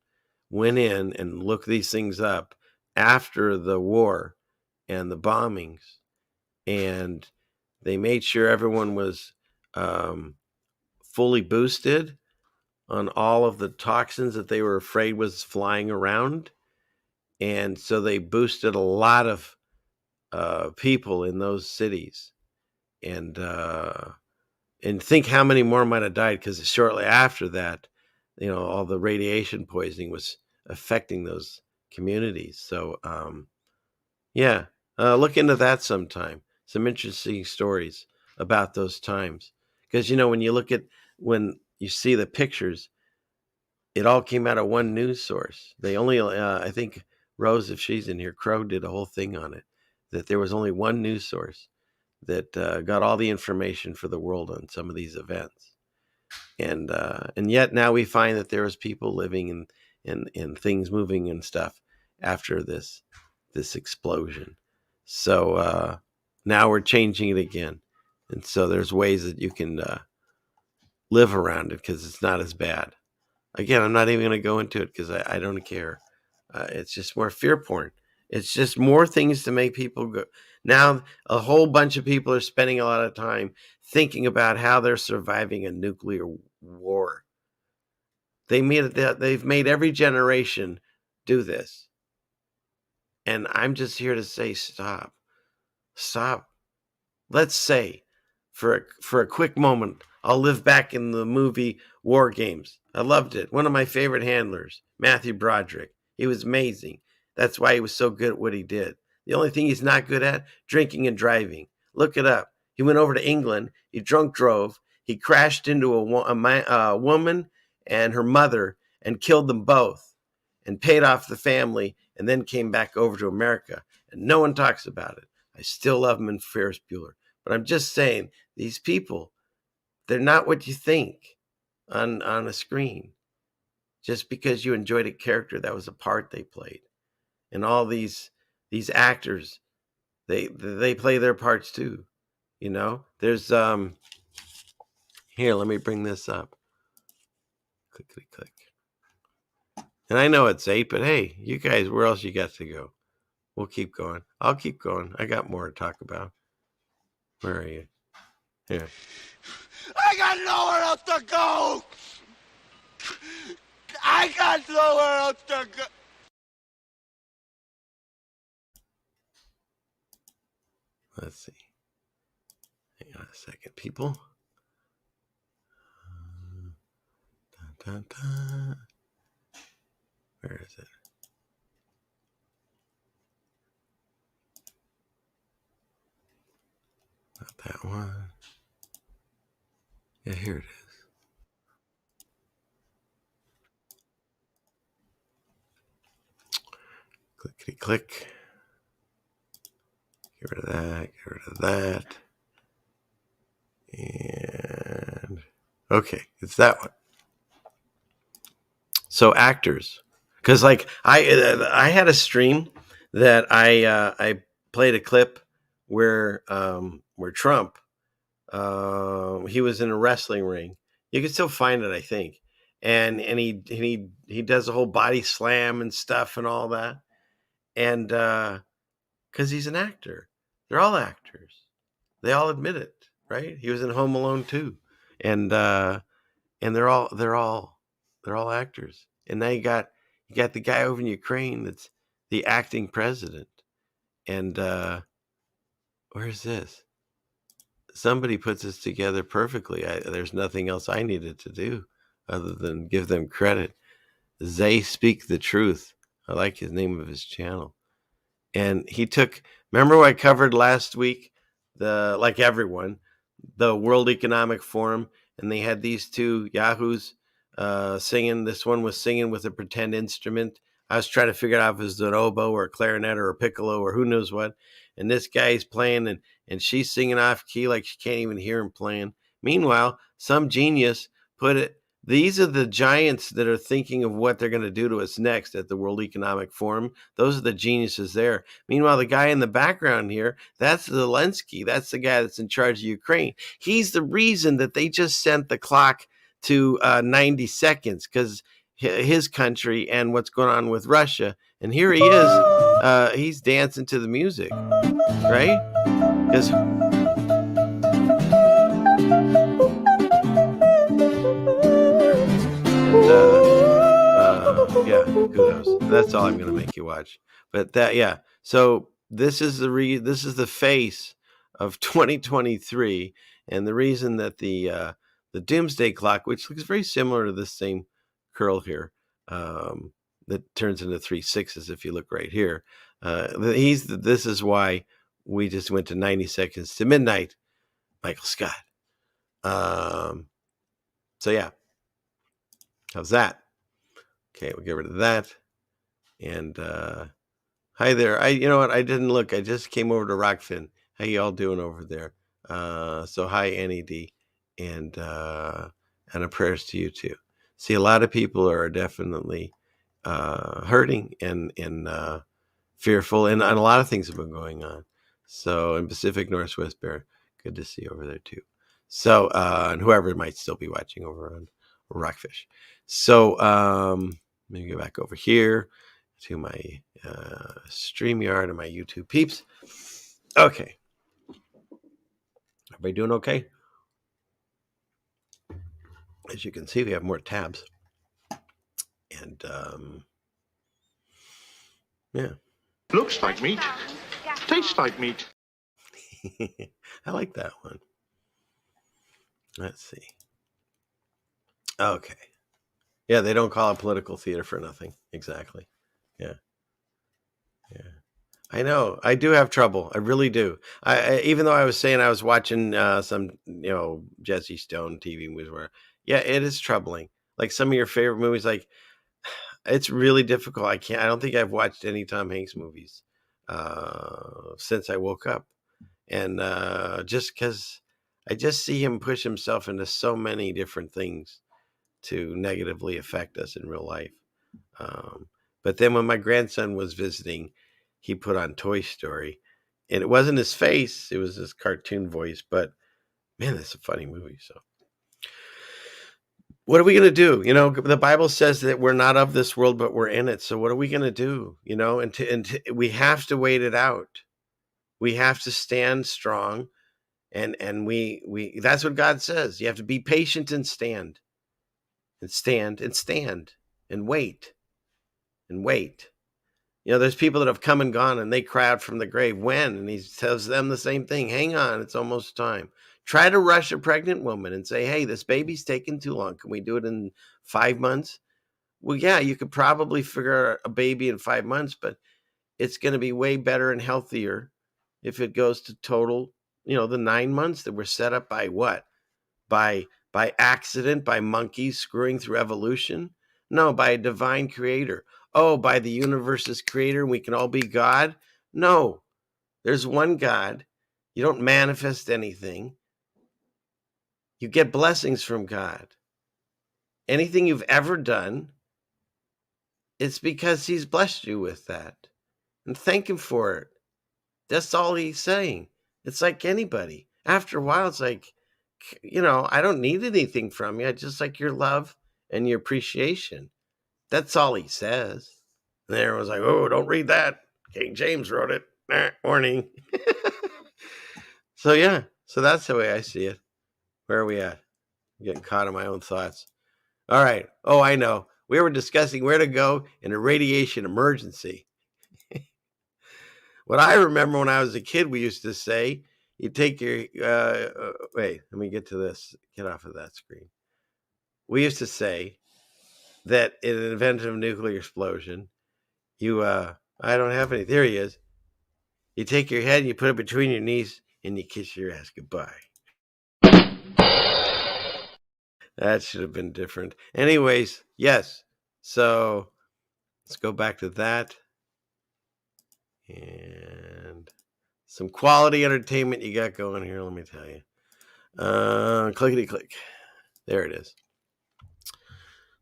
[SPEAKER 3] went in and looked these things up after the war and the bombings. And they made sure everyone was fully boosted on all of the toxins that they were afraid was flying around. And so they boosted a lot of people in those cities. And think how many more might have died, because shortly after that, all the radiation poisoning was affecting those communities. So, look into that sometime. Some interesting stories about those times. Because, when you look at when you see the pictures, it all came out of one news source. They only, I think Rose, if she's in here, Crow did a whole thing on it, that there was only one news source that got all the information for the world on some of these events. And yet now we find that there was people living and things moving and stuff after this explosion. So now we're changing it again. And so there's ways that you can live around it because it's not as bad. Again, I'm not even going to go into it because I don't care. It's just more fear porn. It's just more things to make people go. Now, a whole bunch of people are spending a lot of time thinking about how they're surviving a nuclear war. They've made every generation do this. And I'm just here to say, stop. Let's say, for a quick moment, I'll live back in the movie War Games. I loved it. One of my favorite handlers, Matthew Broderick. He was amazing. That's why he was so good at what he did. The only thing he's not good at, drinking and driving. Look it up. He went over to England. He drunk drove. He crashed into a woman and her mother and killed them both and paid off the family and then came back over to America. And no one talks about it. I still love him in Ferris Bueller. But I'm just saying, these people, they're not what you think on a screen. Just because you enjoyed a character, that was a part they played. And all these actors, they play their parts too. You know, there's here, let me bring this up. Click. And I know it's 8, but hey, you guys, where else you got to go? We'll keep going. I'll keep going. I got more to talk about. Where are you? Here.
[SPEAKER 6] I got nowhere else to go! I got nowhere else to go!
[SPEAKER 3] Let's see. Hang on a second, people. Where is it? Not that one. Yeah, here it is. Clickety click. Get rid of that. Get rid of that. And okay, it's that one. So actors, because like I had a stream that I played a clip where Trump he was in a wrestling ring. You can still find it, I think, and he does a whole body slam and stuff and all that, and because he's an actor, they're all actors. They all admit it, right? He was in Home Alone too, and they're all actors. And now you got the guy over in Ukraine that's the acting president. And where is this? Somebody puts this together perfectly. There's nothing else I needed to do other than give them credit. They Speak the Truth. I like his name of his channel. And he took, remember what I covered last week? Like everyone, the World Economic Forum, and they had these two yahoos singing. This one was singing with a pretend instrument. I was trying to figure out if it was an oboe or a clarinet or a piccolo or who knows what. And this guy's playing and she's singing off key like she can't even hear him playing. Meanwhile, some genius put it, these are the giants that are thinking of what they're going to do to us next at the World Economic Forum. Those are the geniuses there. Meanwhile, the guy in the background here, that's Zelensky. That's the guy that's in charge of Ukraine. He's the reason that they just sent the clock to 90 seconds because his country and what's going on with Russia. And here he is. He's dancing to the music, right? Because yeah, kudos. That's all I'm going to make you watch. But that, yeah. So this is the face of 2023, and the reason that the Doomsday clock, which looks very similar to this same curl here, that turns into 3 6s if you look right here. This is why we just went to 90 seconds to midnight. Michael Scott. So yeah, How's that? Okay, we'll get rid of that. And hi there. You know what? I didn't look. I just came over to Rockfin. How you all doing over there? So hi, NED, and a prayers to you too. See, a lot of people are definitely hurting and fearful, and a lot of things have been going on. So in Pacific Northwest Bear, good to see you over there too. So and whoever might still be watching over on Rockfish. So let me go back over here to my StreamYard and my YouTube peeps. Okay. Everybody doing okay? As you can see, we have more tabs. And yeah.
[SPEAKER 6] Looks like meat. Tastes like meat.
[SPEAKER 3] I like that one. Let's see. Okay. Yeah, they don't call it political theater for nothing. Exactly. Yeah. Yeah. I know. I do have trouble. I really do. Even though I was saying I was watching some, Jesse Stone TV movies where, yeah, it is troubling. Like some of your favorite movies, like it's really difficult. I don't think I've watched any Tom Hanks movies since I woke up. And just because I just see him push himself into so many different things to negatively affect us in real life. But then when my grandson was visiting, he put on Toy Story, and it wasn't his face; it was his cartoon voice. But man, that's a funny movie. So, what are we going to do? The Bible says that we're not of this world, but we're in it. So, what are we going to do? And we have to wait it out. We have to stand strong, and we that's what God says. You have to be patient and stand, and stand and stand, and wait. And wait. There's people that have come and gone and they cry out from the grave. When? And he tells them the same thing. Hang on, it's almost time. Try to rush a pregnant woman and say, hey, this baby's taking too long. Can we do it in 5 months? Well, yeah, you could probably figure out a baby in 5 months, but it's going to be way better and healthier if it goes to total, the 9 months that were set up by what? By accident, by monkeys screwing through evolution? No, by a divine creator. Oh, by the universe's creator, and we can all be God? No, there's one God. You don't manifest anything. You get blessings from God. Anything you've ever done, it's because he's blessed you with that. And thank him for it. That's all he's saying. It's like anybody. After a while, it's like, I don't need anything from you. I just like your love and your appreciation. That's all he says. And everyone's like, oh, don't read that. King James wrote it. Warning. So, yeah. So that's the way I see it. Where are we at? I'm getting caught in my own thoughts. All right. Oh, I know. We were discussing where to go in a radiation emergency. What I remember when I was a kid, we used to say, you take your, wait, let me get to this. Get off of that screen. We used to say that in an event of a nuclear explosion, I don't have any. There he is. You take your head and you put it between your knees and you kiss your ass goodbye. That should have been different. Anyways, yes. So let's go back to that. And some quality entertainment you got going here, let me tell you. Clickety click. There it is.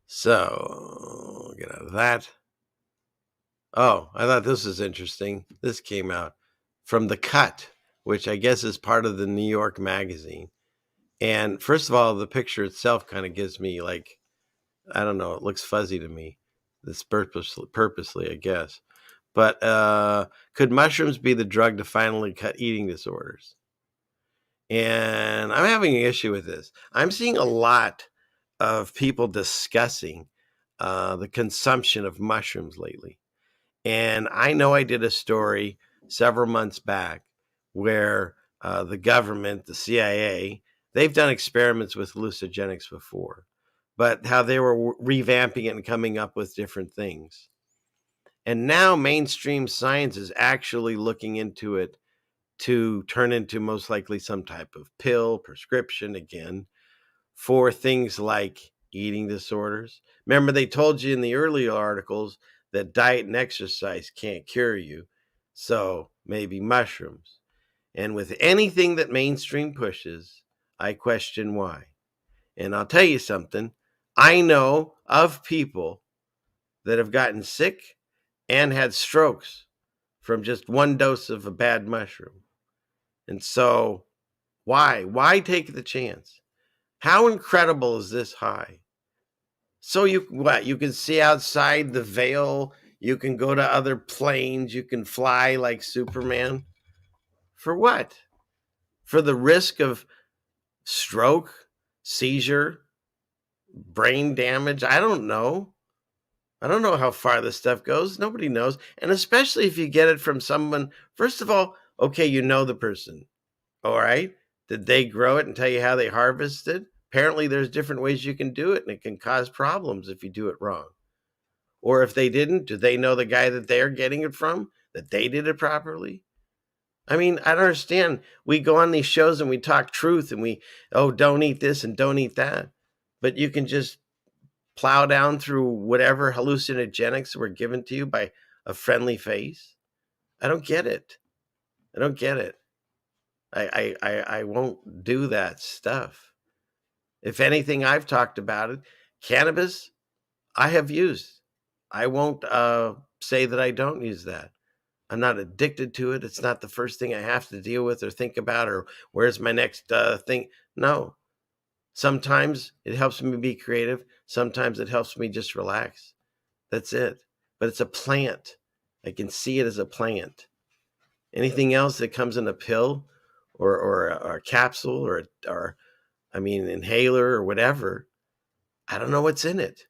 [SPEAKER 3] So get out of that. Oh, I thought this was interesting. This came out from The Cut, which I guess is part of the New York Magazine. And first of all, the picture itself kind of gives me like, I don't know, it looks fuzzy to me. This purposely, I guess. But could mushrooms be the drug to finally cut eating disorders? And I'm having an issue with this. I'm seeing a lot of people discussing the consumption of mushrooms lately. And I know I did a story several months back where the government, the CIA, they've done experiments with hallucinogenics before, but how they were revamping it and coming up with different things. And now mainstream science is actually looking into it to turn into most likely some type of pill, prescription again, for things like eating disorders. Remember, they told you in the earlier articles that diet and exercise can't cure you. So maybe mushrooms. And with anything that mainstream pushes, I question why. And I'll tell you something. I know of people that have gotten sick and had strokes from just one dose of a bad mushroom. And so why? Why take the chance? How incredible is this high? So you can see outside the veil, you can go to other planes, you can fly like Superman. For what? For the risk of stroke, seizure, brain damage? I don't know. I don't know how far this stuff goes. Nobody knows. And especially if you get it from someone, first of all, okay, you know the person. All right. Did they grow it and tell you how they harvested? Apparently, there's different ways you can do it, and it can cause problems if you do it wrong. Or if they didn't, do they know the guy that they're getting it from, that they did it properly? I mean, I don't understand. We go on these shows and we talk truth and don't eat this and don't eat that. But you can just plow down through whatever hallucinogenics were given to you by a friendly face. I don't get it. I don't get it. I won't do that stuff. If anything, I've talked about it. Cannabis, I have used. I won't say that I don't use that. I'm not addicted to it. It's not the first thing I have to deal with or think about or where's my next thing. No. Sometimes it helps me be creative. Sometimes it helps me just relax. That's it. But it's a plant. I can see it as a plant. Anything else that comes in a pill or a capsule or inhaler or whatever, I don't know what's in it.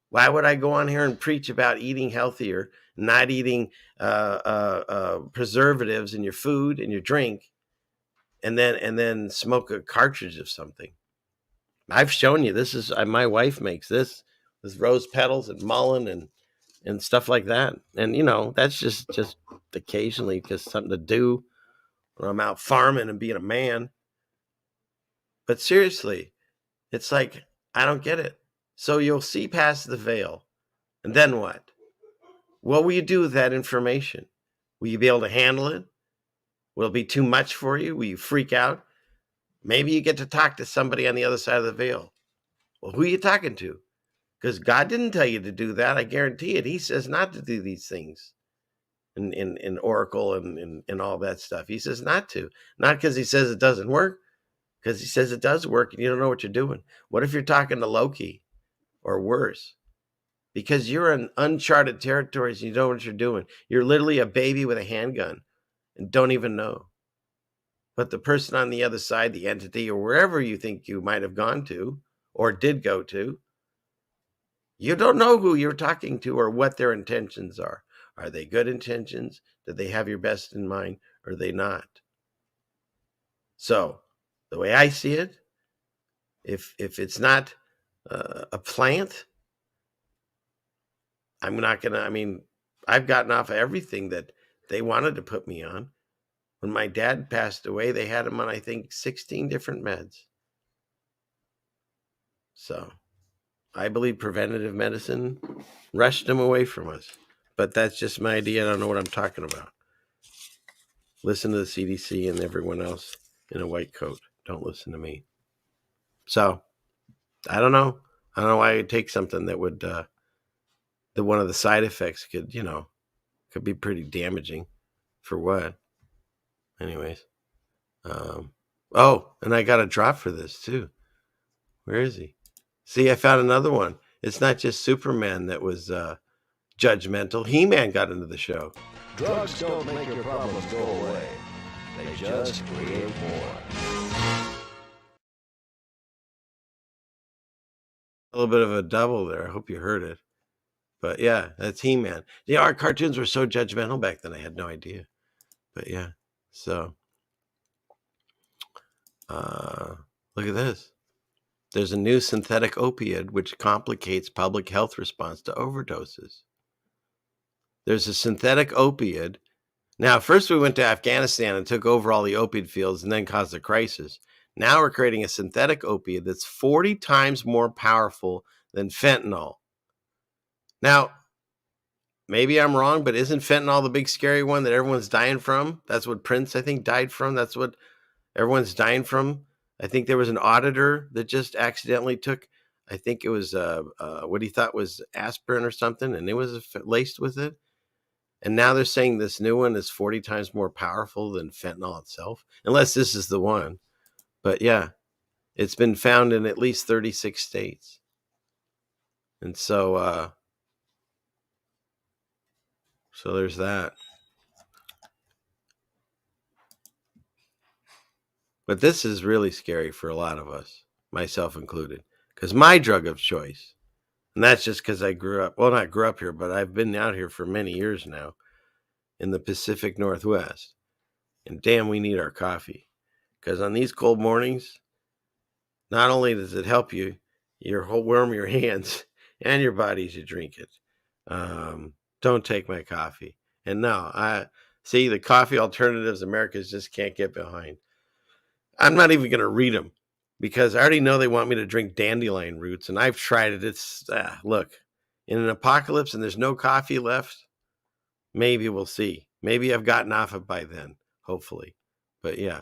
[SPEAKER 3] Why would I go on here and preach about eating healthier, not eating preservatives in your food and your drink, and then smoke a cartridge of something? I've shown you this is my wife makes this with rose petals and mullein and stuff like that, and that's just occasionally just something to do when I'm out farming and being a man. But seriously, it's like I don't get it. So you'll see past the veil. And then what? What will you do with that information? Will you be able to handle it? Will it be too much for you? Will you freak out? Maybe you get to talk to somebody on the other side of the veil. Well, who are you talking to? Because God didn't tell you to do that. I guarantee it. He says not to do these things in Oracle and all that stuff. He says not to. Not because he says it doesn't work, because he says it does work and you don't know what you're doing. What if you're talking to Loki or worse? Because you're in uncharted territories and you don't know what you're doing. You're literally a baby with a handgun and don't even know. But the person on the other side, the entity, or wherever you think you might have gone to or did go to, you don't know who you're talking to or what their intentions are. Are they good intentions? Do they have your best in mind? Or are they not? So the way I see it, if it's not a plant, I'm not going to, I've gotten off of everything that they wanted to put me on. When my dad passed away, they had him on, I think, 16 different meds. So I believe preventative medicine rushed him away from us. But that's just my idea. I don't know what I'm talking about. Listen to the CDC and everyone else in a white coat. Don't listen to me. So I don't know. I don't know why I'd take something that would, that one of the side effects could be pretty damaging. For what? Anyways. And I got a drop for this too. Where is he? See, I found another one. It's not just Superman that was judgmental. He-Man got into the show.
[SPEAKER 6] Drugs don't make your problems go away. They just create more.
[SPEAKER 3] A little bit of a double there. I hope you heard it. But yeah, that's He-Man. Yeah, our cartoons were so judgmental back then. I had no idea. But yeah, so look at this. There's a new synthetic opioid which complicates public health response to overdoses. There's a synthetic opioid. Now, first we went to Afghanistan and took over all the opiate fields and then caused a crisis. Now we're creating a synthetic opiate that's 40 times more powerful than fentanyl. Now, maybe I'm wrong, but isn't fentanyl the big scary one that everyone's dying from? That's what Prince, I think, died from. That's what everyone's dying from. I think there was an auditor that just accidentally took, I think it was what he thought was aspirin or something, and it was laced with it. And now they're saying this new one is 40 times more powerful than fentanyl itself, unless this is the one. But yeah, it's been found in at least 36 states. And so there's that. But this is really scary for a lot of us, myself included, because my drug of choice, and that's just because I grew up, well, not grew up here, but I've been out here for many years now in the Pacific Northwest. And damn, we need our coffee. Because on these cold mornings, not only does it help you, warm your hands and your body as you drink it. Don't take my coffee. And no, I see the coffee alternatives Americans just can't get behind. I'm not even going to read them because I already know they want me to drink dandelion roots, and I've tried it. It's, look, in an apocalypse and there's no coffee left, maybe we'll see. Maybe I've gotten off it by then, hopefully. But yeah,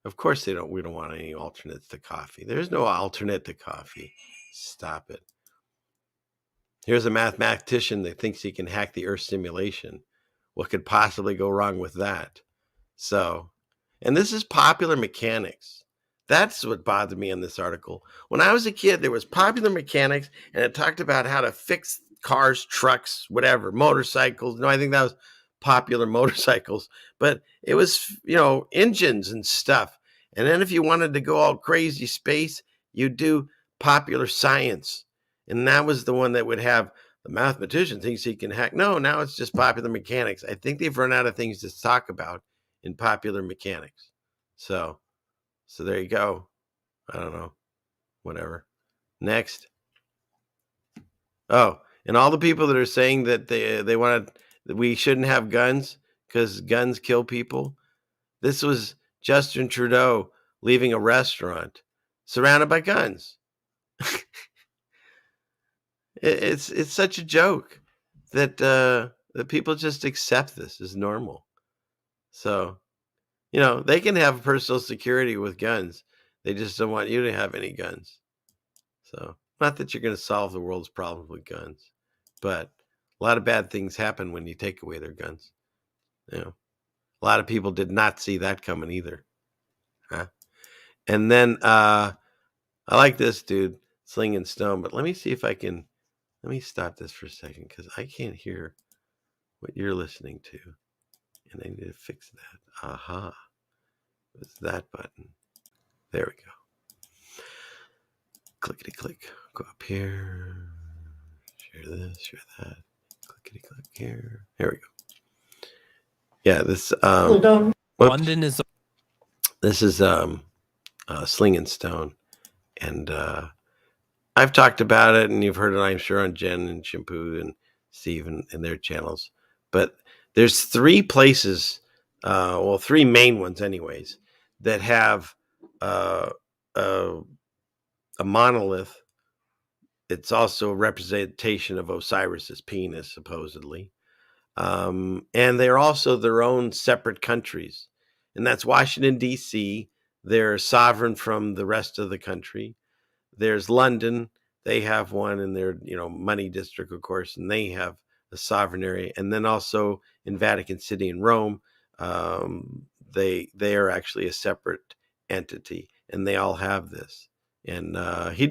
[SPEAKER 3] of course we don't want any alternates to coffee. There's no alternate to coffee. Stop it. Here's a mathematician that thinks he can hack the Earth simulation. What could possibly go wrong with that? So, and this is popular mechanics. That's what bothered me in this article. When I was a kid, there was popular mechanics, and it talked about how to fix cars, trucks, whatever, motorcycles. No, I think that was popular motorcycles, but it was, engines and stuff. And then if you wanted to go all crazy space, you do popular science. And that was the one that would have the mathematician thinks he can hack. No, now it's just popular mechanics. I think they've run out of things to talk about in popular mechanics. So there you go. I don't know. Whatever. Next. Oh, and all the people that are saying that they want that we shouldn't have guns because guns kill people. This was Justin Trudeau leaving a restaurant surrounded by guns. It's such a joke that people just accept this as normal. So, they can have personal security with guns. They just don't want you to have any guns. So, not that you're going to solve the world's problems with guns, but a lot of bad things happen when you take away their guns. A lot of people did not see that coming either. Huh? And then I like this dude, Sling and Stone, but let me see if I can. Let me stop this for a second because I can't hear what you're listening to. And I need to fix that. Aha. It's that button. There we go. Clickety click. Go up here. Share this, share that. Clickety click here. There we go. Yeah, this
[SPEAKER 13] London is.
[SPEAKER 3] This is Sling and Stone. And I've talked about it, and you've heard it, I'm sure, on Jen and Shampoo and Steve and their channels. But there's three places, three main ones anyways, that have a monolith. It's also a representation of Osiris's penis, supposedly. And they're also their own separate countries. And that's Washington, D.C. They're sovereign from the rest of the country. There's London. They have one in their, money district, of course, and they have a sovereign area. And then also in Vatican City and Rome, they are actually a separate entity, and they all have this. And he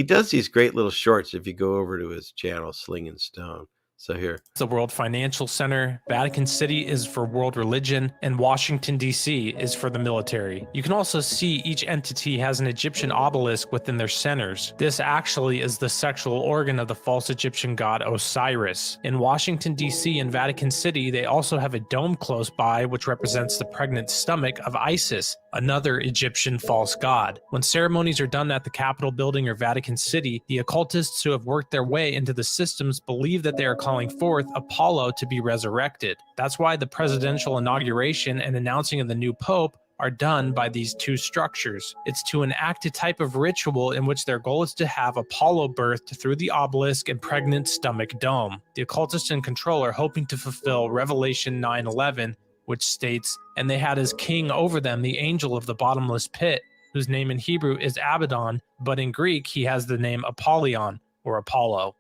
[SPEAKER 3] does these great little shorts if you go over to his channel, Sling and Stone. So here.
[SPEAKER 13] The World Financial Center, Vatican City is for world religion, and Washington, D.C. is for the military. You can also see each entity has an Egyptian obelisk within their centers. This actually is the sexual organ of the false Egyptian god Osiris. In Washington, D.C. and Vatican City, they also have a dome close by which represents the pregnant stomach of Isis, another Egyptian false god. When ceremonies are done at the Capitol building or Vatican City, the occultists who have worked their way into the systems believe that they are calling forth Apollo to be resurrected. That's why the presidential inauguration and announcing of the new pope are done by these two structures. It's to enact a type of ritual in which their goal is to have Apollo birthed through the obelisk and pregnant stomach dome. The occultist in control are hoping to fulfill Revelation 9:11, which states, "And they had as king over them the angel of the bottomless pit, whose name in Hebrew is Abaddon, but in Greek he has the name Apollyon, or Apollo."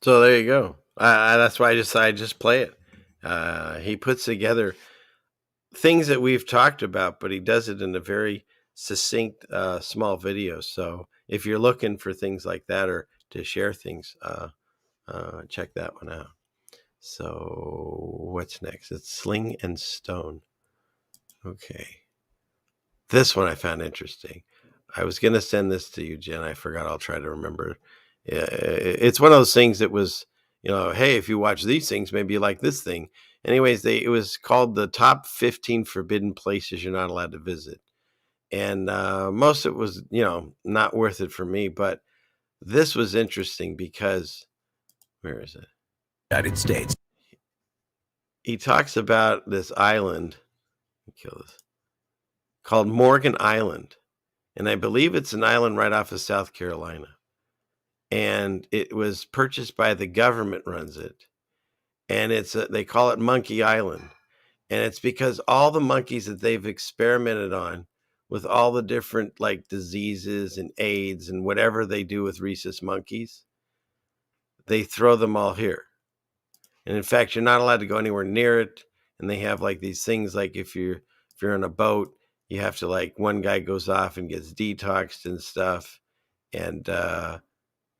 [SPEAKER 3] So there you go. That's why I decided just play it. He puts together things that we've talked about, but he does it in a very succinct, small video. So if you're looking for things like that or to share things, check that one out. So what's next? It's Sling and Stone. Okay. This one I found interesting. I was going to send this to you, Jen. I forgot. I'll try to remember. It's one of those things that was, hey, if you watch these things, maybe you like this thing. Anyways, it was called the top 15 forbidden places you're not allowed to visit. And most of it was, not worth it for me. But this was interesting because, where is it?
[SPEAKER 6] United States.
[SPEAKER 3] He talks about this island, kill this, called Morgan Island. And I believe it's an island right off of South Carolina. And it was purchased by the government, runs it. And they call it Monkey Island. And it's because all the monkeys that they've experimented on with all the different like diseases and AIDS and whatever they do with rhesus monkeys, they throw them all here. And in fact, you're not allowed to go anywhere near it. And they have like these things like if you're on a boat, you have to like one guy goes off and gets detoxed and stuff. And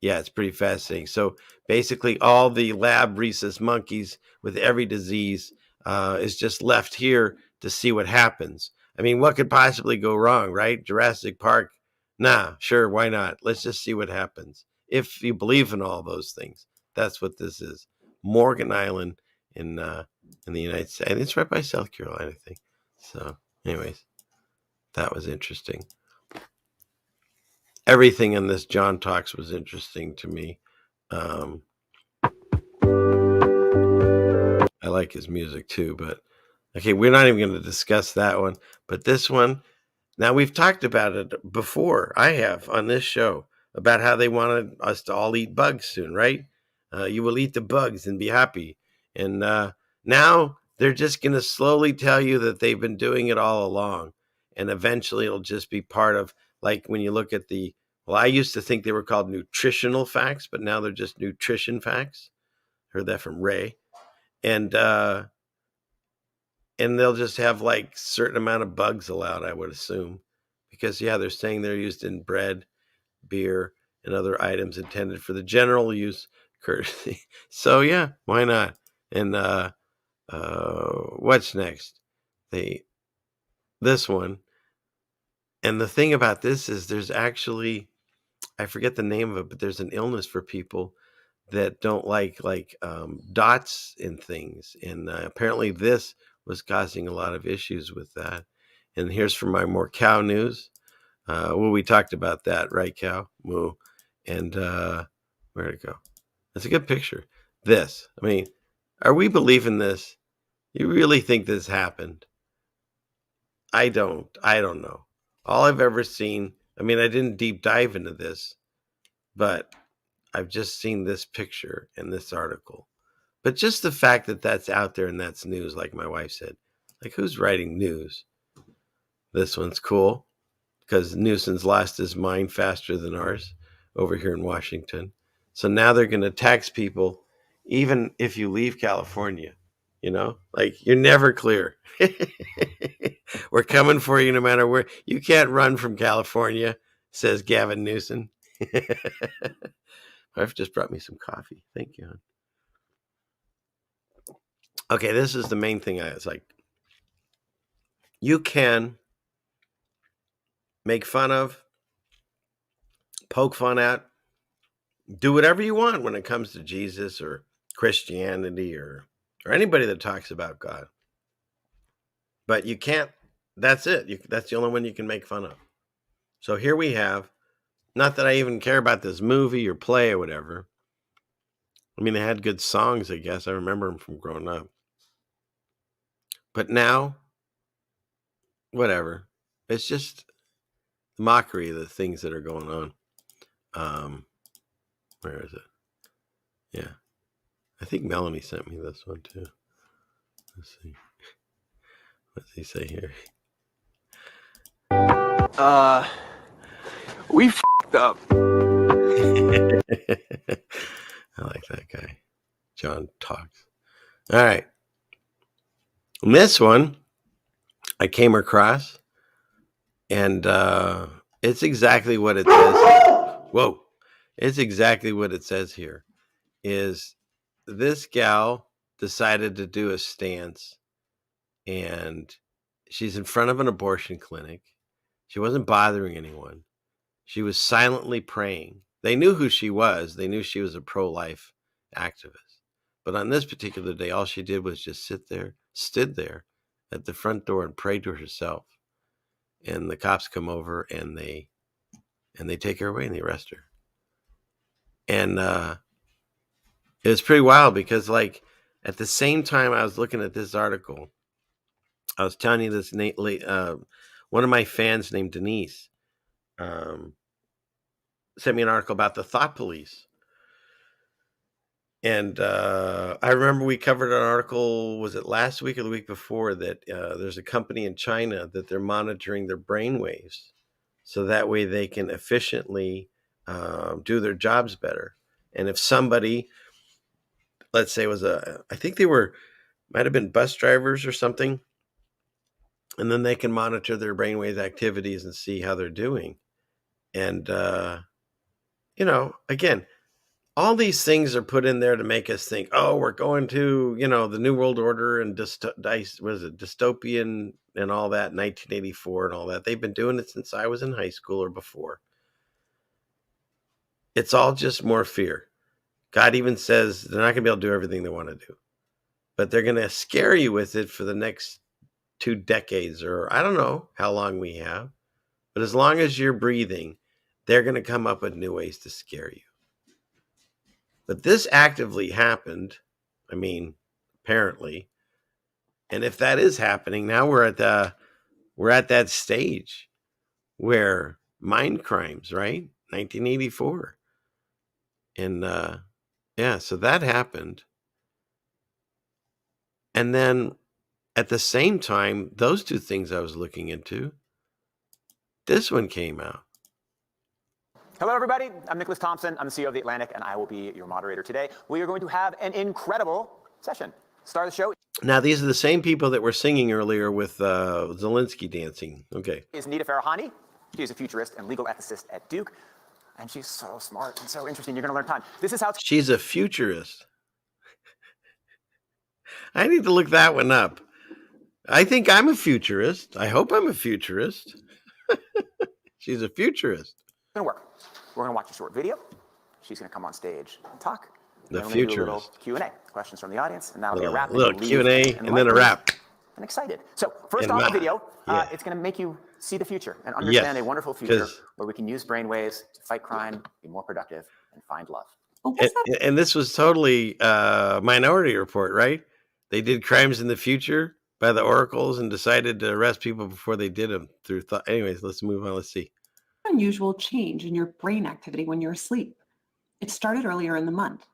[SPEAKER 3] yeah, it's pretty fascinating. So basically all the lab rhesus monkeys with every disease is just left here to see what happens. I mean, what could possibly go wrong, right? Jurassic Park. Nah, sure, why not? Let's just see what happens. If you believe in all those things, that's what this is. Morgan Island in the United States. And it's right by South Carolina, I think. So anyways, that was interesting. Everything in this John Talks was interesting to me. I like his music too, but okay, we're not even going to discuss that one. But this one, now we've talked about it before. I have on this show about how they wanted us to all eat bugs soon, right? You will eat the bugs and be happy. And now they're just going to slowly tell you that they've been doing it all along. And eventually it'll just be part of, like when you look at I used to think they were called nutritional facts, but now they're just nutrition facts. Heard that from Ray. And they'll just have like certain amount of bugs allowed, I would assume. Because, yeah, they're saying they're used in bread, beer, and other items intended for the general use courtesy. So, yeah, why not? And what's next? This one. And the thing about this is there's actually, I forget the name of it, but there's an illness for people that don't like dots in things. And apparently this was causing a lot of issues with that. And here's from my more cow news. We talked about that, right, cow? Moo. And where'd it go? That's a good picture. This. I mean, are we believing this? You really think this happened? I don't know. All I've ever seen, I mean, I didn't deep dive into this, but I've just seen this picture in this article. But just the fact that that's out there and that's news, like my wife said, like who's writing news? This one's cool because Newsom's lost his mind faster than ours over here in Washington. So now they're going to tax people even if you leave California. Like you're never clear. We're coming for you no matter where. You can't run from California, says Gavin Newsom. My wife just brought me some coffee. Thank you, hon. Okay, this is the main thing. It's like you can make fun of, poke fun at, do whatever you want when it comes to Jesus or Christianity or anybody that talks about God. But you can't, that's it. That's the only one you can make fun of. So here we have, not that I even care about this movie or play or whatever. I mean, they had good songs, I guess. I remember them from growing up. But now whatever. It's just mockery of the things that are going on. Where is it? Yeah. I think Melanie sent me this one too. Let's see. What does he say here?
[SPEAKER 14] We f***ed up.
[SPEAKER 3] I like that guy. John talks. All right. And this one I came across, and it's exactly what it says here. Whoa. It's exactly what it says here. Is this gal decided to do a stance, and she's in front of an abortion clinic. She wasn't bothering anyone. She was silently praying. They knew who she was. They knew she was a pro-life activist. But on this particular day, all she did was just stood there at the front door and pray to herself. And the cops come over and they take her away and they arrest her. And it was pretty wild because, like, at the same time I was looking at this article, I was telling you this, one of my fans named Denise sent me an article about the thought police. And I remember we covered an article, was it last week or the week before, that there's a company in China that they're monitoring their brain waves so that way they can efficiently do their jobs better. And if somebody, let's say I think they might have been bus drivers or something, and then they can monitor their brainwave activities and see how they're doing. And, again, all these things are put in there to make us think, oh, we're going to, the New World Order and dystopian and all that, 1984 and all that. They've been doing it since I was in high school or before. It's all just more fear. God even says they're not going to be able to do everything they want to do, but they're going to scare you with it for the next 2 decades, or I don't know how long we have. But as long as you're breathing, they're going to come up with new ways to scare you. But this actively happened, apparently. And if that is happening, now we're at that stage where mind crimes, right? 1984. And so that happened. And then at the same time, those two things I was looking into, this one came out.
[SPEAKER 15] Hello, everybody. I'm Nicholas Thompson. I'm the CEO of The Atlantic, and I will be your moderator today. We are going to have an incredible session. Start of the show.
[SPEAKER 3] Now, these are the same people that were singing earlier with Zelensky dancing. Okay.
[SPEAKER 15] Is Nita Farahani. She is a futurist and legal ethicist at Duke, and she's so smart and so interesting. You're going to learn a ton. This is how
[SPEAKER 3] she's a futurist. I need to look that one up. I think I'm a futurist. I hope I'm a futurist. She's a futurist.
[SPEAKER 15] It's going to work. We're going to watch a short video. She's going to come on stage and talk.
[SPEAKER 3] The
[SPEAKER 15] futurist.
[SPEAKER 3] futurist.
[SPEAKER 15] Do a little Q&A, questions from the audience, and that'll be a wrap.
[SPEAKER 3] A little Q&A and then a wrap.
[SPEAKER 15] I'm excited. So first off the video, it's going to make you see the future and understand a wonderful future where we can use brainwaves to fight crime, be more productive, and find love.
[SPEAKER 3] And this was totally Minority Report, right? They did crimes in the future by the oracles and decided to arrest people before they did them through thought. Anyways, let's move on. Let's see.
[SPEAKER 16] Unusual change in your brain activity when you're asleep. It started earlier in the month.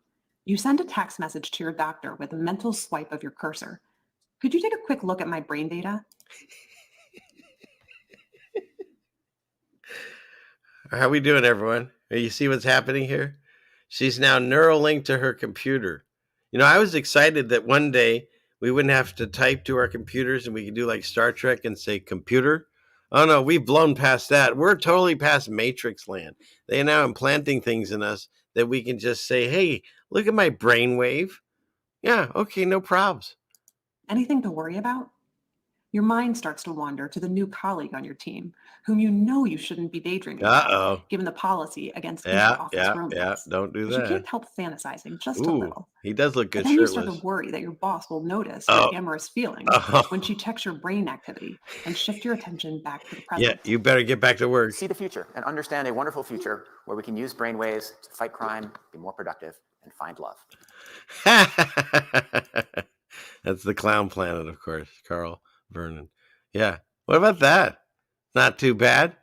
[SPEAKER 16] You send a text message to your doctor with a mental swipe of your cursor. Could you take a quick look at my brain data?
[SPEAKER 3] How we doing, everyone? You see what's happening here? She's now neural linked to her computer. I was excited that one day we wouldn't have to type to our computers and we could do like Star Trek and say computer. Oh no, we've blown past that. We're totally past Matrix land. They are now implanting things in us that we can just say, hey, look at my brainwave. Yeah, okay, no probs.
[SPEAKER 16] Anything to worry about? Your mind starts to wander to the new colleague on your team, whom you know you shouldn't be daydreaming about, given the policy against office roommates.
[SPEAKER 3] Don't do
[SPEAKER 16] but
[SPEAKER 3] that.
[SPEAKER 16] You can't help fantasizing just a little.
[SPEAKER 3] He does look good
[SPEAKER 16] But then
[SPEAKER 3] shirtless.
[SPEAKER 16] you start to worry that your boss will notice your amorous feelings when she checks your brain activity and shift your attention back to the present.
[SPEAKER 3] Yeah, you better get back to work.
[SPEAKER 15] See the future and understand a wonderful future where we can use brainwaves to fight crime, be more productive, and find love.
[SPEAKER 3] That's the clown planet, of course, Carl Vernon. Yeah. What about that? Not too bad,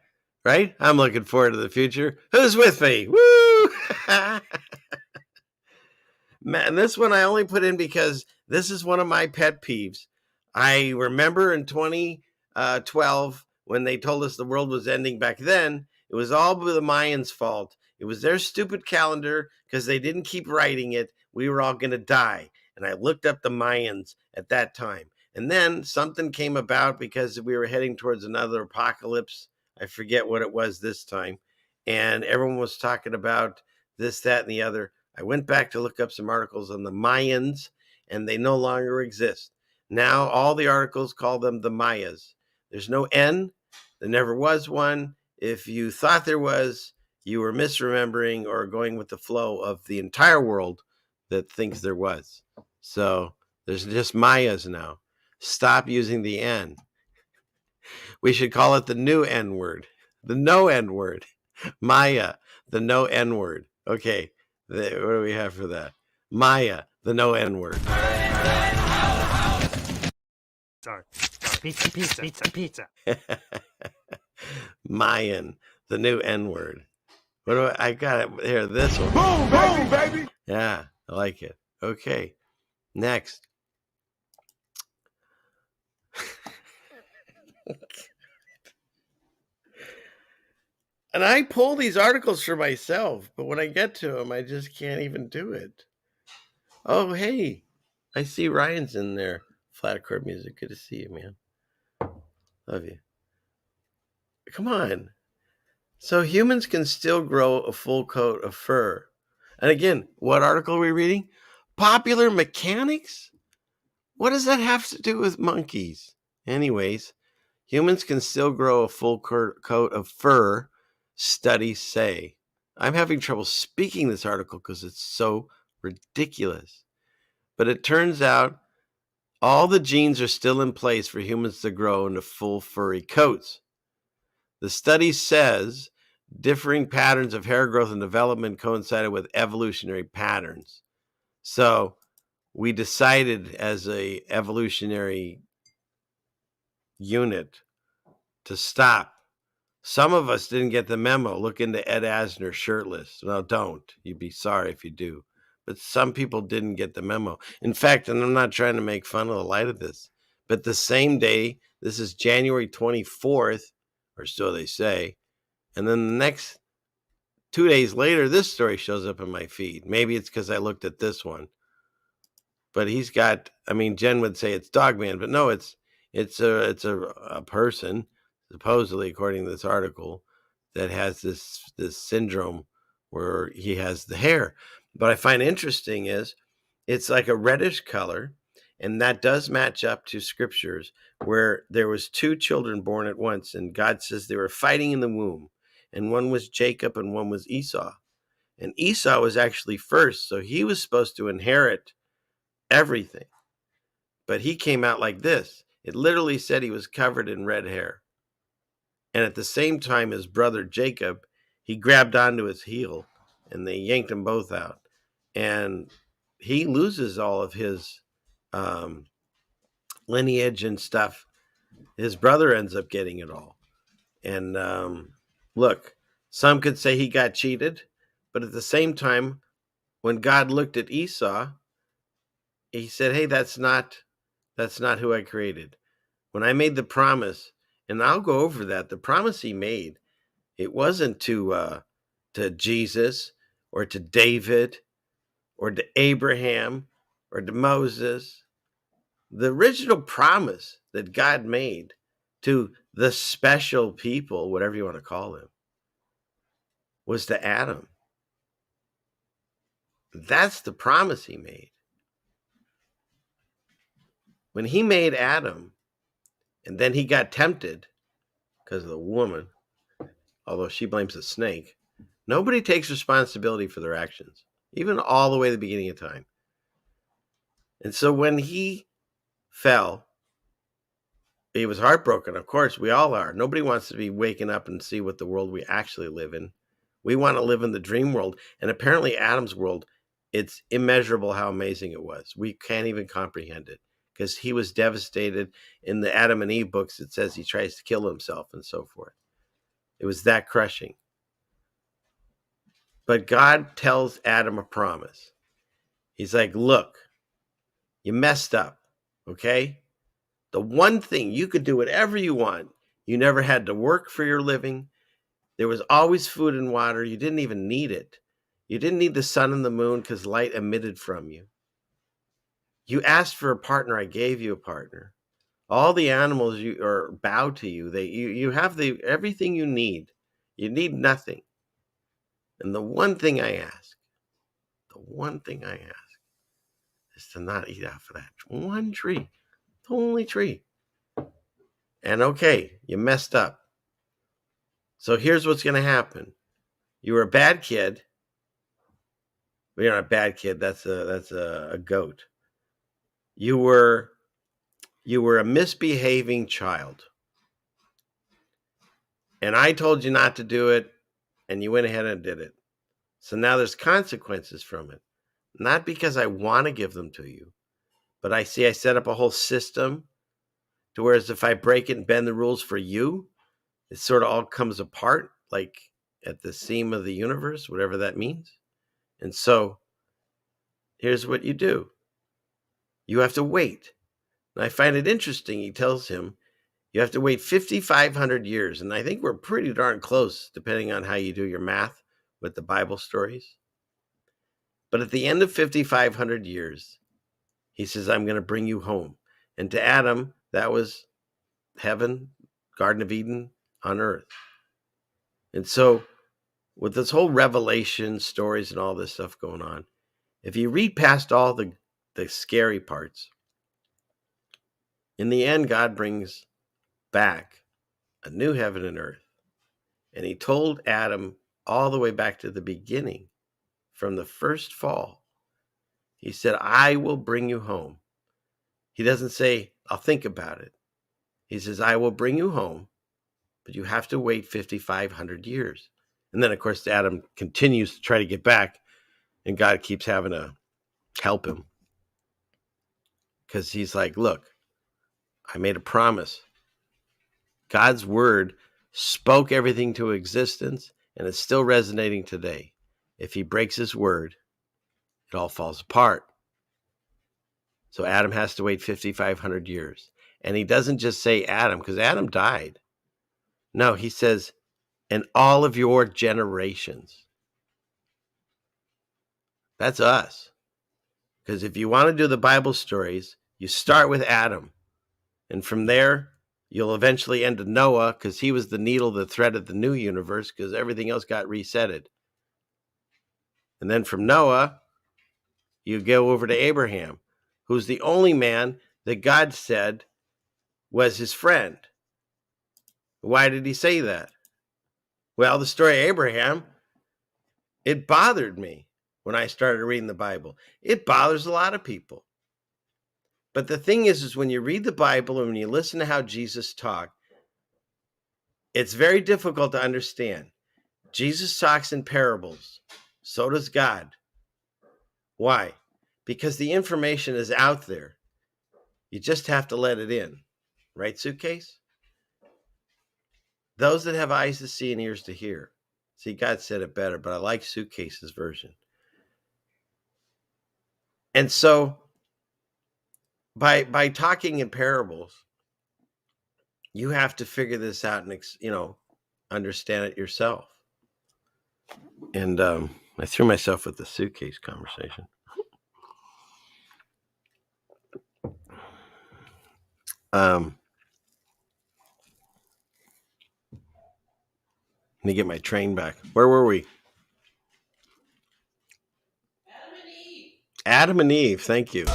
[SPEAKER 3] right? I'm looking forward to the future. Who's with me? Woo! Man, this one I only put in because this is one of my pet peeves. I remember in 2012 when they told us the world was ending back then, it was all the Mayans' fault. It was their stupid calendar because they didn't keep writing it. We were all going to die. And I looked up the Mayans at that time. And then something came about because we were heading towards another apocalypse. I forget what it was this time. And everyone was talking about this, that, and the other. I went back to look up some articles on the Mayans, and they no longer exist. Now all the articles call them the Mayas. There's no N. There never was one. If you thought there was, you were misremembering or going with the flow of the entire world that thinks there was. So there's just Mayas now. Stop using the N. We should call it the new N word, the no N word. Maya, the no N word. Okay, what do we have for that? Maya, the no N word.
[SPEAKER 14] Sorry. Pizza.
[SPEAKER 3] Mayan, the new N word. What do I got it here? This one.
[SPEAKER 11] Boom, baby.
[SPEAKER 3] Yeah, I like it. Okay, next. And I pull these articles for myself, but when I get to them, I just can't even do it. Oh, hey, I see Ryan's in there. Flat Chord Music. Good to see you, man. Love you. Come on. So humans can still grow a full coat of fur. And again, what article are we reading? Popular Mechanics? What does that have to do with monkeys? Anyways, humans can still grow a full coat of fur, studies say. I'm having trouble speaking this article because it's so ridiculous. But it turns out all the genes are still in place for humans to grow into full furry coats. The study says differing patterns of hair growth and development coincided with evolutionary patterns. So we decided as a evolutionary unit to stop. Some of us didn't get the memo. Look into Ed Asner shirtless. No, don't. You'd be sorry if you do. But some people didn't get the memo. In fact, and I'm not trying to make fun of the light of this, but the same day, this is January 24th, or so they say, and then the next 2 days later, this story shows up in my feed. Maybe it's because I looked at this one. But he's got, I mean, Jen would say it's Dogman, but no, it's a person, supposedly, according to this article, that has this syndrome where he has the hair. But I find interesting is it's like a reddish color, and that does match up to scriptures where there was 2 children born at once, and God says they were fighting in the womb, and one was Jacob and one was Esau. And Esau was actually first, so he was supposed to inherit everything. But he came out like this. It literally said he was covered in red hair. And at the same time, his brother Jacob, he grabbed onto his heel and they yanked them both out. And he loses all of his lineage and stuff. His brother ends up getting it all. And look, some could say he got cheated, but at the same time, when God looked at Esau, he said, hey, that's not who I created. When I made the promise, and I'll go over that, the promise he made, it wasn't to Jesus or to David or to Abraham or to Moses. The original promise that God made to the special people, whatever you want to call them, was to Adam. That's the promise he made. When he made Adam, and then he got tempted because of the woman, although she blames the snake, nobody takes responsibility for their actions, even all the way to the beginning of time. And so when he fell, he was heartbroken. Of course, we all are. Nobody wants to be waking up and see what the world we actually live in. We want to live in the dream world. And apparently Adam's world, it's immeasurable how amazing it was. We can't even comprehend it because he was devastated. In the Adam and Eve books, it says he tries to kill himself and so forth. It was that crushing. But God tells Adam a promise. He's like, look, you messed up, okay? The one thing, you could do whatever you want. You never had to work for your living. There was always food and water. You didn't even need it. You didn't need the sun and the moon because light emitted from you. You asked for a partner. I gave you a partner. All the animals bow to you. You have everything you need. You need nothing. And the one thing I ask is to not eat off of that one tree, the only tree. And okay, you messed up. So here's what's going to happen. You were a bad kid. Well, you're not a bad kid. That's a goat. You were a misbehaving child. And I told you not to do it, and you went ahead and did it. So now there's consequences from it. Not because I want to give them to you, but I set up a whole system to whereas if I break it and bend the rules for you, it sort of all comes apart, like at the seam of the universe, whatever that means. And so here's what you do. You have to wait. And I find it interesting. He tells him, you have to wait 5,500 years. And I think we're pretty darn close, depending on how you do your math with the Bible stories. But at the end of 5,500 years, he says, I'm going to bring you home. And to Adam, that was heaven, Garden of Eden on earth. And so with this whole revelation stories and all this stuff going on, if you read past all the scary parts, in the end, God brings back a new heaven and earth. And he told Adam all the way back to the beginning, from the first fall, he said, I will bring you home. He doesn't say, I'll think about it. He says, I will bring you home, but you have to wait 5,500 years. And then, of course, Adam continues to try to get back, and God keeps having to help him. Because he's like, look, I made a promise. God's word spoke everything to existence, and it's still resonating today. If he breaks his word, it all falls apart. So Adam has to wait 5,500 years. And he doesn't just say Adam, because Adam died. No, he says, and all of your generations. That's us. Because if you want to do the Bible stories, you start with Adam. And from there, you'll eventually end at Noah, because he was the needle that threaded the new universe, because everything else got resetted. And then from Noah, you go over to Abraham, who's the only man that God said was his friend. Why did he say that? Well, the story of Abraham, it bothered me when I started reading the Bible. It bothers a lot of people. But the thing is when you read the Bible and when you listen to how Jesus talked, it's very difficult to understand. Jesus talks in parables. So does God. Why? Because the information is out there. You just have to let it in. Right, Suitcase? Those that have eyes to see and ears to hear. See, God said it better, but I like Suitcase's version. And so, by talking in parables, you have to figure this out and, understand it yourself. And I threw myself with the suitcase conversation. Let me get my train back. Where were we? Adam and Eve. Thank you.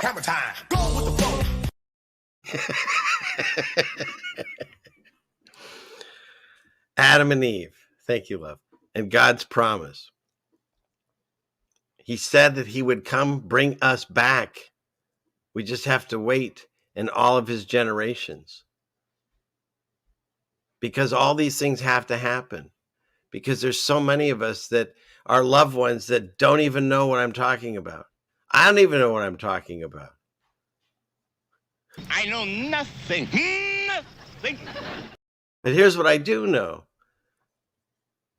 [SPEAKER 11] Hammer time. Go with the flow.
[SPEAKER 3] Adam and Eve. Thank you, love. And God's promise. He said that he would come bring us back. We just have to wait in all of his generations. Because all these things have to happen. Because there's so many of us that are loved ones that don't even know what I'm talking about. I don't even know what I'm talking about.
[SPEAKER 11] I know nothing. Nothing.
[SPEAKER 3] But here's what I do know.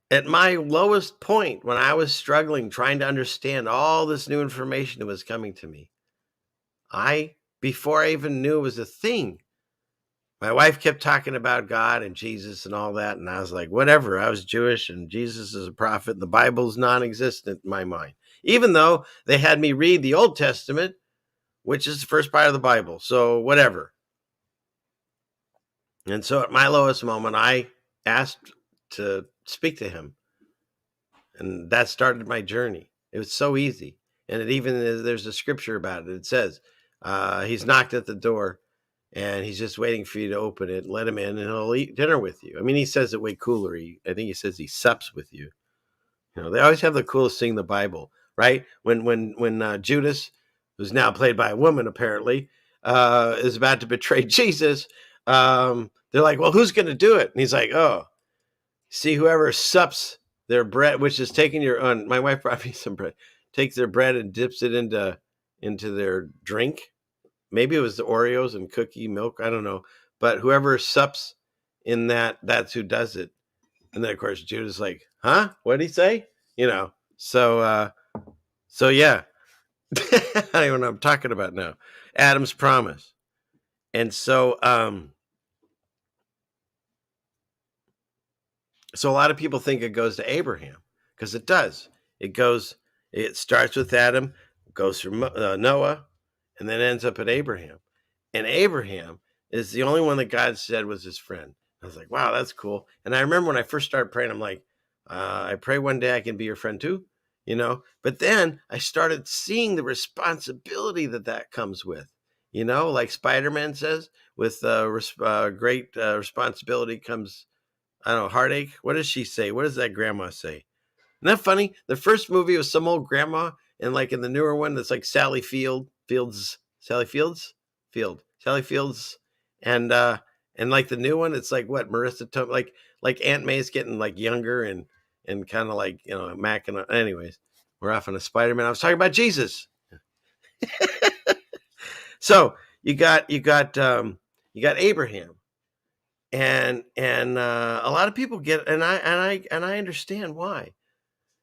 [SPEAKER 3] At my lowest point, when I was struggling, trying to understand all this new information that was coming to me, before I even knew it was a thing, my wife kept talking about God and Jesus and all that. And I was like, whatever. I was Jewish and Jesus is a prophet. And the Bible's non-existent in my mind, even though they had me read the Old Testament, which is the first part of the Bible. So whatever. And so at my lowest moment, I asked to speak to him. And that started my journey. It was so easy. And there's a scripture about it. It says, he's knocked at the door and he's just waiting for you to open it. Let him in and he'll eat dinner with you. I mean, he says it way cooler. I think he says he sups with you. You know, they always have the coolest thing in the Bible, right? When Judas, who's now played by a woman apparently, is about to betray Jesus, they're like, well, who's going to do it? And he's like, oh, see, whoever sups their bread, which is taking my wife brought me some bread, takes their bread and dips it into their drink. Maybe it was the Oreos and cookie milk. I don't know. But whoever sups in that's who does it. And then, of course, Judah's like, huh? What'd he say? You know, so yeah. I don't even know what I'm talking about now. Adam's promise. And so a lot of people think it goes to Abraham, because it does. It starts with Adam, goes through Noah, and then ends up at Abraham. And Abraham is the only one that God said was his friend. I was like, wow, that's cool. And I remember when I first started praying, I'm like, I pray one day I can be your friend too, you know? But then I started seeing the responsibility that comes with, you know, like Spider-Man says, with great responsibility comes, I don't know, heartache. What does she say? What does that grandma say? Isn't that funny? The first movie was some old grandma, and like in the newer one, that's like Sally Field, and like the new one, it's like what Marissa Tomei, like Aunt May's getting like younger and kind of like, you know, macking. Anyways, we're off on a Spider-Man. I was talking about Jesus. So you got Abraham, and a lot of people get, and I understand why.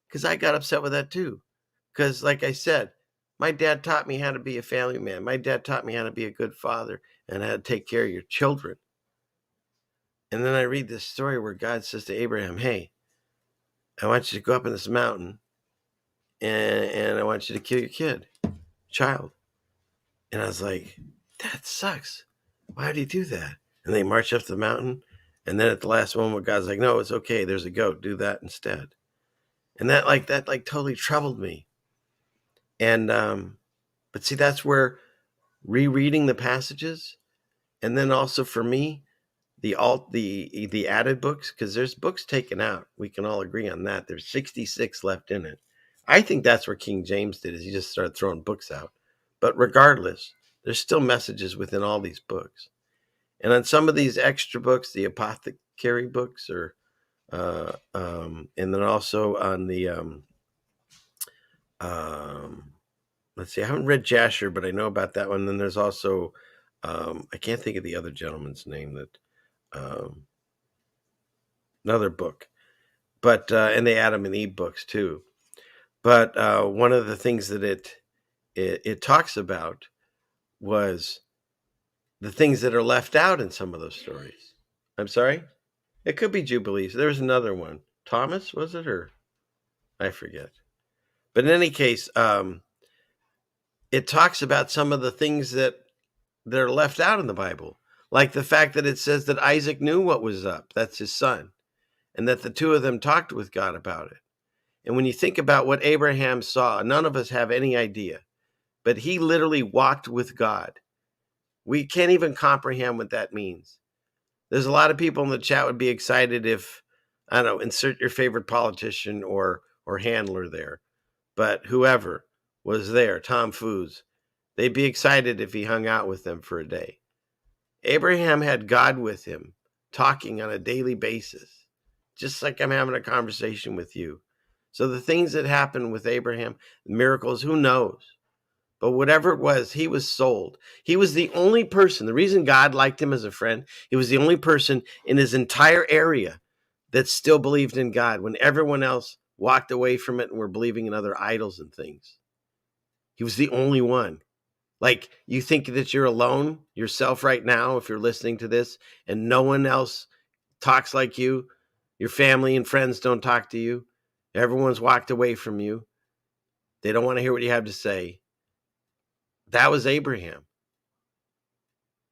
[SPEAKER 3] Because I got upset with that too. Because like I said, my dad taught me how to be a family man. My dad taught me how to be a good father and how to take care of your children. And then I read this story where God says to Abraham, hey, I want you to go up in this mountain and I want you to kill your child. And I was like, that sucks. Why would he do that? And they march up the mountain. And then at the last moment, God's like, no, it's okay. There's a goat. Do that instead. And that totally troubled me. And, but see, that's where rereading the passages, and then also for me, the added books, because there's books taken out. We can all agree on that. There's 66 left in it. I think that's where King James did, is he just started throwing books out. But regardless, there's still messages within all these books. And on some of these extra books, the apothecary books, or and then also on the let's see, I haven't read Jasher, but I know about that one. And then there's also I can't think of the other gentleman's name, that another book, but and the Adam and Eve books too. But one of the things that it talks about was the things that are left out in some of those stories. I'm sorry? It could be Jubilees. There's another one. Thomas, was it? Or I forget. But in any case, it talks about some of the things that are left out in the Bible. Like the fact that it says that Isaac knew what was up. That's his son. And that the two of them talked with God about it. And when you think about what Abraham saw, none of us have any idea. But he literally walked with God. We can't even comprehend what that means. There's a lot of people in the chat would be excited if, I don't know, insert your favorite politician or handler there. But whoever was there, Tom Foos, they'd be excited if he hung out with them for a day. Abraham had God with him, talking on a daily basis, just like I'm having a conversation with you. So the things that happened with Abraham, miracles, who knows? But whatever it was, he was sold. He was the only person. The reason God liked him as a friend, he was the only person in his entire area that still believed in God when everyone else walked away from it and were believing in other idols and things. He was the only one. Like, you think that you're alone yourself right now if you're listening to this and no one else talks like you, your family and friends don't talk to you, everyone's walked away from you, they don't want to hear what you have to say. That was Abraham.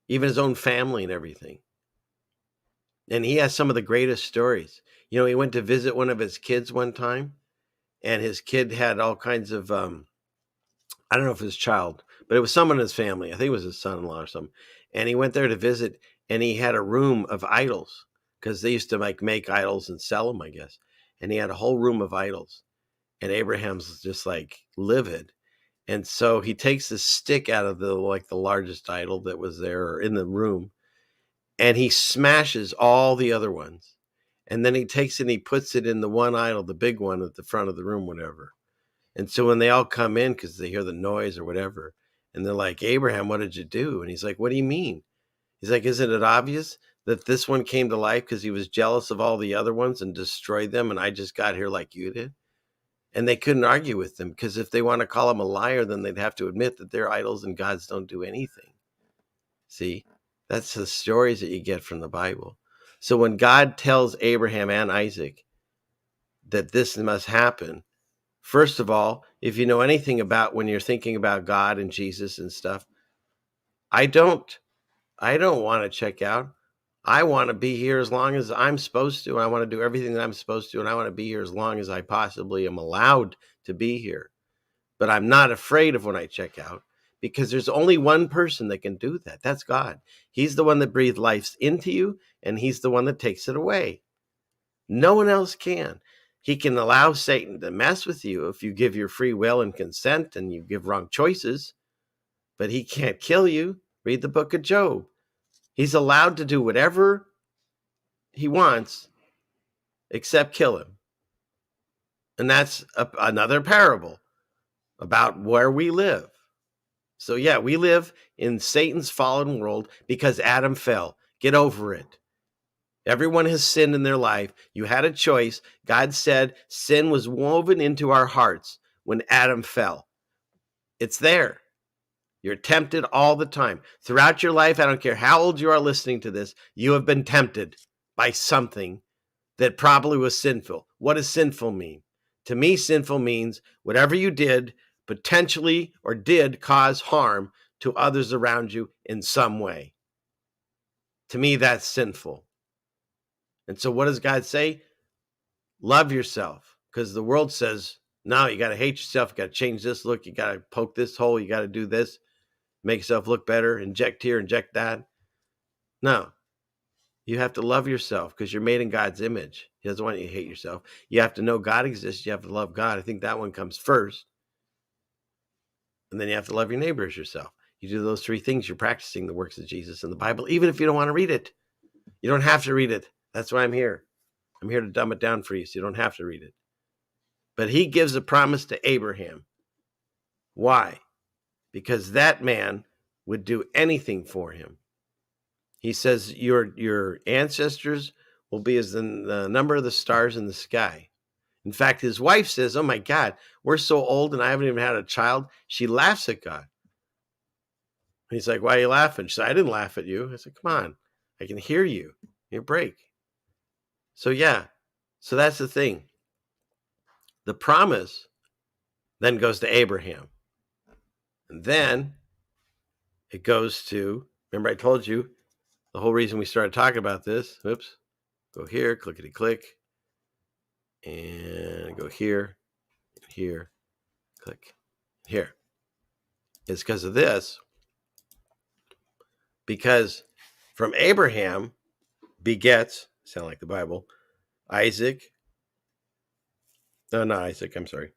[SPEAKER 3] Even his own family and everything. And he has some of the greatest stories. You know, he went to visit one of his kids one time, and his kid had all kinds of, I don't know if it was his child, but it was someone in his family. I think it was his son-in-law or something. And he went there to visit, and he had a room of idols because they used to make idols and sell them, I guess. And he had a whole room of idols. And Abraham's just like livid. And so he takes this stick out of the largest idol that was there or in the room, and he smashes all the other ones. And then he takes it and he puts it in the one idol, the big one at the front of the room, whatever. And so when they all come in, because they hear the noise or whatever, and they're like, Abraham, what did you do? And he's like, what do you mean? He's like, isn't it obvious that this one came to life because he was jealous of all the other ones and destroyed them, and I just got here like you did? And they couldn't argue with them, because if they want to call him a liar, then they'd have to admit that they're idols and gods don't do anything. See, that's the stories that you get from the Bible. So when God tells Abraham and Isaac that this must happen, first of all, if you know anything about when you're thinking about God and Jesus and stuff, I don't want to check out. I want to be here as long as I'm supposed to. I want to do everything that I'm supposed to, and I want to be here as long as I possibly am allowed to be here. But I'm not afraid of when I check out, because there's only one person that can do that. That's God. He's the one that breathed life into you, and he's the one that takes it away. No one else can. He can allow Satan to mess with you if you give your free will and consent and you give wrong choices, but he can't kill you. Read the book of Job. He's allowed to do whatever he wants except kill him. And that's another parable about where we live. So yeah, we live in Satan's fallen world because Adam fell. Get over it. Everyone has sinned in their life. You had a choice. God said sin was woven into our hearts when Adam fell. It's there. You're tempted all the time. Throughout your life, I don't care how old you are listening to this, you have been tempted by something that probably was sinful. What does sinful mean? To me, sinful means whatever you did potentially or did cause harm to others around you in some way. To me, that's sinful. And so what does God say? Love yourself, because the world says, no, you got to hate yourself. You got to change this look. You got to poke this hole. You got to do this. Make yourself look better. Inject here, inject that. No. You have to love yourself because you're made in God's image. He doesn't want you to hate yourself. You have to know God exists. You have to love God. I think that one comes first. And then you have to love your neighbor as yourself. You do those three things, you're practicing the works of Jesus in the Bible, even if you don't want to read it. You don't have to read it. That's why I'm here. I'm here to dumb it down for you so you don't have to read it. But he gives a promise to Abraham. Why? Because that man would do anything for him. He says your ancestors will be as the number of the stars in the sky. In fact, his wife says, oh my God, we're so old and I haven't even had a child. She laughs at God. He's like, why are you laughing? She said, I didn't laugh at you. I said, come on, I can hear you. You break. So yeah, so that's the thing. The promise then goes to Abraham. And then it goes to, remember I told you, the whole reason we started talking about this, oops, go here, clickety click, and go here, click, here. It's because of this, because from Abraham begets, sound like the Bible, Isaac, no, not Isaac, I'm sorry.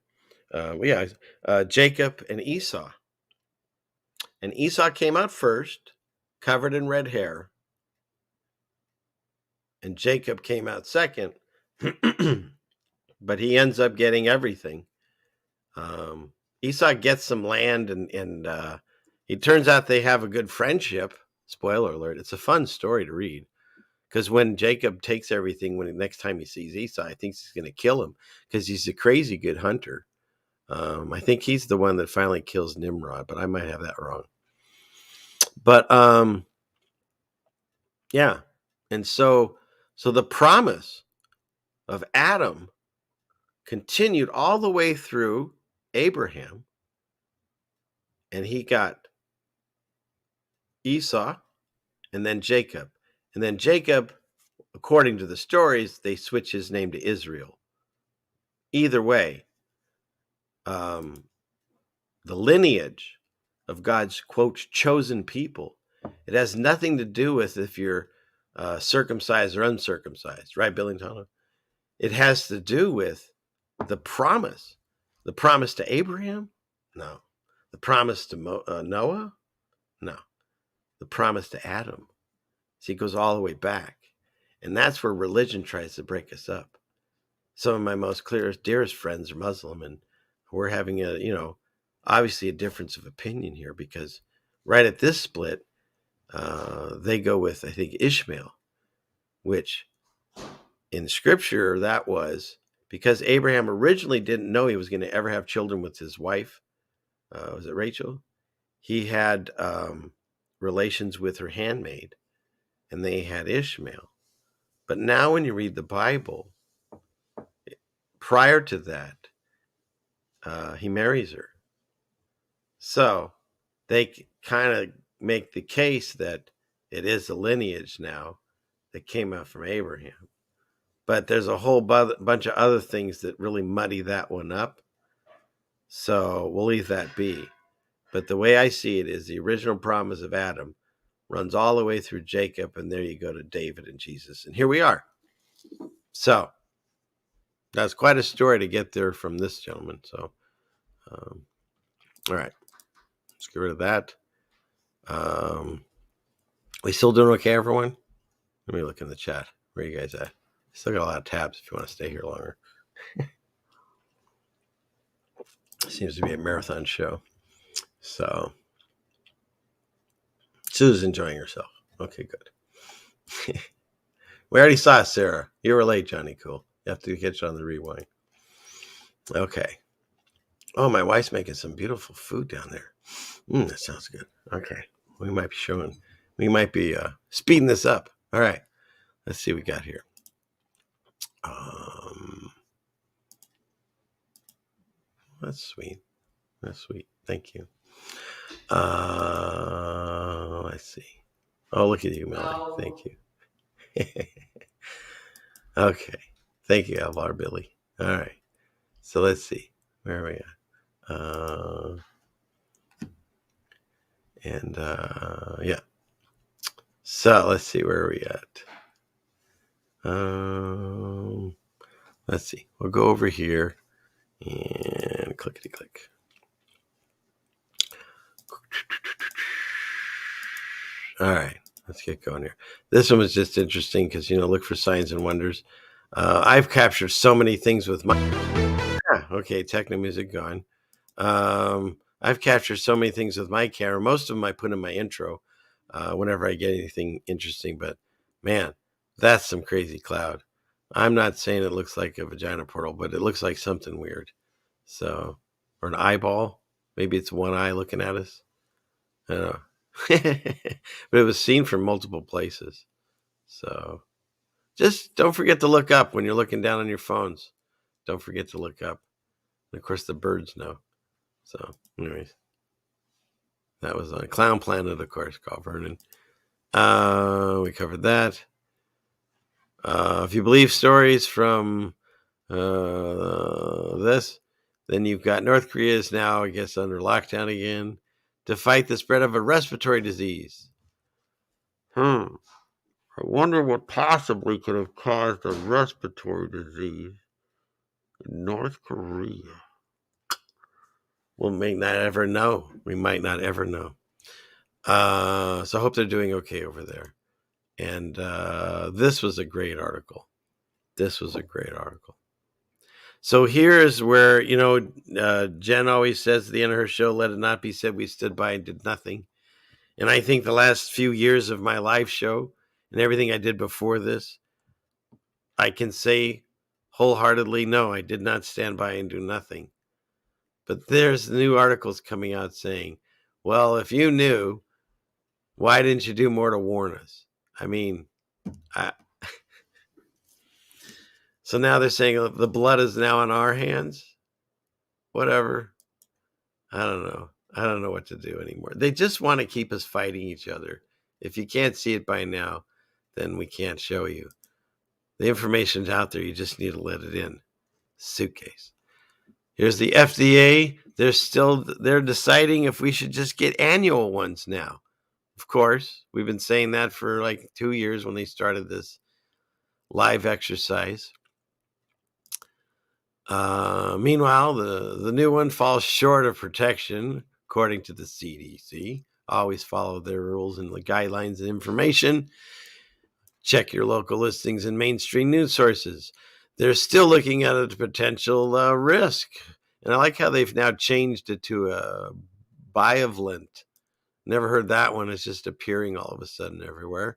[SPEAKER 3] Jacob and Esau. And Esau came out first, covered in red hair. And Jacob came out second, but he ends up getting everything. Esau gets some land, and it turns out they have a good friendship. Spoiler alert. It's a fun story to read, because when Jacob takes everything, when the next time he sees Esau, I think he's going to kill him because he's a crazy good hunter. I think he's the one that finally kills Nimrod, but I might have that wrong. But yeah. And so the promise of Adam continued all the way through Abraham, and he got Esau and then Jacob. And then Jacob, according to the stories, they switch his name to Israel. Either way, the lineage of God's, quote, chosen people, it has nothing to do with if you're circumcised or uncircumcised, right, Billington? It has to do with the promise. The promise to Abraham? No. The promise to Noah? No. The promise to Adam. See, it goes all the way back. And that's where religion tries to break us up. Some of my most dearest friends are Muslim, and we're having obviously a difference of opinion here, because right at this split, they go with, I think, Ishmael, which in scripture, that was because Abraham originally didn't know he was going to ever have children with his wife. Was it Rachel? He had relations with her handmaid, and they had Ishmael. But now when you read the Bible, prior to that, he marries her. So they kind of make the case that it is a lineage now that came out from Abraham. But there's a whole bunch of other things that really muddy that one up. So we'll leave that be. But the way I see it is the original promise of Adam runs all the way through Jacob, and there you go to David and Jesus. And here we are. So that's quite a story to get there from this gentleman. So, all right. Let's get rid of that. We still doing okay, everyone? Let me look in the chat. Where are you guys at? Still got a lot of tabs if you want to stay here longer. Seems to be a marathon show. So, Sue's enjoying herself. Okay, good. We already saw Sarah. You were late, Johnny Cool. You have to catch it on the rewind. Okay. Oh, my wife's making some beautiful food down there. That sounds good. Okay. We might be speeding this up. All right. Let's see what we got here. That's sweet. That's sweet. Thank you. Let's see. Oh, look at you, Melody. Thank you. Okay. Thank you, Alvar Billy. All right. So let's see. Where are we at? Yeah. So let's see. Where are we at? Let's see. We'll go over here and clickety click. All right. Let's get going here. This one was just interesting because, look for signs and wonders. I've captured so many things with my... okay, techno music gone. I've captured so many things with my camera. Most of them I put in my intro whenever I get anything interesting. But, man, that's some crazy cloud. I'm not saying it looks like a vagina portal, but it looks like something weird. So, or an eyeball. Maybe it's one eye looking at us. I don't know. But it was seen from multiple places. So just don't forget to look up when you're looking down on your phones. Don't forget to look up. And of course, the birds know. So anyways, that was on Clown Planet, of course, called Vernon. We covered that. If you believe stories from this, then you've got North Korea is now, I guess, under lockdown again to fight the spread of a respiratory disease. I wonder what possibly could have caused a respiratory disease in North Korea. We may not ever know. We might not ever know. So I hope they're doing okay over there. And this was a great article. So here's where, Jen always says at the end of her show, let it not be said we stood by and did nothing. And I think the last few years of my live show and everything I did before this, I can say wholeheartedly, no, I did not stand by and do nothing. But there's new articles coming out saying, well, if you knew, why didn't you do more to warn us? I mean, so now they're saying the blood is now on our hands. Whatever. I don't know. I don't know what to do anymore. They just want to keep us fighting each other. If you can't see it by now, then we can't show you. The information's out there. You just need to let it in. Suitcase. Here's the FDA. They're deciding if we should just get annual ones now. Of course, we've been saying that for like 2 years when they started this live exercise. Meanwhile, the new one falls short of protection, according to the CDC. Always follow their rules and the guidelines and information. Check your local listings and mainstream news sources. They're still looking at a potential risk. And I like how they've now changed it to a bivalent. Never heard that one. It's just appearing all of a sudden everywhere.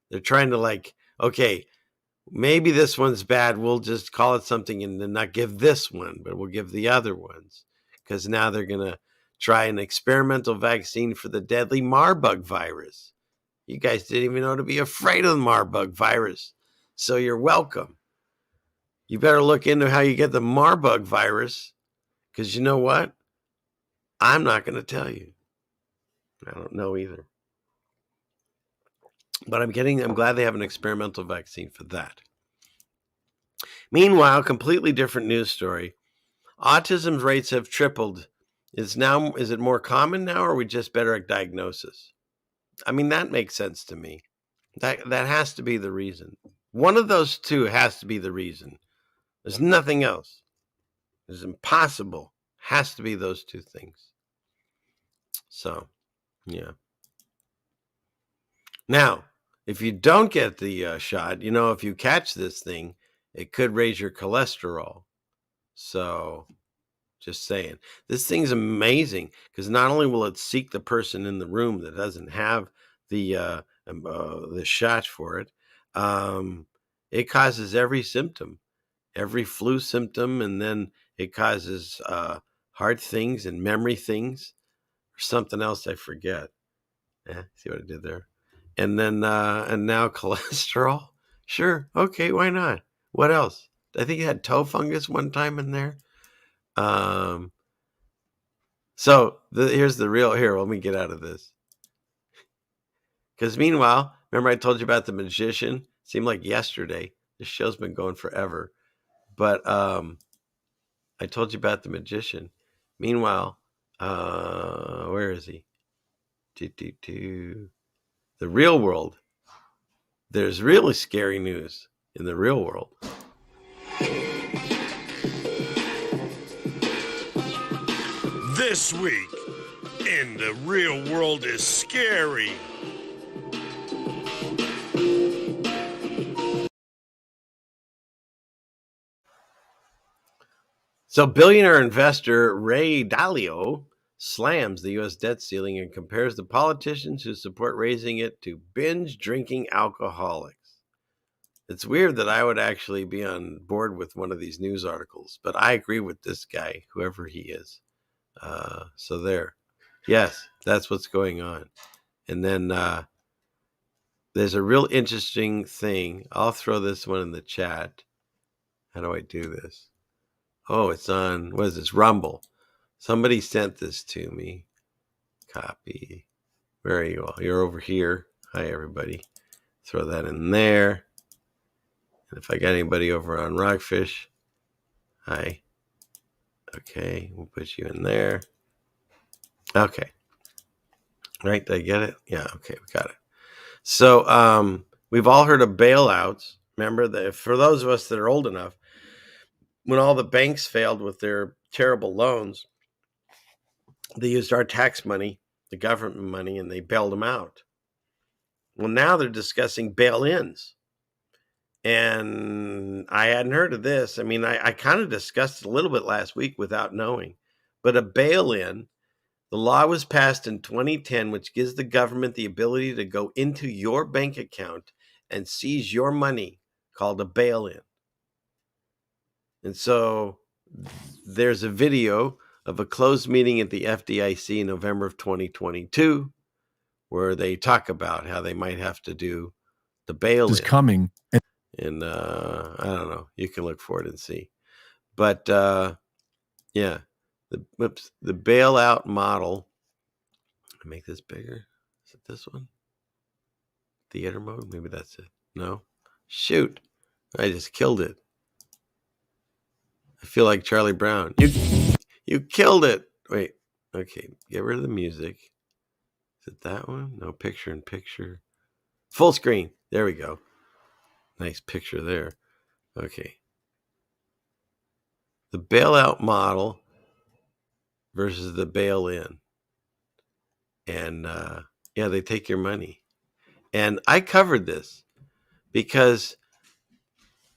[SPEAKER 3] They're trying to okay, maybe this one's bad. We'll just call it something and then not give this one, but we'll give the other ones. Because now they're going to try an experimental vaccine for the deadly Marburg virus. You guys didn't even know to be afraid of the Marburg virus. So you're welcome. You better look into how you get the Marburg virus. Because you know what? I'm not going to tell you. I don't know either. But I'm glad they have an experimental vaccine for that. Meanwhile, completely different news story. Autism rates have tripled. Is it more common now, or are we just better at diagnosis? I mean, that makes sense to me. That has to be the reason. One of those two has to be the reason. There's nothing else. It's impossible. Has to be those two things. So, yeah. Now, if you don't get the shot, if you catch this thing, it could raise your cholesterol. So, just saying. This thing's amazing because not only will it seek the person in the room that doesn't have the shot for it, it causes every symptom, every flu symptom, and then it causes heart things and memory things, or something else I forget. See what I did there? And then and now cholesterol. Sure, okay, why not? What else? I think it had toe fungus one time in there. So here's the real. Here, let me get out of this. Because meanwhile, remember I told you about the magician? It seemed like yesterday. This show's been going forever. But I told you about the magician. Meanwhile, where is he? The real world. There's really scary news in the real world.
[SPEAKER 2] This week in the real world is scary.
[SPEAKER 3] So billionaire investor Ray Dalio slams the U.S. debt ceiling and compares the politicians who support raising it to binge drinking alcoholics. It's weird that I would actually be on board with one of these news articles, but I agree with this guy, whoever he is. So there. Yes, that's what's going on. And then there's a real interesting thing. I'll throw this one in the chat. How do I do this? Oh, it's on, what is this? Rumble. Somebody sent this to me. Copy. Where are you all? You're over here. Hi, everybody. Throw that in there. And if I got anybody over on Rockfish, hi. Okay, we'll put you in there. Okay. Right, did I get it? Yeah, okay, we got it. So we've all heard of bailouts. Remember that for those of us that are old enough, when all the banks failed with their terrible loans, they used our tax money, the government money, and they bailed them out. Well, now they're discussing bail-ins. And I hadn't heard of this. I mean, I kind of discussed it a little bit last week without knowing. But a bail-in, the law was passed in 2010, which gives the government the ability to go into your bank account and seize your money, called a bail-in. And so there's a video of a closed meeting at the FDIC in November of 2022 where they talk about how they might have to do the bail-in.
[SPEAKER 17] Is coming.
[SPEAKER 3] And I don't know. You can look for it and see. But yeah, the bailout model. Make this bigger. Is it this one? Theater mode? Maybe that's it. No? Shoot. I just killed it. I feel like Charlie Brown. You killed it. Wait. Okay. Get rid of the music. Is it that one? No, picture in picture. Full screen. There we go. Nice picture there. Okay. The bailout model versus the bail-in. And yeah, they take your money. And I covered this because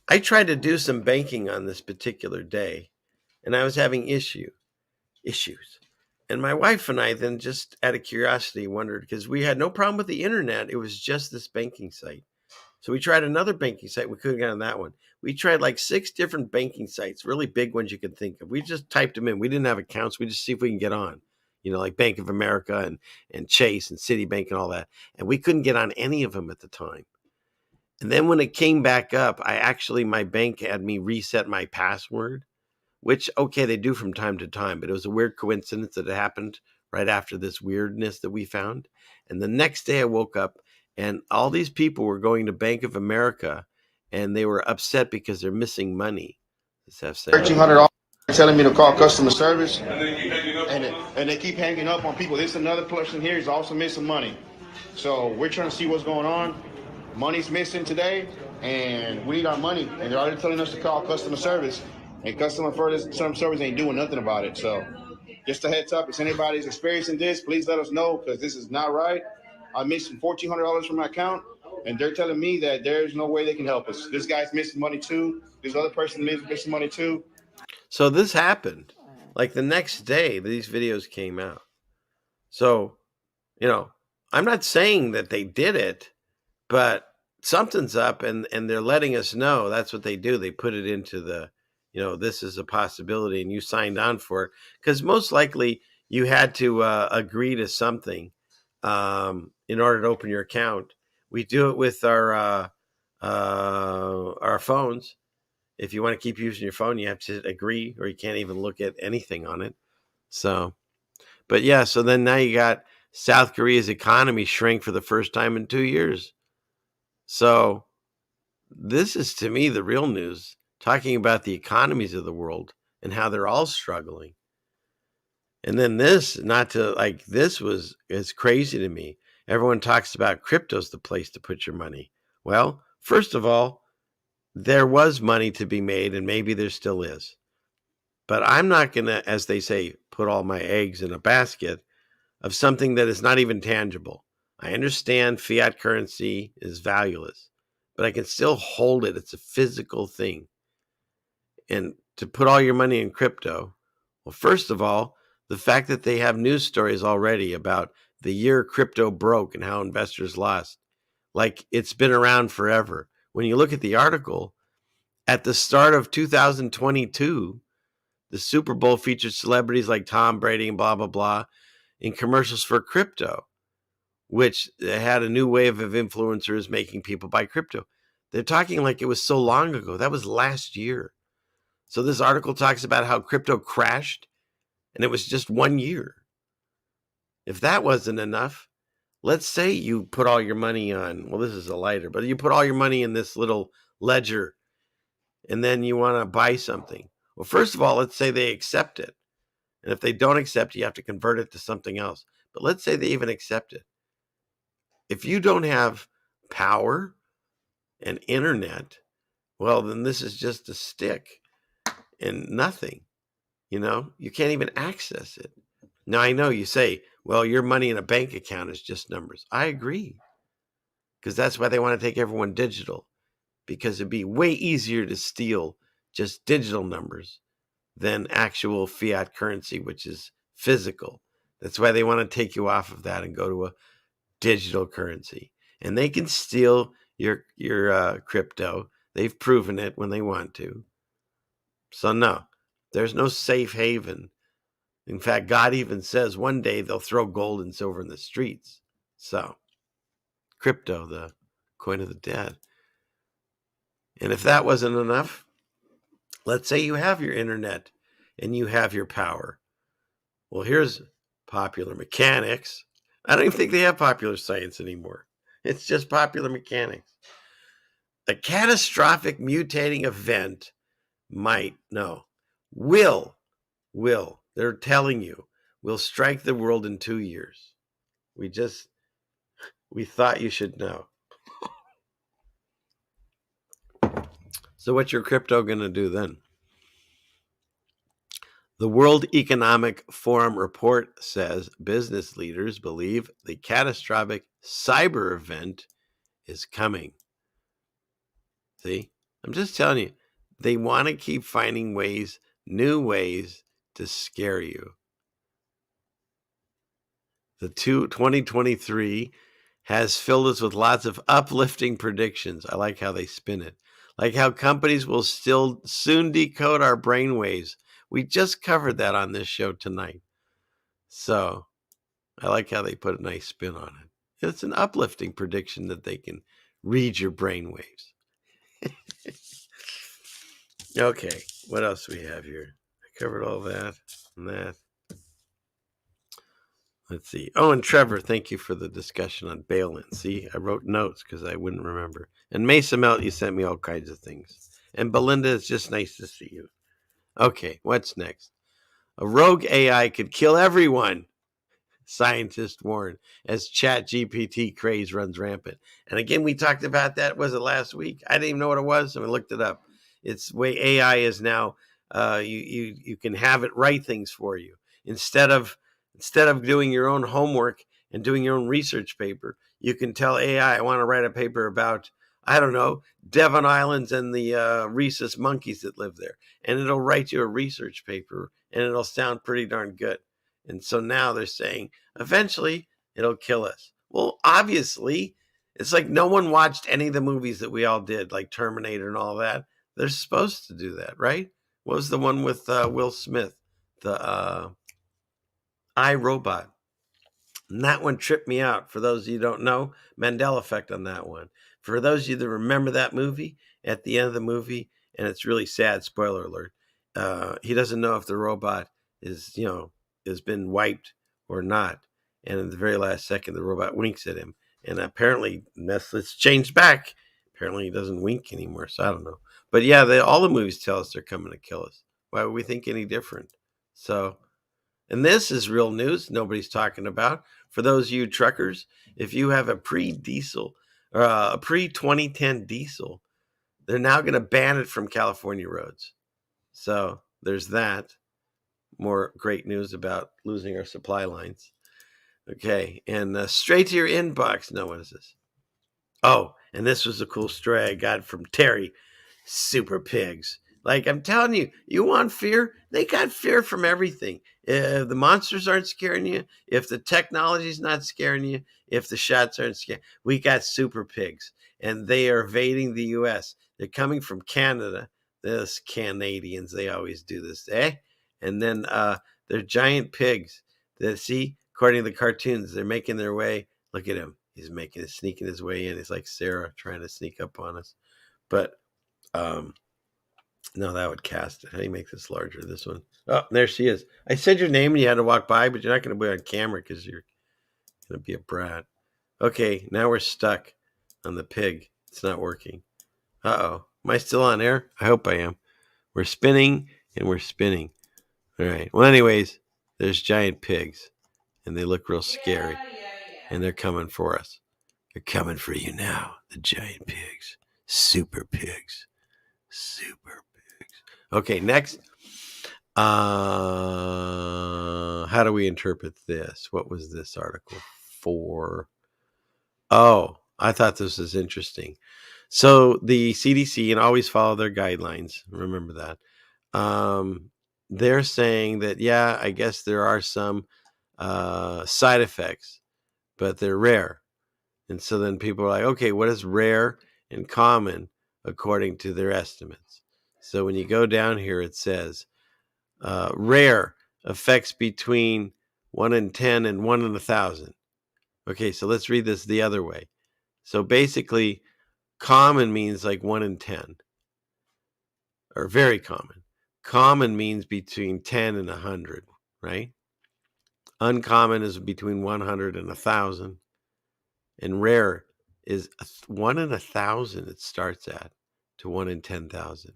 [SPEAKER 3] I tried to do some banking on this particular day, and I was having issues. And my wife and I then, just out of curiosity, wondered, because we had no problem with the internet. It was just this banking site. So we tried another banking site. We couldn't get on that one. We tried like 6 different banking sites, really big ones you could think of. We just typed them in. We didn't have accounts. We just see if we can get on, like Bank of America and Chase and Citibank and all that. And we couldn't get on any of them at the time. And then when it came back up, my bank had me reset my password, which, okay, they do from time to time, but it was a weird coincidence that it happened right after this weirdness that we found. And the next day I woke up and all these people were going to Bank of America and they were upset because they're missing money.
[SPEAKER 18] $1,300 telling me to call customer service, and they keep hanging up on people. There's another person here who's also missing money. So we're trying to see what's going on. Money's missing today, and we need our money. And they're already telling us to call customer service, and customer service ain't doing nothing about it. So just a heads up, if anybody's experiencing this, please let us know, because this is not right. I'm missing $1,400 from my account, and they're telling me that there's no way they can help us. This guy's missing money too. This other person is missing money too.
[SPEAKER 3] So this happened. Like the next day, these videos came out. So, I'm not saying that they did it, but something's up, and they're letting us know. That's what they do. They put it into the, this is a possibility, and you signed on for it. Because most likely you had to agree to something in order to open your account. We do it with our phones. If you want to keep using your phone, you have to agree, or you can't even look at anything on it. So, but yeah, so then now you got South Korea's economy shrink for the first time in 2 years. So this is, to me, the real news, talking about the economies of the world and how they're all struggling. And then this is crazy to me. Everyone talks about crypto's the place to put your money. Well, first of all, there was money to be made, and maybe there still is. But I'm not going to, as they say, put all my eggs in a basket of something that is not even tangible. I understand fiat currency is valueless, but I can still hold it. It's a physical thing. And to put all your money in crypto, well, first of all, the fact that they have news stories already about the year crypto broke and how investors lost, like it's been around forever. When you look at the article, at the start of 2022, the Super Bowl featured celebrities like Tom Brady and blah, blah, blah in commercials for crypto, which had a new wave of influencers making people buy crypto. They're talking like it was so long ago. That was last year. So this article talks about how crypto crashed, and it was just 1 year. If that wasn't enough, let's say you put all your money on, well, this is a lighter, but you put all your money in this little ledger, and then you want to buy something. Well, first of all, let's say they accept it. And if they don't accept it, you have to convert it to something else. But let's say they even accept it. If you don't have power and internet, well, then this is just a stick and nothing. You can't even access it. Now, I know you say, well, your money in a bank account is just numbers. I agree, because that's why they want to take everyone digital. because it'd be way easier to steal just digital numbers than actual fiat currency, which is physical. That's why they want to take you off of that and go to a digital currency. And they can steal your crypto. They've proven it when they want to. So no, there's no safe haven. In fact, God even says one day they'll throw gold and silver in the streets. So crypto, the coin of the dead. And if that wasn't enough, let's say you have your internet and you have your power. Well, here's popular mechanics. I don't even think they have popular science anymore. It's just popular mechanics. A catastrophic mutating event will, they're telling you, will strike the world in 2 years. We thought you should know. So what's your crypto going to do then? The World Economic Forum report says business leaders believe the catastrophic cyber event is coming. See, I'm just telling you, they want to keep finding ways, new ways to scare you. The 2023 has filled us with lots of uplifting predictions. I like how they spin it. Like how companies will still soon decode our brainwaves. We just covered that on this show tonight. So I like how they put a nice spin on it. It's an uplifting prediction that they can read your brainwaves. Okay, what else do we have here? I covered all that and that. Let's see. Oh, and Trevor, thank you for the discussion on bail-in. See, I wrote notes because I wouldn't remember. And Mesa Melt, you sent me all kinds of things. And Belinda, it's just nice to see you. Okay, what's next? A rogue AI could kill everyone, scientists warn, as ChatGPT craze runs rampant. And again, we talked about that, was it last week? I didn't even know what it was, and I looked it up. It's the way AI is now. You can have it write things for you. Instead of doing your own homework and doing your own research paper, you can tell AI, I want to write a paper about, I don't know, Devon Islands and the rhesus monkeys that live there. And it'll write you a research paper, and it'll sound pretty darn good. And so now they're saying, eventually, it'll kill us. Well, obviously, it's like no one watched any of the movies that we all did, like Terminator and all that. They're supposed to do that, right? What was the one with Will Smith? The iRobot. And that one tripped me out. For those of you who don't know, Mandela effect on that one. For those of you that remember that movie, at the end of the movie, and it's really sad, spoiler alert, he doesn't know if the robot is, has been wiped or not. And in the very last second, the robot winks at him. And apparently, it's changed back. Apparently, he doesn't wink anymore, so I don't know. But yeah, all the movies tell us they're coming to kill us. Why would we think any different? So, and this is real news nobody's talking about. For those of you truckers, if you have a pre-diesel or a pre-2010 diesel, they're now going to ban it from California roads. So there's that. More great news about losing our supply lines. Okay, and straight to your inbox. No, what is this? Oh, and this was a cool story I got from Terry. Super pigs. Like, I'm telling you, you want fear? They got fear from everything. If the monsters aren't scaring you, if the technology's not scaring you, if the shots aren't scaring, we got super pigs, and they are invading the U.S. They're coming from Canada. Those Canadians, they always do this, eh? And then they're giant pigs that, see, according to the cartoons, they're making their way. Look at him. He's sneaking his way in. He's like Sarah trying to sneak up on us. But, no, that would cast it. How do you make this larger? This one. Oh, there she is. I said your name and you had to walk by, but you're not going to be on camera because you're going to be a brat. Okay, now we're stuck on the pig. It's not working. Uh-oh. Am I still on air? I hope I am. We're spinning and we're spinning. All right. Well, anyways, there's giant pigs and they look real scary. And they're coming for us. They're coming for you now. The giant pigs. Super pigs. Super pigs. Okay, next. How do we interpret this? What was this article for? Oh, I thought this was interesting. So the CDC, and always follow their guidelines, remember that. They're saying that, yeah, I guess there are some side effects, but they're rare. And so then people are like, okay, what is rare and common according to their estimates? So when you go down here, it says rare effects between 1 in 10 and 1 in 1,000. Okay, so let's read this the other way. So basically, common means like 1 in 10, or very common. Common means between 10 and 100, right? Uncommon is between 100 and 1,000. And rare is 1 in 1,000 it starts at, to 1 in 10,000.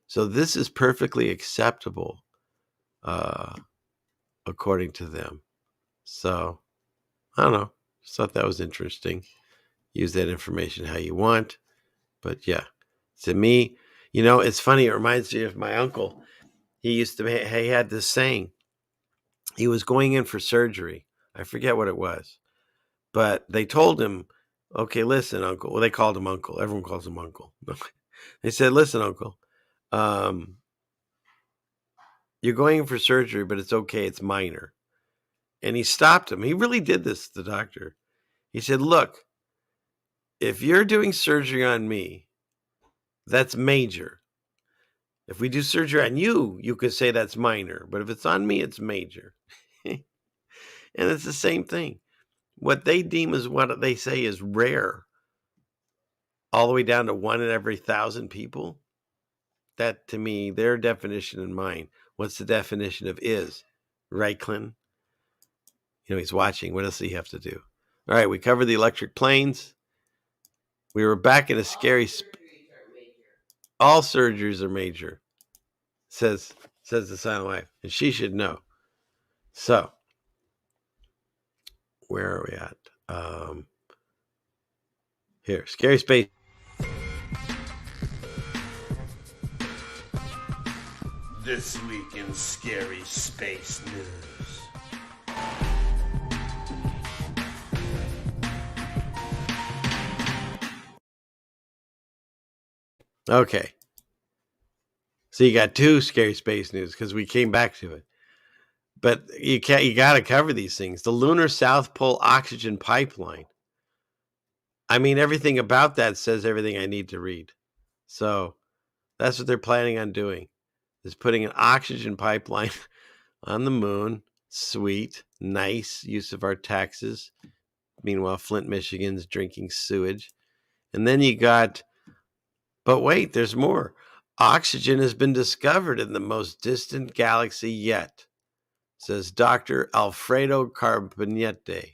[SPEAKER 3] So this is perfectly acceptable according to them. So I don't know. Just thought that was interesting. Use that information how you want. But yeah, to me, it's funny. It reminds me of my uncle. He had this saying. He was going in for surgery. I forget what it was. But they told him, okay, listen, uncle. Well, they called him uncle. Everyone calls him uncle. They said, listen, uncle, you're going in for surgery, but it's okay. It's minor. And he stopped him. He really did this, the doctor. He said, look, if you're doing surgery on me, that's major. If we do surgery on you, you could say that's minor. But if it's on me, it's major. And it's the same thing. What they deem as what they say is rare, all the way down to 1 in every 1,000 people. That, to me, their definition and mine. What's the definition of is? Right, Clinton? He's watching. What else do you have to do? All right, we covered the electric planes. We were back in a scary... All surgeries are major, says the silent wife. And she should know. So, where are we at? Here, scary space.
[SPEAKER 2] This week in Scary Space News.
[SPEAKER 3] Okay. So you got 2 scary space news because we came back to it. But you got to cover these things. The lunar South Pole oxygen pipeline. I mean, everything about that says everything I need to read. So that's what they're planning on doing, is putting an oxygen pipeline on the moon. Sweet, nice use of our taxes. Meanwhile, Flint, Michigan's drinking sewage. And then you got, but wait, there's more. Oxygen has been discovered in the most distant galaxy yet, says Dr. Alfredo Carbonete.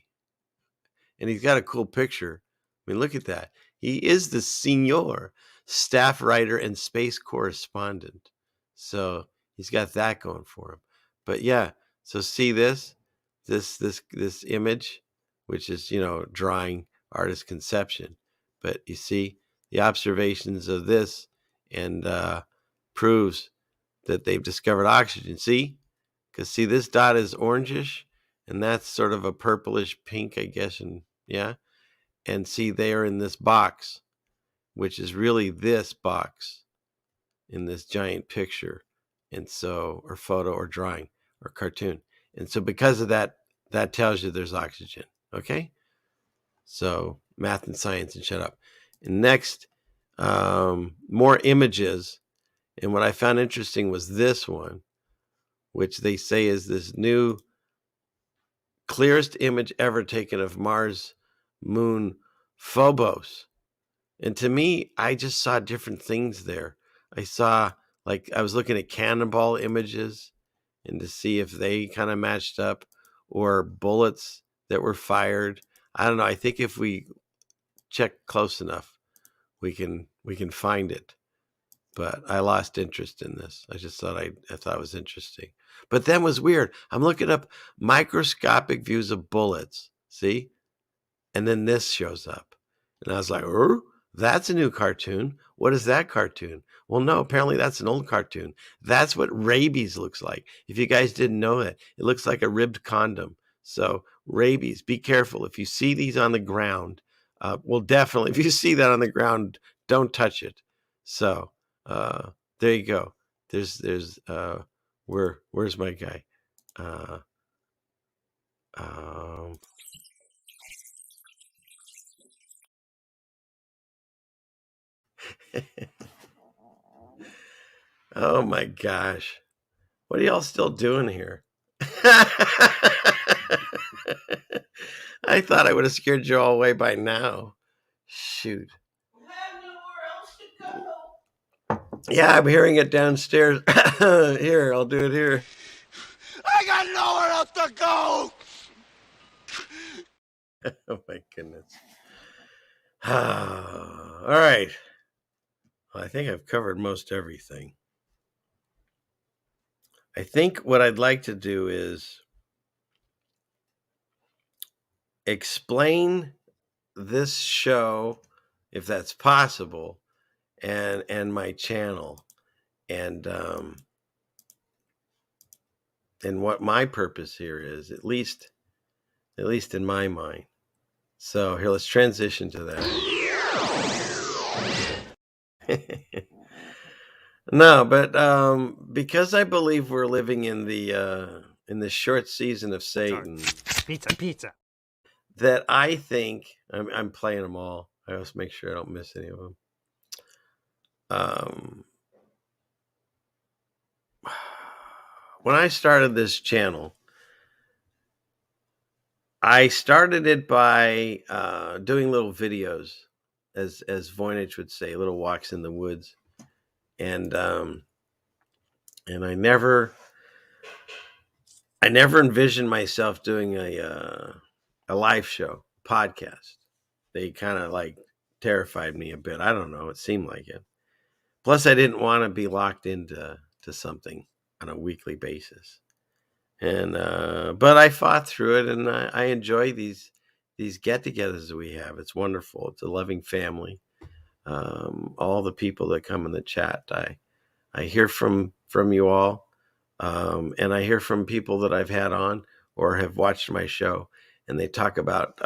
[SPEAKER 3] And he's got a cool picture. I mean, look at that. He is the senior staff writer and space correspondent. So he's got that going for him. But yeah, so see this image, which is, drawing artist conception. But you see the observations of this and proves that they've discovered oxygen. See? Because see, this dot is orangish, and that's sort of a purplish pink, I guess. And yeah. And see, they are in this box, which is really this box in this giant picture. And so, or photo or drawing or cartoon. And so because of that, that tells you there's oxygen. Okay. So math and science, and shut up. And next, more images. And what I found interesting was this one, which they say is this new clearest image ever taken of Mars moon Phobos. And to me, I just saw different things there. I saw, I was looking at cannonball images and to see if they kind of matched up, or bullets that were fired. I don't know. I think if we check close enough, we can find it. But I lost interest in this. I just thought I thought it was interesting. But then was weird. I'm looking up microscopic views of bullets. See? And then this shows up. And I was like, that's a new cartoon. What is that cartoon? Well, no, apparently that's an old cartoon. That's what rabies looks like. If you guys didn't know that, it looks like a ribbed condom. So rabies, be careful. If you see these on the ground, well, definitely, if you see that on the ground, don't touch it. So there you go. There's where's my guy? Oh my gosh. What are y'all still doing here? I thought I would have scared you all away by now. Shoot. Yeah, I'm hearing it downstairs. Here, I'll do it here.
[SPEAKER 11] I got nowhere else to go!
[SPEAKER 3] Oh my goodness. All right. Well, I think I've covered most everything. I think what I'd like to do is explain this show, if that's possible, and my channel, and what my purpose here is, at least in my mind. So here, let's transition to that. No, but because I believe we're living in the short season of Satan.
[SPEAKER 14] Pizza.
[SPEAKER 3] That I think I'm playing them all. I always make sure I don't miss any of them. When I started this channel, I started it by doing little videos, as Voynich would say, little walks in the woods, and I never envisioned myself doing a live show podcast. They kind of like terrified me a bit. I don't know. It seemed like it. Plus, I didn't want to be locked into something on a weekly basis. And but I fought through it, and I enjoy these get-togethers that we have. It's wonderful. It's a loving family. All the people that come in the chat, I hear from you all, and I hear from people that I've had on or have watched my show, and they talk about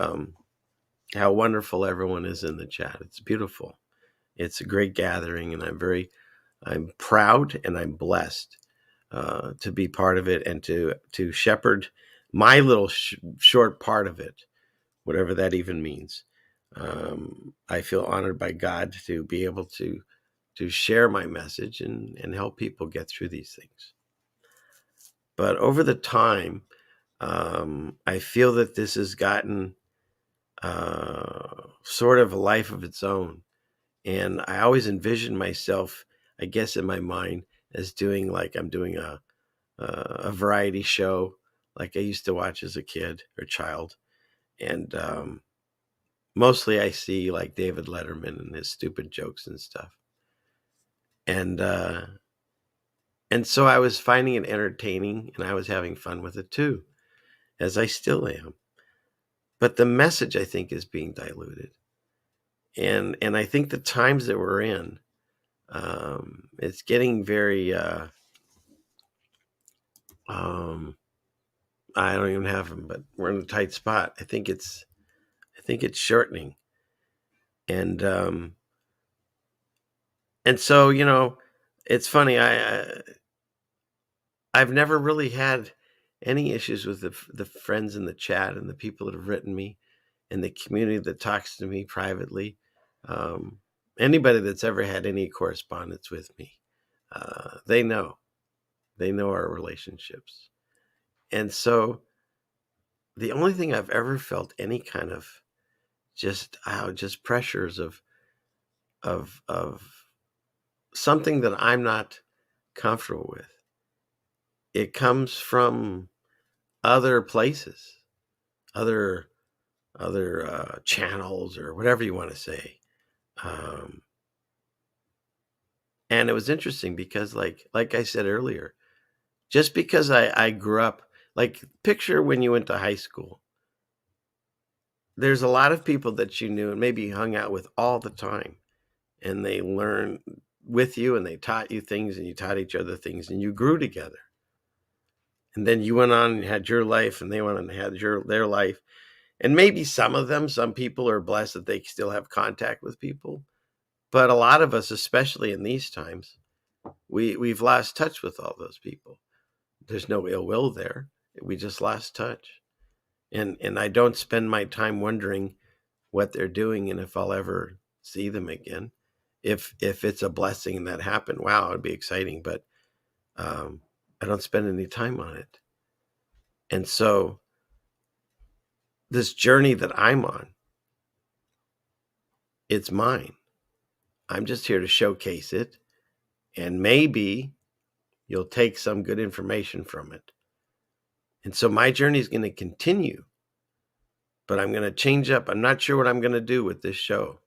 [SPEAKER 3] how wonderful everyone is in the chat. It's beautiful. It's a great gathering, and I'm proud and I'm blessed to be part of it and to shepherd my little short part of it, whatever that even means. I feel honored by God to be able to share my message and help people get through these things. But over the time, I feel that this has gotten sort of a life of its own. And I always envisioned myself, I guess in my mind, as doing like I'm doing a variety show like I used to watch as a kid or child. And mostly I see like David Letterman and his stupid jokes and stuff. And so I was finding it entertaining, and I was having fun with it too, as I still am. But the message, I think, is being diluted. And I think the times that we're in, it's getting very I don't even have them, but we're in a tight spot. I think it's shortening. And so, you know, it's funny. I've never really had any issues with the friends in the chat and the people that have written me and the community that talks to me privately. Anybody that's ever had any correspondence with me, they know our relationships. And so the only thing I've ever felt any kind of just pressures of something that I'm not comfortable with, it comes from other places, other channels, or whatever you want to say. And it was interesting because like I said earlier, just because I grew up, like picture when you went to high school, there's a lot of people that you knew and maybe hung out with all the time, and they learned with you and they taught you things and you taught each other things and you grew together. And then you went on and had your life, and they went on and had their life. And maybe some people are blessed that they still have contact with people. But a lot of us, especially in these times, we've lost touch with all those people. There's no ill will there. We just lost touch. And I don't spend my time wondering what they're doing and if I'll ever see them again. If it's a blessing that happened, wow, it'd be exciting. But I don't spend any time on it. And so this journey that I'm on, it's mine. I'm just here to showcase it. And maybe you'll take some good information from it. And so my journey is going to continue, but I'm going to change up. I'm not sure what I'm going to do with this show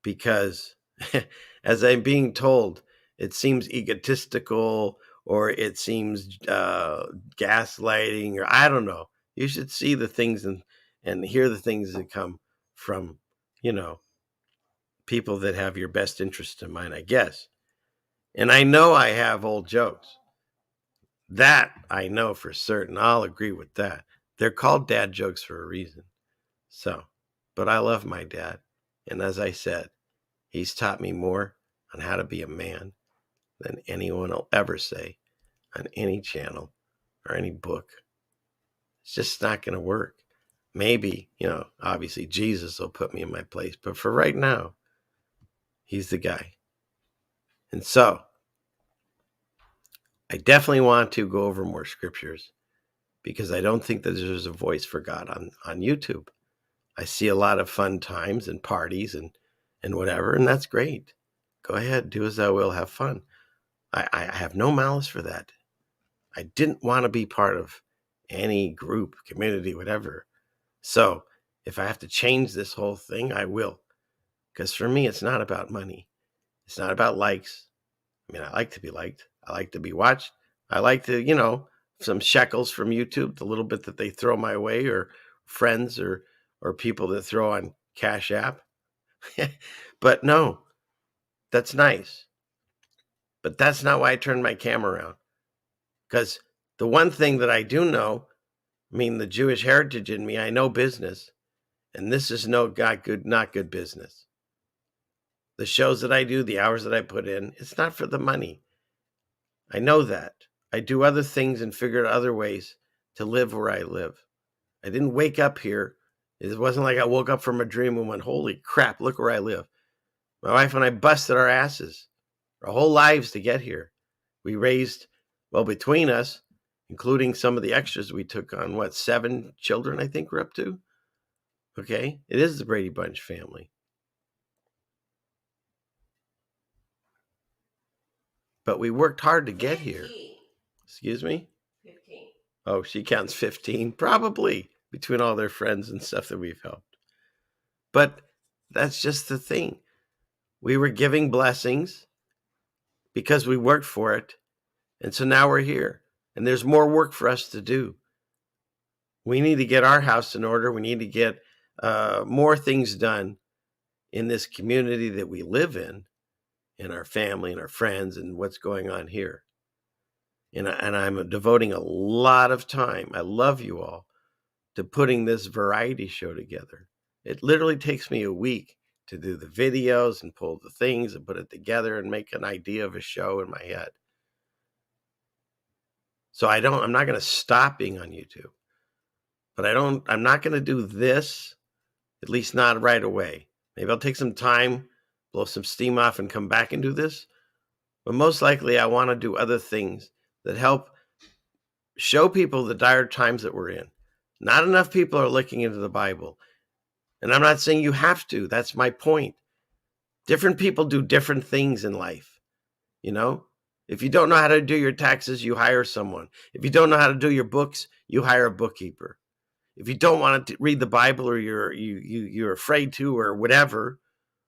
[SPEAKER 3] because as I'm being told, it seems egotistical or it seems gaslighting, or I don't know. You should see the things and hear the things that come from, people that have your best interest in mind, I guess. And I know I have old jokes. That I know for certain. I'll agree with that. They're called dad jokes for a reason. So, but I love my dad. And as I said, he's taught me more on how to be a man than anyone will ever say on any channel or any book. It's just not going to work. Maybe, obviously Jesus will put me in my place. But for right now, he's the guy. And so, I definitely want to go over more scriptures because I don't think that there's a voice for God on YouTube. I see a lot of fun times and parties and whatever, and that's great. Go ahead, do as thou will, have fun. I have no malice for that. I didn't want to be part of any group, community, whatever. So if I have to change this whole thing, I will. Because for me, it's not about money. It's not about likes. I mean, I like to be liked. I like to be watched. I like to, some shekels from YouTube, the little bit that they throw my way, or friends or people that throw on Cash App. But no, that's nice. But that's not why I turned my camera around. Because the one thing that I do know, the Jewish heritage in me, I know business. And this is not good business. The shows that I do, the hours that I put in, it's not for the money. I know that. I do other things and figure out other ways to live where I live. I didn't wake up here. It wasn't like I woke up from a dream and went, holy crap, look where I live. My wife and I busted our asses, our whole lives to get here. We raised, between us, including some of the extras we took on, 7 children, I think we're up to? Okay, it is the Brady Bunch family. But we worked hard to get here. Excuse me?
[SPEAKER 8] 15.
[SPEAKER 3] Oh, she counts 15, probably, between all their friends and stuff that we've helped. But that's just the thing. We were giving blessings because we worked for it. And so now we're here. And there's more work for us to do. We need to get our house in order. We need to get more things done in this community that we live in our family and our friends and what's going on here. And I'm devoting a lot of time, I love you all, to putting this variety show together. It literally takes me a week to do the videos and pull the things and put it together and make an idea of a show in my head. So I'm not going to stop being on YouTube, but I'm not going to do this, at least not right away. Maybe I'll take some time, blow some steam off and come back and do this. But most likely I want to do other things that help show people the dire times that we're in. Not enough people are looking into the Bible. And I'm not saying you have to. That's my point. Different people do different things in life. If you don't know how to do your taxes, you hire someone. If you don't know how to do your books, you hire a bookkeeper. If you don't want to read the Bible or you're afraid to or whatever,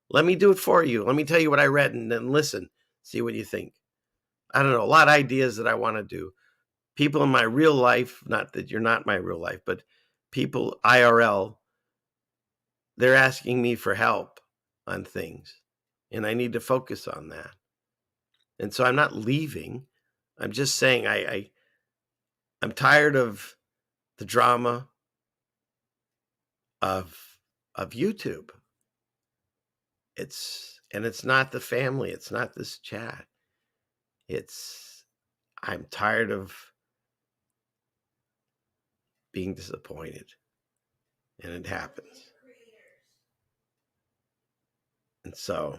[SPEAKER 3] let me do it for you. Let me tell you what I read and then listen, see what you think. I don't know, a lot of ideas that I want to do. People in my real life, not that you're not my real life, but people IRL, they're asking me for help on things. And I need to focus on that. And so I'm not leaving. I'm just saying I'm tired of the drama of YouTube. And it's not the family. It's not this chat. I'm tired of being disappointed. And it happens. And so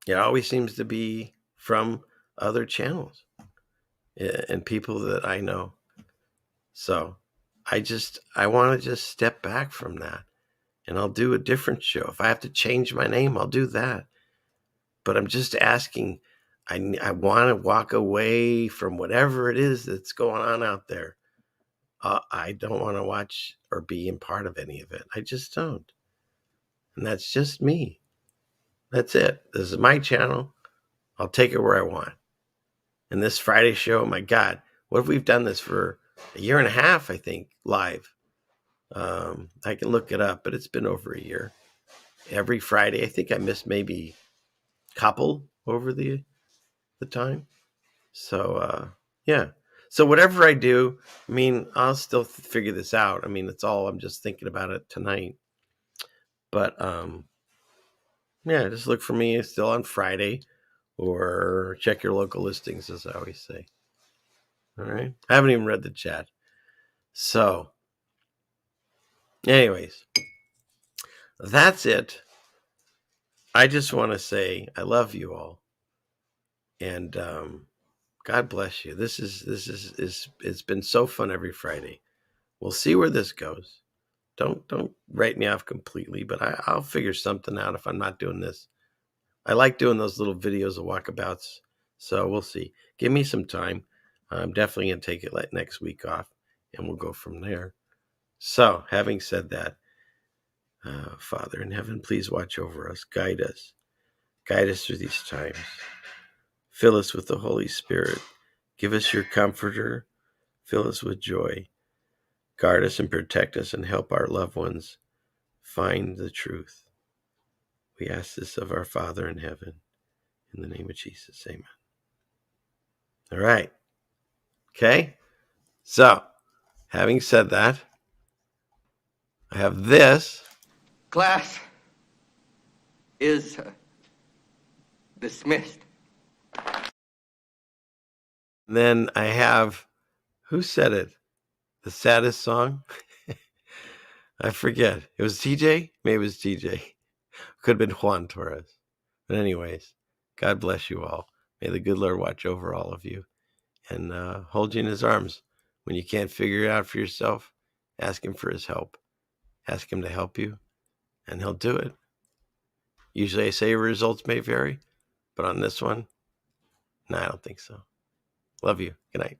[SPEAKER 3] it always seems to be from other channels and people that I know. So I want to just step back from that, and I'll do a different show. If I have to change my name, I'll do that. But I'm just asking, I want to walk away from whatever it is that's going on out there. I don't want to watch or be in part of any of it. I just don't. And that's just me. That's it. This is my channel. I'll take it where I want. And this Friday show, my God, what if we've done this for a year and a half, I think, live? I can look it up, but it's been over a year. Every Friday. I think I missed maybe a couple over the time. So, yeah. So whatever I do, I mean, I'll still figure this out. I mean, it's all, I'm just thinking about it tonight. But, yeah, just look for me still on Friday, or check your local listings, as I always say. All right. I haven't even read the chat. So, anyways, that's it. I just want to say I love you all, and God bless you. This is it's been so fun every Friday. We'll see where this goes. Don't write me off completely, but I'll figure something out if I'm not doing this. I like doing those little videos of walkabouts, so we'll see. Give me some time. I'm definitely going to take it like next week off, and we'll go from there. So, having said that, Father in heaven, please watch over us, guide us through these times. Fill us with the Holy Spirit. Give us your comforter. Fill us with joy. Guard us and protect us, and help our loved ones find the truth. We ask this of our Father in heaven. In the name of Jesus, amen. All right. Okay. So, having said that, I have this.
[SPEAKER 17] Class is dismissed.
[SPEAKER 3] And then I have, who said it? The saddest song? I forget. It was TJ? Maybe it was TJ. Could have been Juan Torres. But anyways, God bless you all. May the good Lord watch over all of you and hold you in his arms. When you can't figure it out for yourself, ask him for his help. Ask him to help you, and he'll do it. Usually I say results may vary, but on this one, no, I don't think so. Love you. Good night.